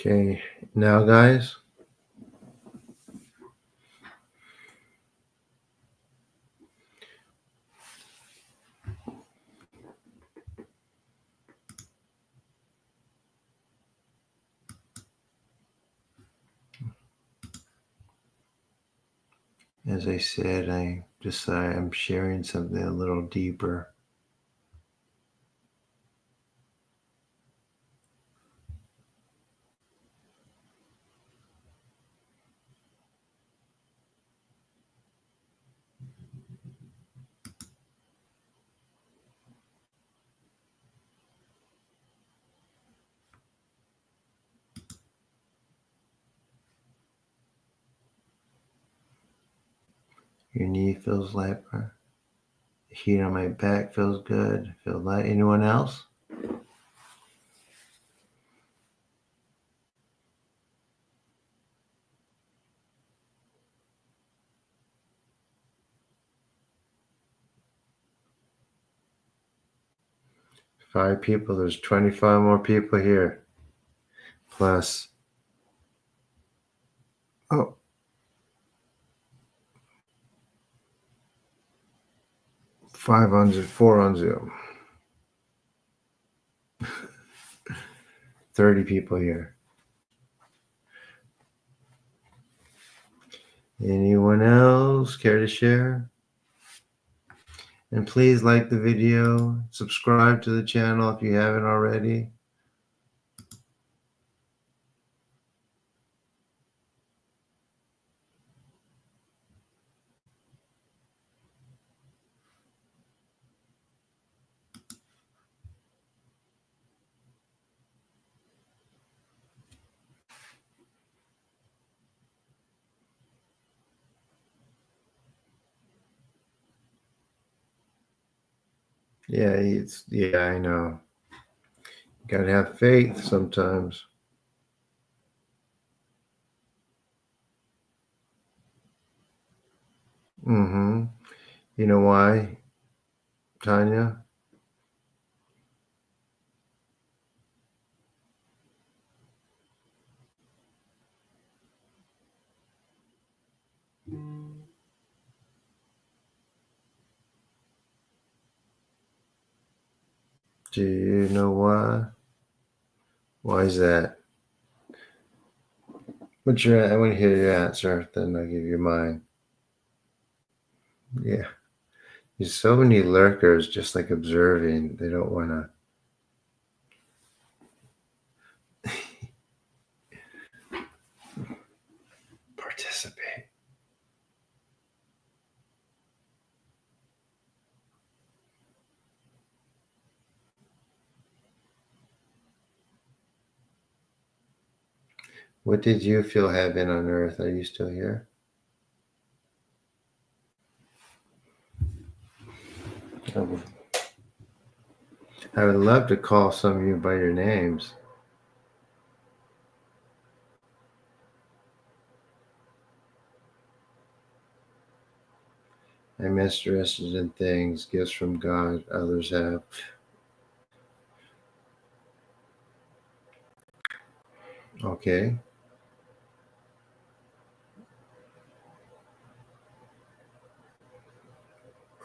Okay, now guys, as I said, I'm sharing something a little deeper. Your knee feels lighter. Heat on my back feels good. Feel light. Anyone else? Five people. There's 25 more people here. Plus, oh, 4 on Zoom. 30 people here. Anyone else care to share? And please like the video, subscribe to the channel if you haven't already. Yeah, I know. Gotta have faith sometimes. Mm-hmm. You know why, Tanya? Do you know why? Why is that? I want to hear your answer, then I'll give you mine. Yeah. There's so many lurkers just like observing. They don't want to participate. What did you feel heaven on earth? Are you still here? I would love to call some of you by your names. I'm interested in things, gifts from God, others have. Okay.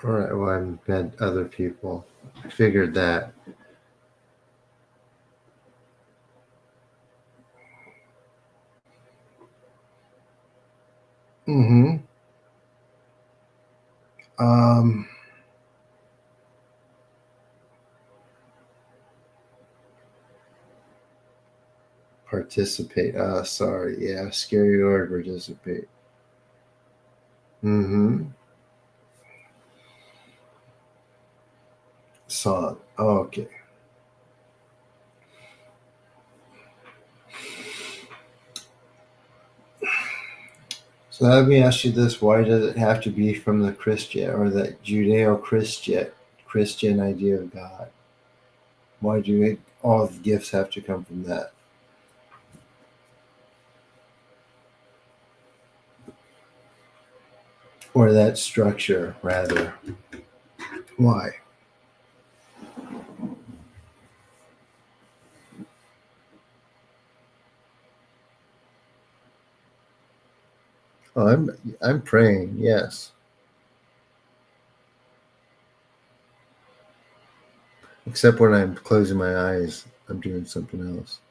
All right. Well, I've met other people. I figured that. Mm-hmm. Um, Participate. Sorry. Yeah, scary word, participate. Mm-hmm. Song. Oh, okay. So let me ask you this: why does it have to be from the Christian or the Judeo-Christian idea of God? Why do all the gifts have to come from that? Or that structure, rather. Why? Oh, I'm praying, yes. Except when I'm closing my eyes, I'm doing something else.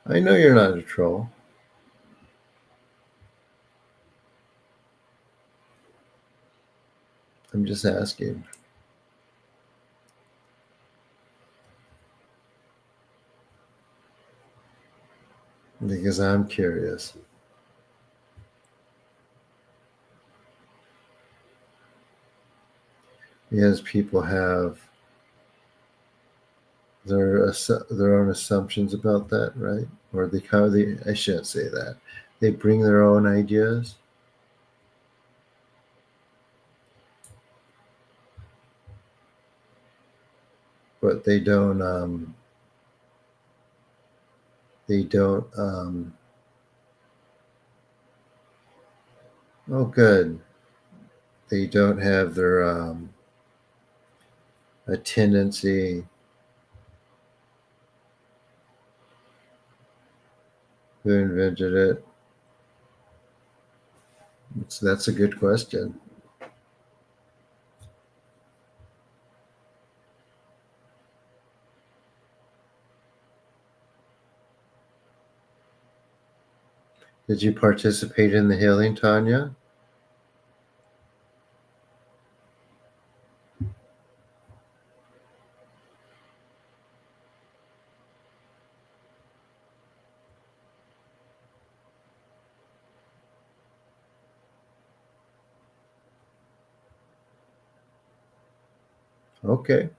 I know you're not a troll. I'm just asking. Because I'm curious. Because people have their own assumptions about that, right? Or I shouldn't say that. They bring their own ideas. But they don't. They don't. Oh, good. They don't have their a tendency. Who invented it? That's a good question. Did you participate in the healing, Tanya? Okay.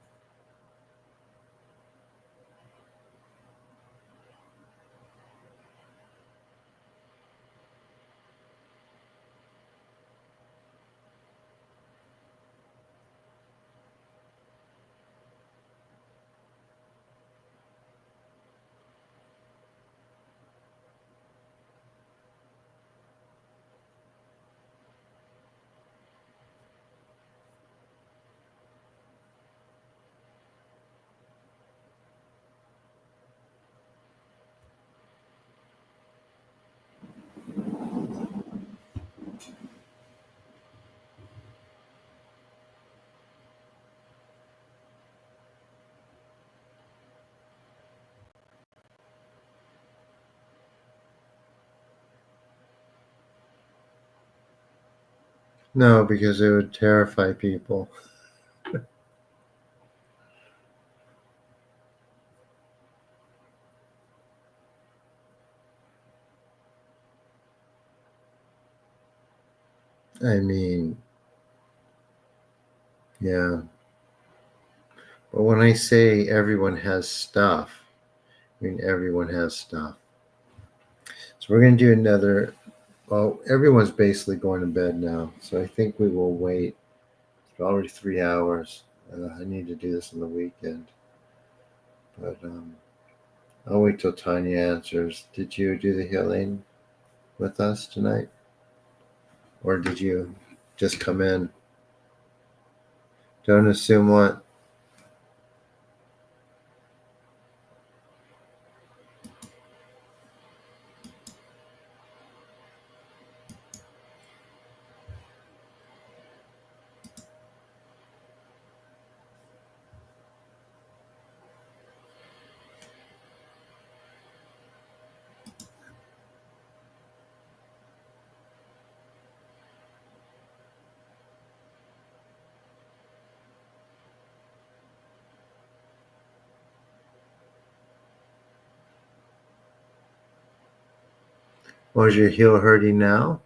No, because it would terrify people. I mean, yeah. But when I say everyone has stuff, I mean everyone has stuff. So we're going to do another. Well, everyone's basically going to bed now, so I think we will wait. It's already 3 hours. I need to do this on the weekend, but I'll wait till Tanya answers. Did you do the healing with us tonight, or did you just come in? Don't assume what. Was your heel hurting now?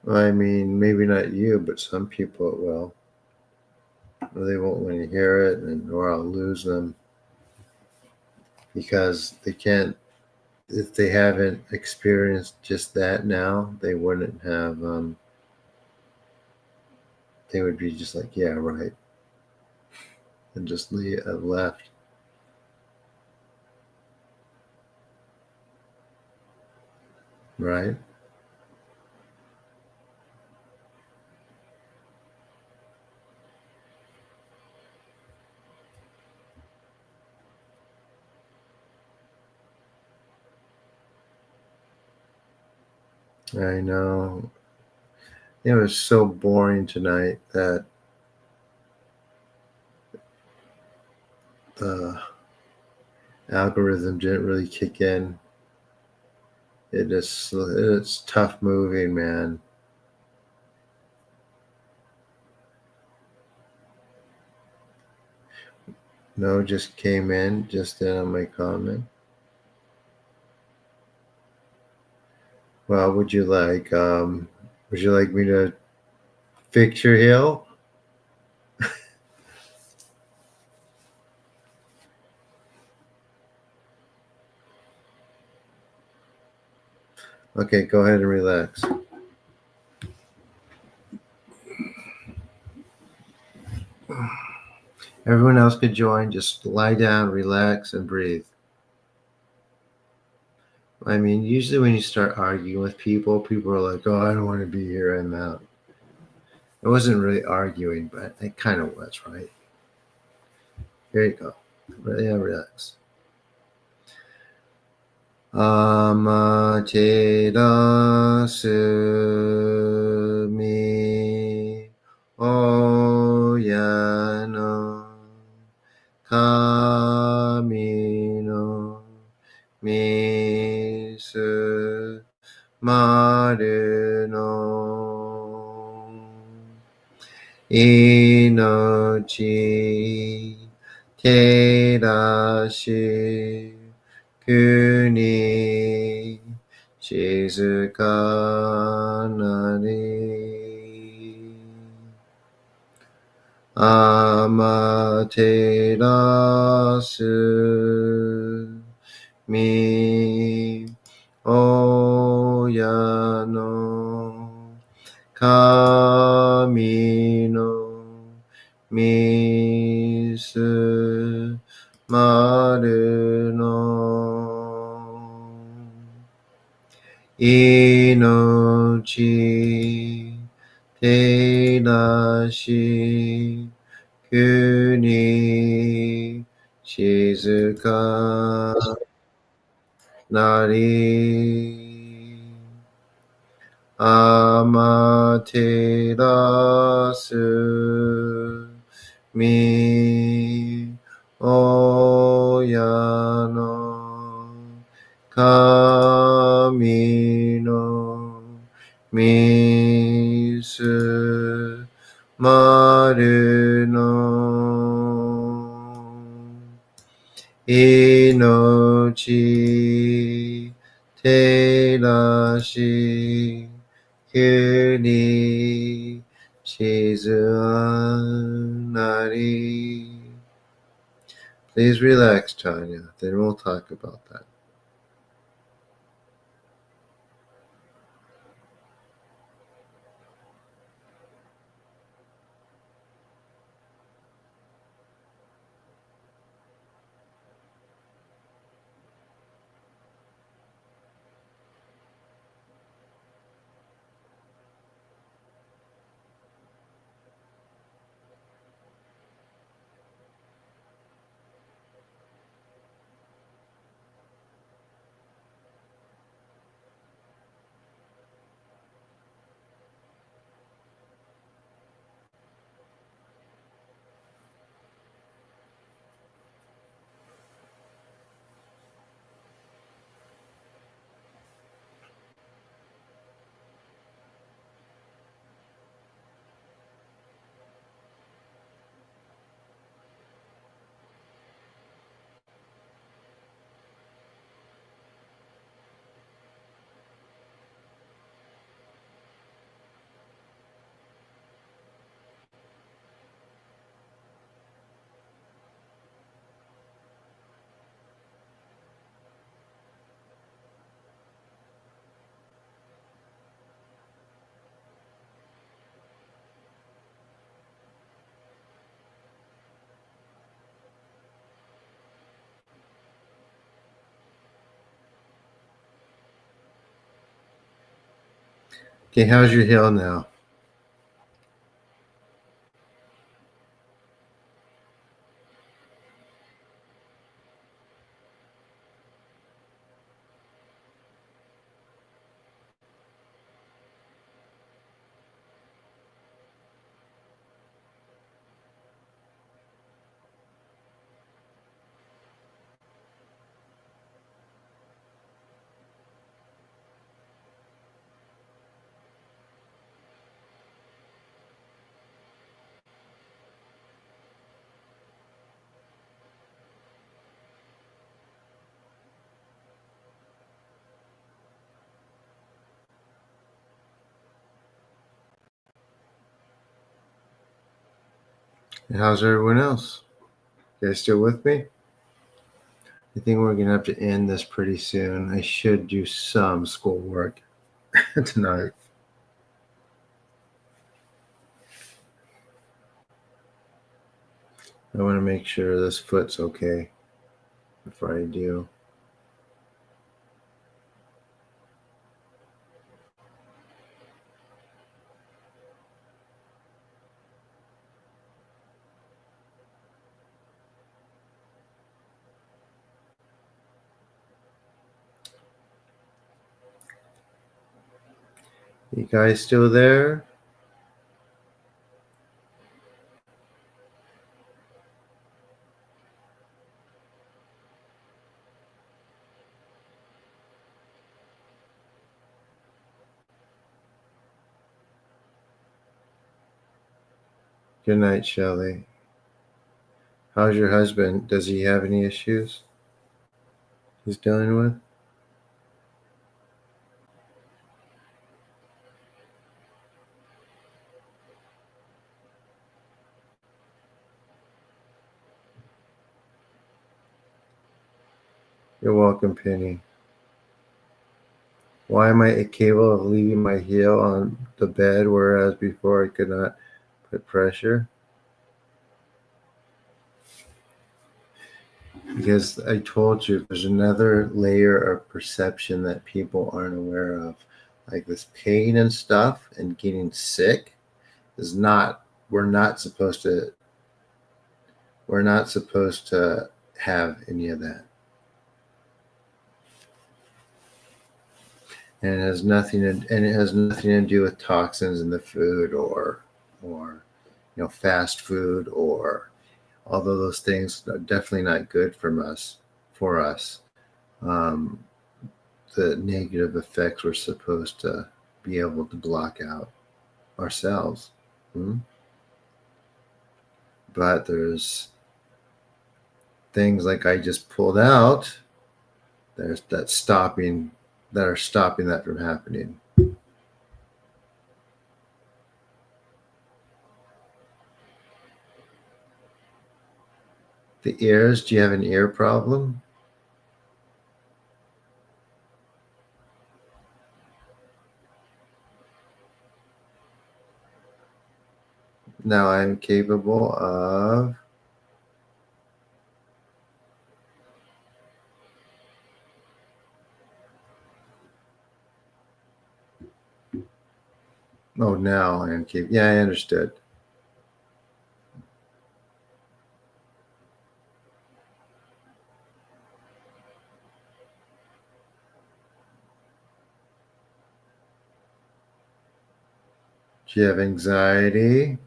I mean, maybe not you, but some people it will. Or they won't want to hear it, or I'll lose them because they can't. If they haven't experienced just that now, they wouldn't have. They would be just like, yeah, right, and just left. Right? I know. It was so boring tonight that the algorithm didn't really kick in. It's tough moving, man. No, just came in just in on my comment. Well, would you like me to fix your hill? Okay, go ahead and relax. Everyone else could join. Just lie down, relax, and breathe. I mean, usually when you start arguing with people, people are like, "Oh, I don't want to be here. I'm out." It wasn't really arguing, but it kind of was, right? Here you go. Yeah, relax. Amaterasu oyano kami no misu maru no inochi terashi kuni shizukanari amaterasu mi oyano kami no misu maru no inochi terashi kuni shizukanari amaterasu mi oyano kami no misu maru no inochi terashi kuni shizuanari. Please relax, Tanya. Then we'll talk about that. Okay, how's your heel now? And how's everyone else? You guys still with me? I think we're gonna have to end this pretty soon. I should do some schoolwork tonight. I want to make sure this foot's okay before I do. You guys still there? Good night, Shelley. How's your husband? Does he have any issues he's dealing with? You're welcome, Penny. Why am I capable of leaving my heel on the bed, whereas before I could not put pressure? Because I told you there's another layer of perception that people aren't aware of. Like this pain and stuff and getting sick is not, we're not supposed to have any of that. And it has nothing to do with toxins in the food or fast food, or although those things are definitely not good for us. The negative effects we're supposed to be able to block out ourselves. But there's things like I just pulled out that are stopping that from happening. The ears, do you have an ear problem? Now I'm capable of now I am capable. Yeah, I understood. Do you have anxiety,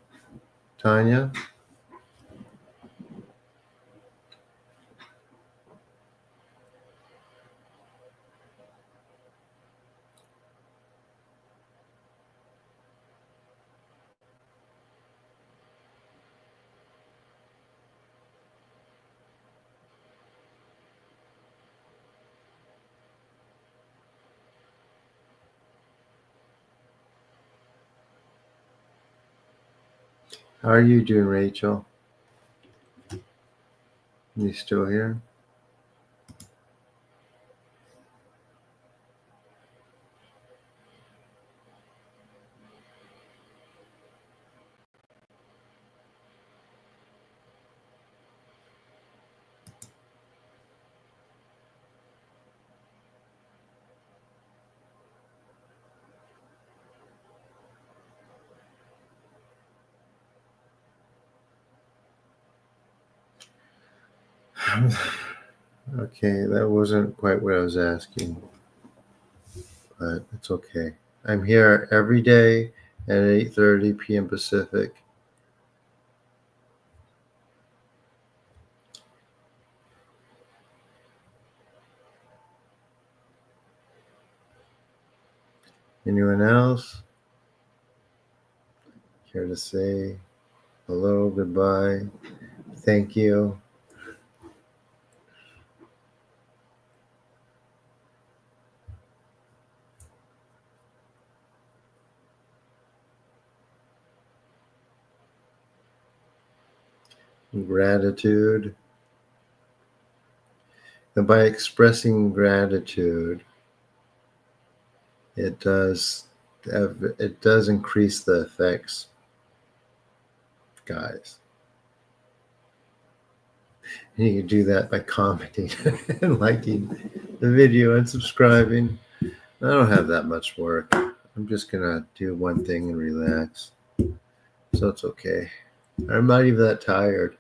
Tanya? How are you doing, Rachel? You still here? Okay, that wasn't quite what I was asking, but it's okay. I'm here every day at 8:30 p.m. Pacific. Anyone else care to say hello, goodbye, thank you? gratitude. And by expressing gratitude, it does increase the effects, guys. And you can do that by commenting and liking the video and subscribing. I don't have that much work. I'm just gonna do one thing and relax. So it's okay. I'm not even that tired.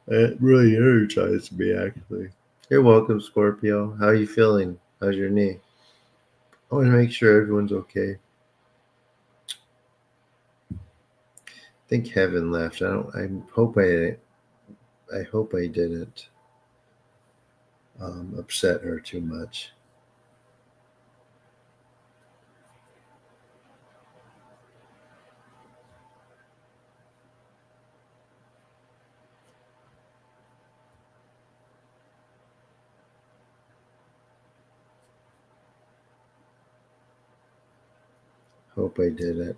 It really energized me, actually. You're welcome, Scorpio. How are you feeling? How's your knee? I want to make sure everyone's okay. I think Heaven left. I hope I didn't upset her too much. Hope I didn't.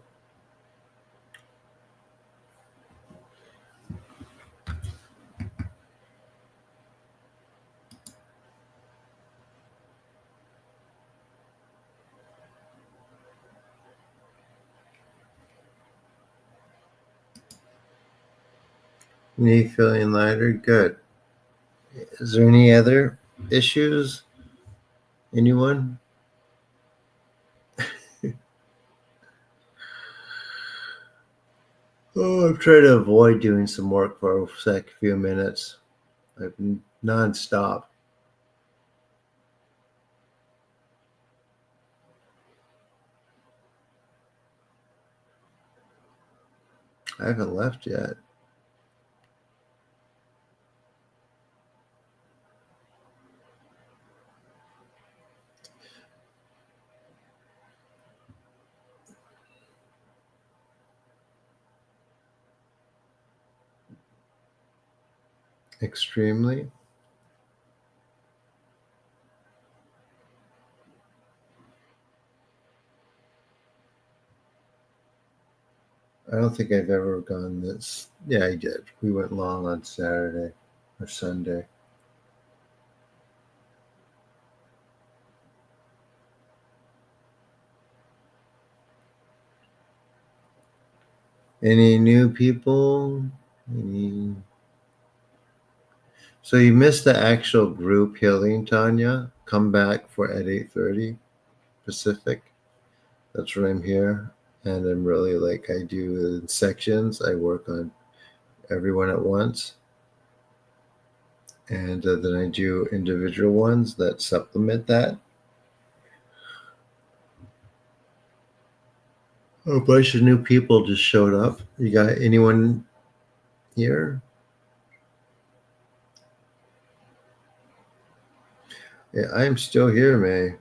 Knee feeling lighter? Good. Is there any other issues? Anyone? Oh, I'm trying to avoid doing some work for a few minutes. I've been nonstop. I haven't left yet. Extremely. I don't think I've ever gone this. Yeah, I did. We went long on Saturday or Sunday. Any new people? Any... So you missed the actual group healing, Tanya. Come back for at 8:30 Pacific. That's when I'm here. And I'm really like, I do in sections. I work on everyone at once. And then I do individual ones that supplement that. A bunch of new people just showed up. You got anyone here? Yeah, I am still here, May.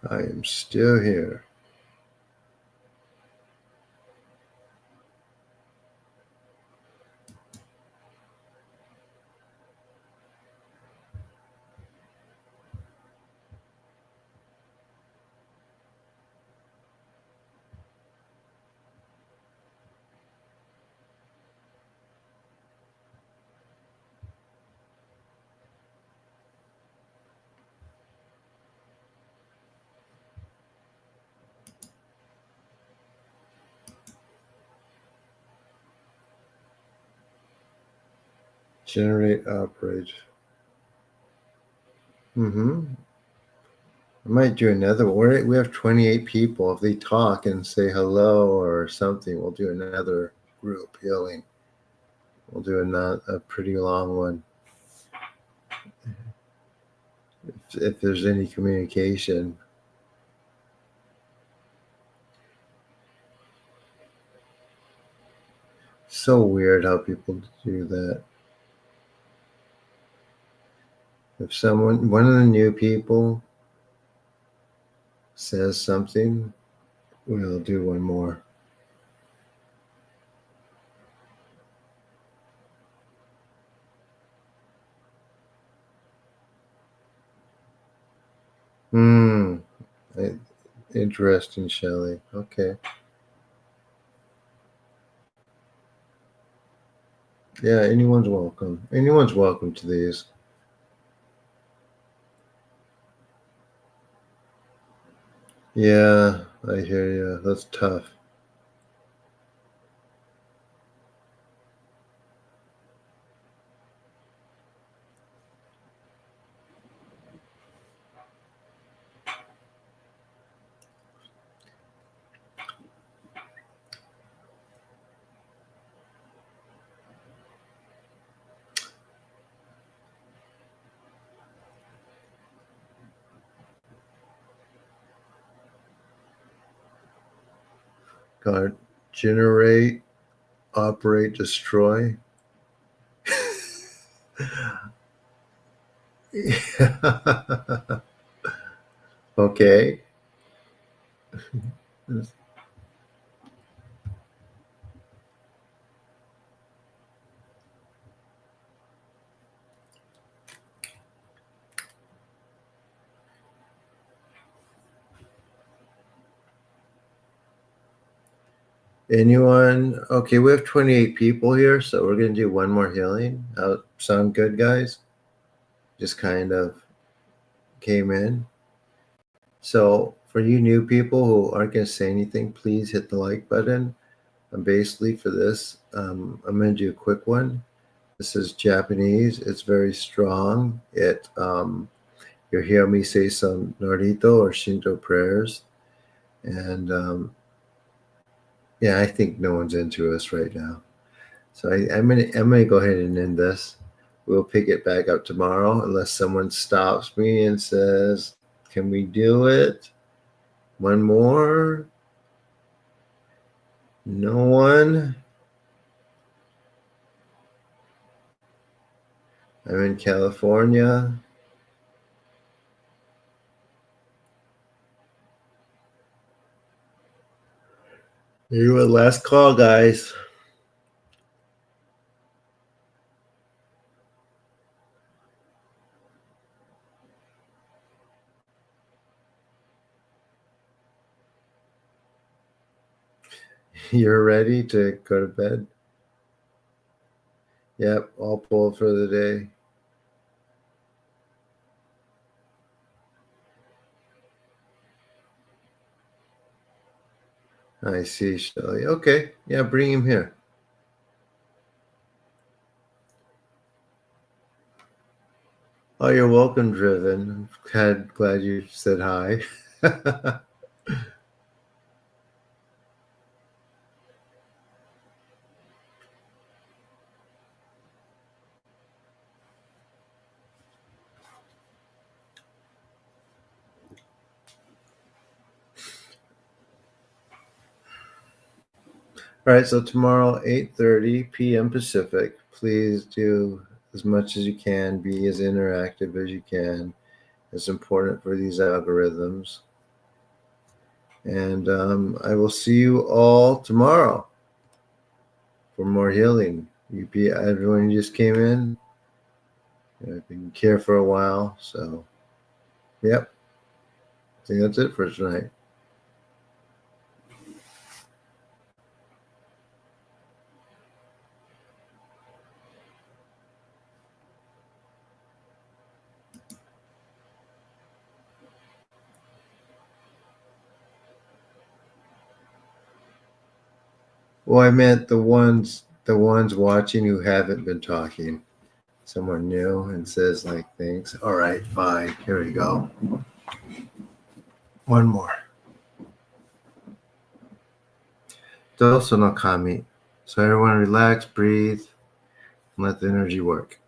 I am still here. Generate, operate. I might do another one. We have 28 people. If they talk and say hello or something, we'll do another group healing. We'll do a pretty long one. If there's any communication. So weird how people do that. If one of the new people says something, we'll do one more. Interesting, Shelley. Okay. Yeah, anyone's welcome. Anyone's welcome to these. Yeah, I hear you. That's tough. God, generate, operate, destroy. Okay. Anyone? Okay, we have 28 people here, so we're going to do one more healing. Sound good, guys? Just kind of came in. So, for you new people who aren't going to say anything, please hit the like button. And basically, for this, I'm going to do a quick one. This is Japanese. It's very strong. You'll hear me say some Narito or Shinto prayers. And yeah, I think no one's into us right now. So I'm gonna go ahead and end this. We'll pick it back up tomorrow unless someone stops me and says, "Can we do it? One more?" No one. I'm in California. You were last call, guys. You're ready to go to bed? Yep, all pulled for the day. I see, Shelly. Okay, yeah, bring him here. Oh, you're welcome, Driven. Glad you said hi. All right, so tomorrow, 8:30 p.m. Pacific. Please do as much as you can. Be as interactive as you can. It's important for these algorithms. And I will see you all tomorrow for more healing. Everyone who just came in, I've been here for a while. So, yep. I think that's it for tonight. Well, I meant the ones watching who haven't been talking. Someone new and says like things. All right, fine. Here we go. One more. Doso no kami. So everyone relax, breathe, and let the energy work.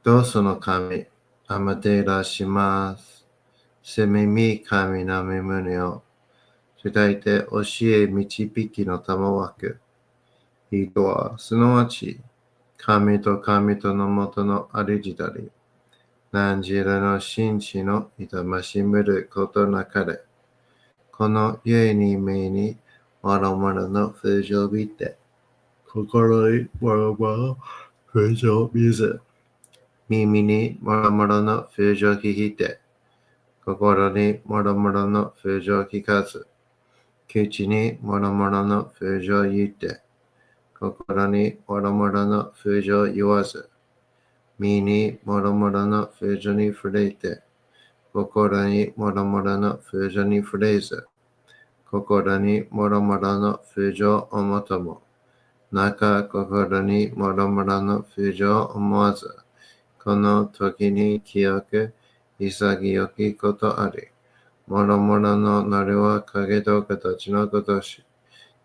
Doso no kami. Amate ra shimasu. Seme mi kami na memune o 伝えて教え導きの玉枠。人はすなわち神と神とのもとの主たり。何時らの真知の痛ましむることなかれ。この故に目にもろもろの風情を見て、心にもろもろ風情を見ず、耳にもろもろの風情を聞いて、心にもろもろの風情を聞かず、口にもろもろの風情を言って、心にもろもろの風情を言わず、身にもろもろの風情に触れて、心にもろもろの風情に触れず、心にもろもろの風情を思とも、中心にもろもろの風情を思わず、この時に清く潔きことあり、もろもろのなるは影と形のことし、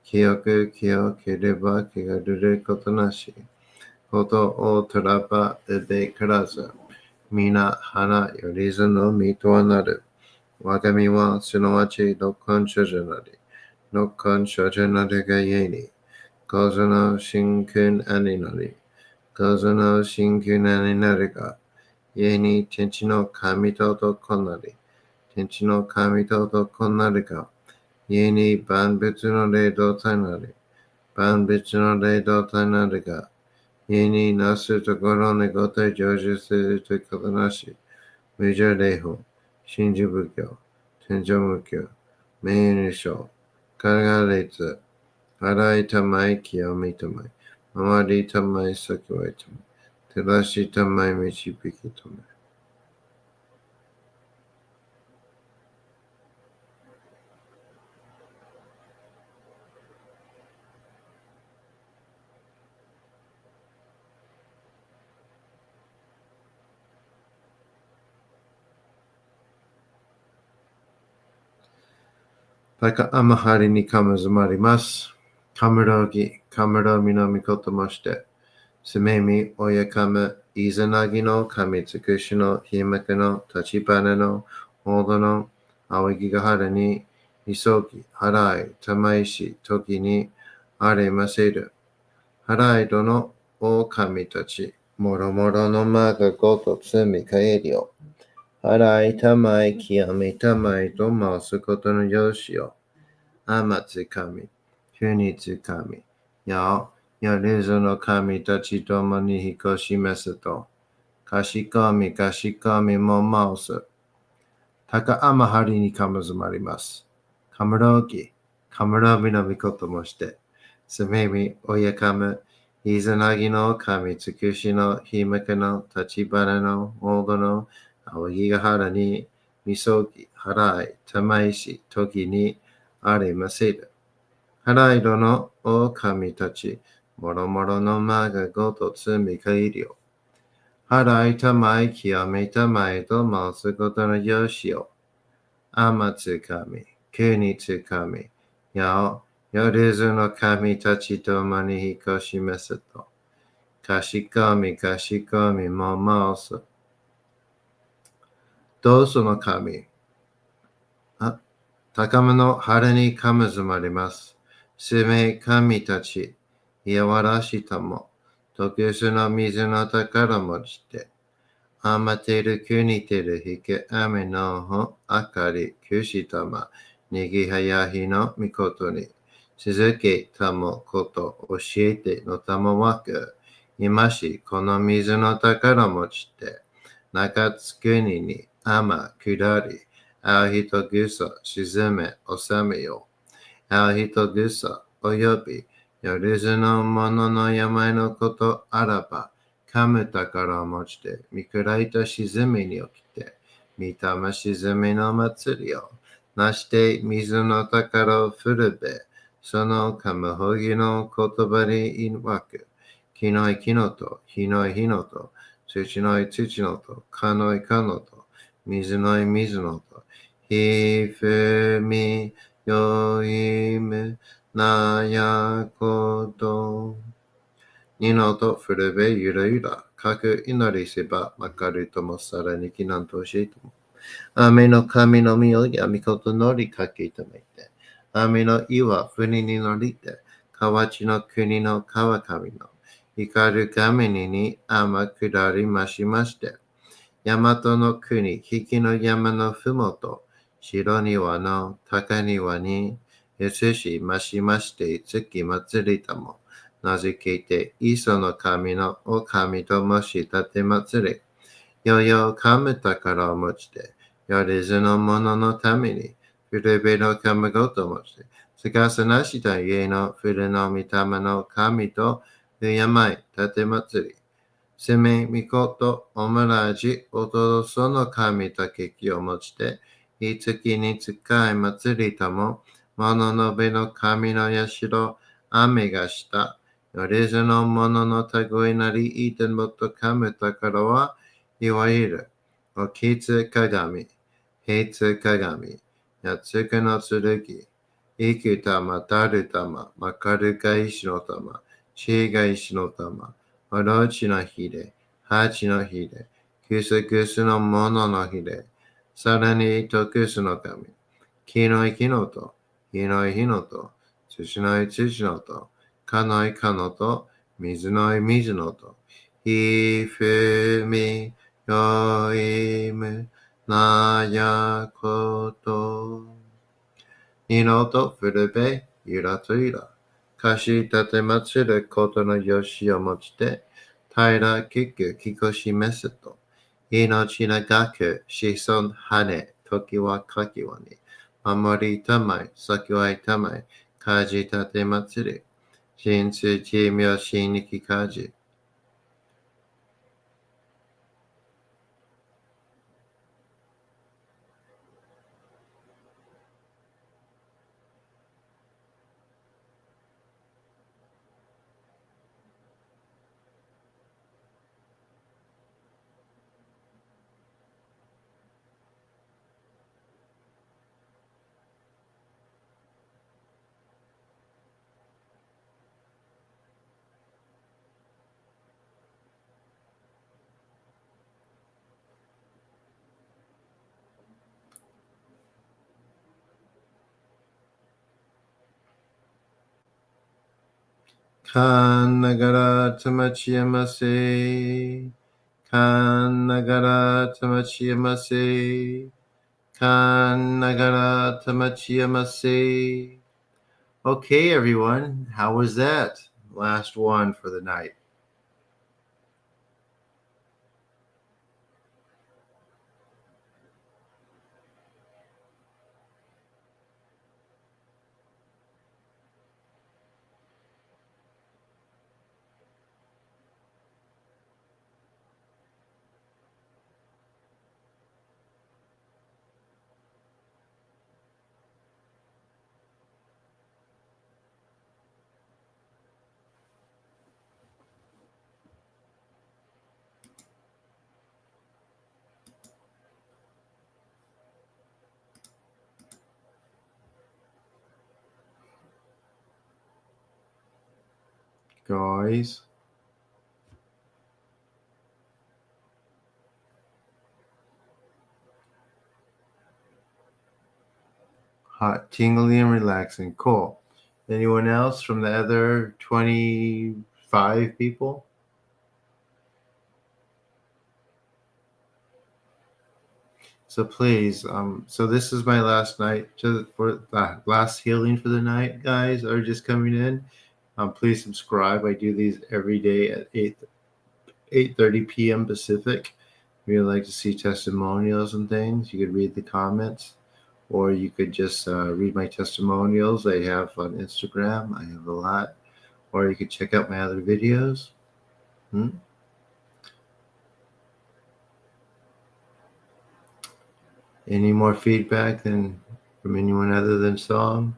清く清ければ気がるることなし、ことをとらばうべからず、皆花よりずの身とはなる。我が身はすなわち六根所者なり、六根所者なりがゆえに、構図の真空兄なり、構図の真空兄なりが、ゆえに天地の神と男なり、天地の神と男なりが、ゆえに万物の霊道体なり、万物の霊道体なりが、ゆえになすところにごと成就するということなし、無常霊法、真珠仏教、天上無教、名誉書、かが列、洗いたまい、清めたまい、回りたまい、先はいたまい、照らしたまい、導きたまい。高天はりにかむずまります。かむろぎ、かむろみのみこともして、すめみ、おやかむ、いざなぎの神つくしのひめくの立ちばねのほどの仰ぎがはるに、いそぎ、払い、たまいし、時にありませる。払いどのお神たち、もろもろのまがごとつみかえりよ。払いたまい、清めたまいと申すことのよしよ。天つ神、国つ神、やるずの神たちともに引こしめすと、かしこみも申す。高天はりにかむずまります。かむろぎ、かむろみのみこともして、すめみ、おやかむ、いざなぎの神つくしのひめくの立ちばねのほどの仰ぎがはらに、みそぎ、払い、たまいし、時にありませる。払いどのお神たち、もろもろのまがごとつみかいりよ。払いたまい、清めたまいと申すことのよしよ。天つ神、国つ神、よるずの神たちともに引こしめすと。かしこみも申す。どうその神、高めの晴れにかむずまります。すめ神たち、いやわらしたも、特殊の水の宝持ちて、あまてる国てるひけ雨のほ、あかり、くしたま、にぎはやひのみことに、続けたもこと教えてのたもわく、今しこの水の宝持ちて、中津国に雨下り、あう人ぐさ沈め収めよ。あう人ぐさおよびよるずのものの病のことあらば、かむ宝を持ちて、見くらいた沈みに起きて、見たま沈みの祭りを、なして水の宝を振るべ、そのかむほぎの言葉にいわく、きのいきのと、ひのいひのと、土のい土のと、かのいかのと、水のい水のと、ひふみよいむなやことにのとふるべゆらゆらかく祈りせばまかるともさらにきなんとしいとも雨の神のみをやみことのりかけいためて雨の岩船に乗りて、河内の国の川上の光る神に天下りましまして、大和の国、引きの山のふもと、白庭の高庭に、移しましまして、月祭りたも、名付けて、磯の神のお神ともしたて祭り、よよかむ宝を持ちて、よりずの者のために、古べの神ごと持ちて、すかさなした家の古の御霊の神と、敬い、たて祭り、せめみことおまらじおとどその神とけきを持ちて、いつきに使い祭りとも、もののべの神のやしろ、雨がした、よりずのもののたぐいなりいてもとかむたからは、いわゆる、おきつ鏡、へつ鏡、やつくの剣、いく玉、たる玉、まかるか石の玉、しが石の玉、おろちのひれ、はちのひれ、くすくすのもののひれ、さらにとくすの神、きのいきのと、ひのいひのと、つしのいつしのと、かのいかのと、水のい水のと、ひふみよいむなやこと。二のと古べゆらとゆら。かしたてまつることのよしをもちて、平きくきこしめせと。命長く子孫羽、時はかきわに。守りたまい、先はいたまい、かじたてまつり。神通奇妙心にきかじ。かんながらたまちやませ。かんながらたまちやませ。かんながらたまちやませ。Okay, everyone, how was that? Last one for the night. Guys, hot, tingly, and relaxing. Cool. Anyone else from the other 25 people? So please, so this is my last night for the last healing for the night, guys, are just coming in. Please subscribe. I do these every day at 8:30 p.m. Pacific. If you'd like to see testimonials and things, you could read the comments, or you could just read my testimonials I have on Instagram. I have a lot, or you could check out my other videos. Any more feedback than from anyone other than Song?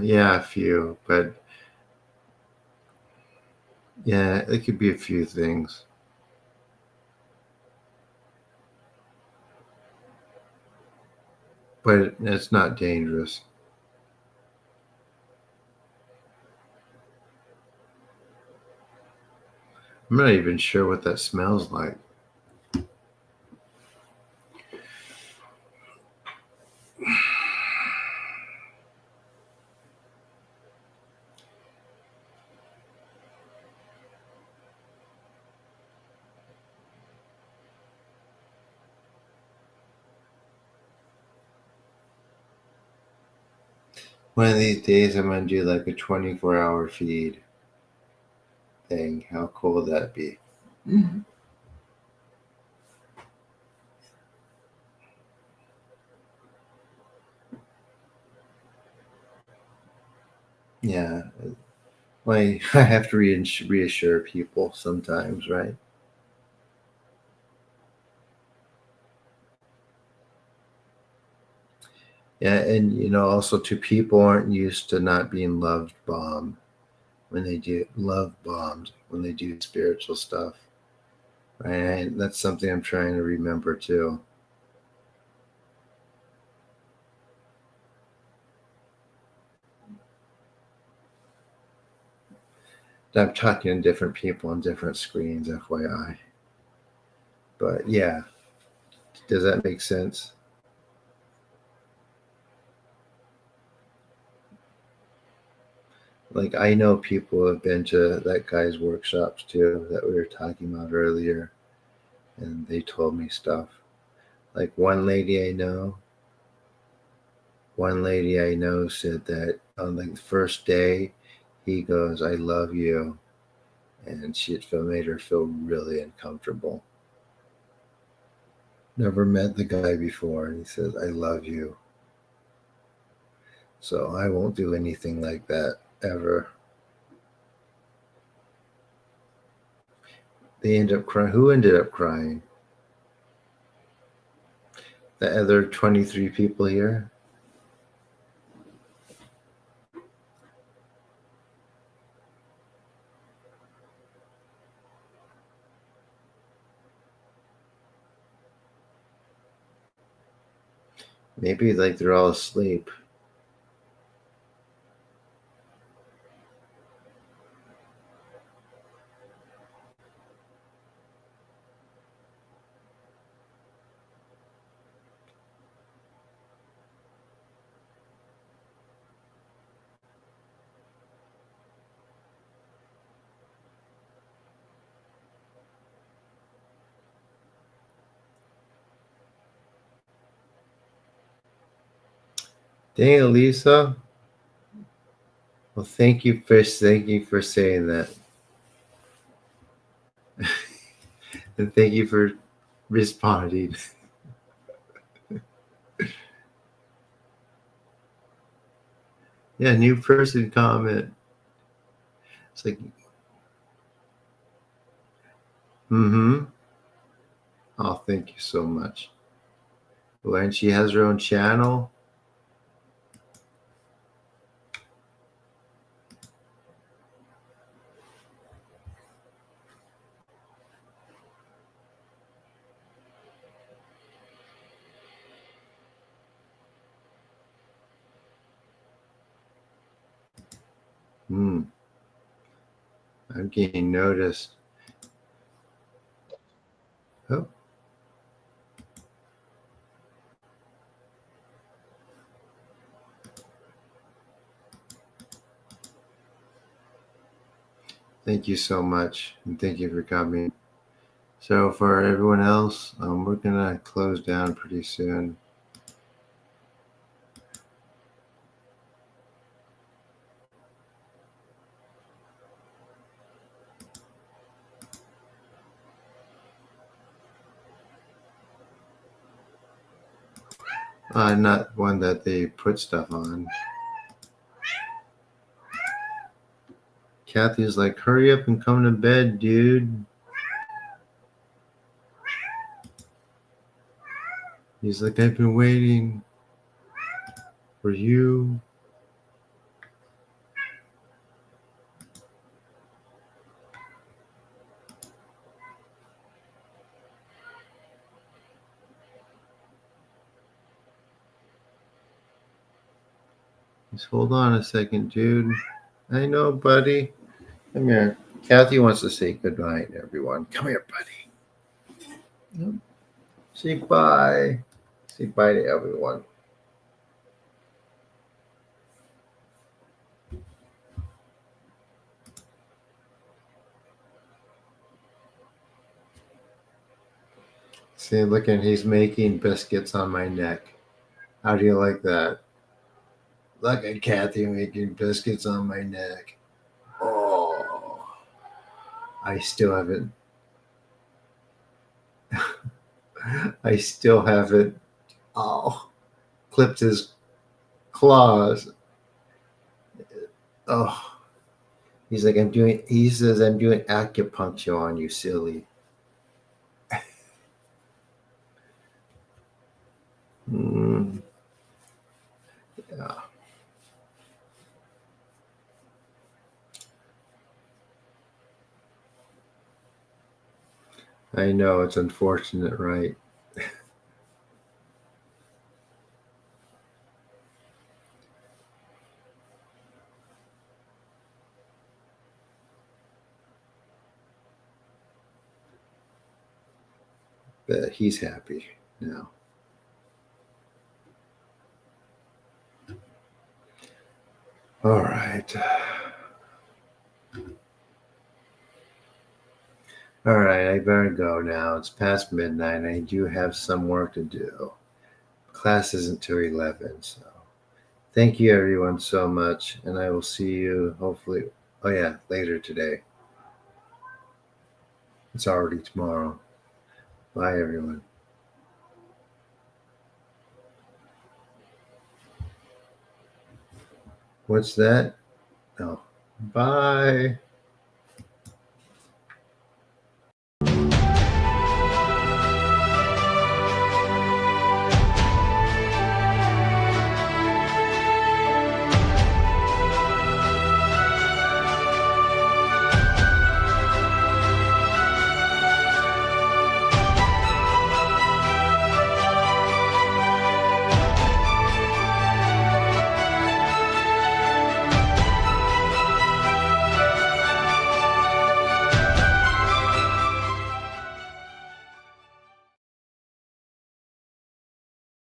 Yeah, a few, but Yeah, it could be a few things. But it's not dangerous. I'm not even sure what that smells like. One of these days, I'm going to do like a 24-hour feed thing. How cool would that be? Yeah. I have to reassure people sometimes, right? Yeah, and also too, people aren't used to not being loved bombed when they do love bombed when they do spiritual stuff. Right? That's something I'm trying to remember too. I'm talking to different people on different screens, FYI. But yeah, does that make sense? Like, I know people have been to that guy's workshops too that we were talking about earlier, and they told me stuff. Like one lady I know said that on like the first day, he goes, "I love you," and it made her feel really uncomfortable. Never met the guy before, and he says, "I love you." So I won't do anything like that ever. They end up crying. Who ended up crying? The other 23 people here? Maybe like they're all asleep. Dang it, Lisa. Well, thank you for saying that. And thank you for responding. Yeah, new person comment. It's like, mm-hmm. Oh, thank you so much. Oh, and she has her own channel. Hmm. I'm getting noticed. Oh, thank you so much. And thank you for coming. So for everyone else, we're gonna close down pretty soon. Not one that they put stuff on. Kathy's like, hurry up and come to bed, dude. He's like, I've been waiting for you. Just hold on a second, dude. I know, buddy. Come here. Kathy wants to say goodbye to everyone. Come here, buddy. Say bye. Say bye to everyone. See, look at he's making biscuits on my neck. How do you like that? Look at Kathy making biscuits on my neck. Oh, I still haven't. I still haven't. Oh, clipped his claws. Oh, he's like, I'm doing. He says, I'm doing acupuncture on you, silly. Yeah. I know it's unfortunate, right? But he's happy now. All right. All right, I better go now. It's past midnight. I do have some work to do. Class isn't till 11, so thank you everyone so much, and I will see you hopefully. Oh yeah, later today. It's already tomorrow. Bye everyone. What's that? Oh, bye.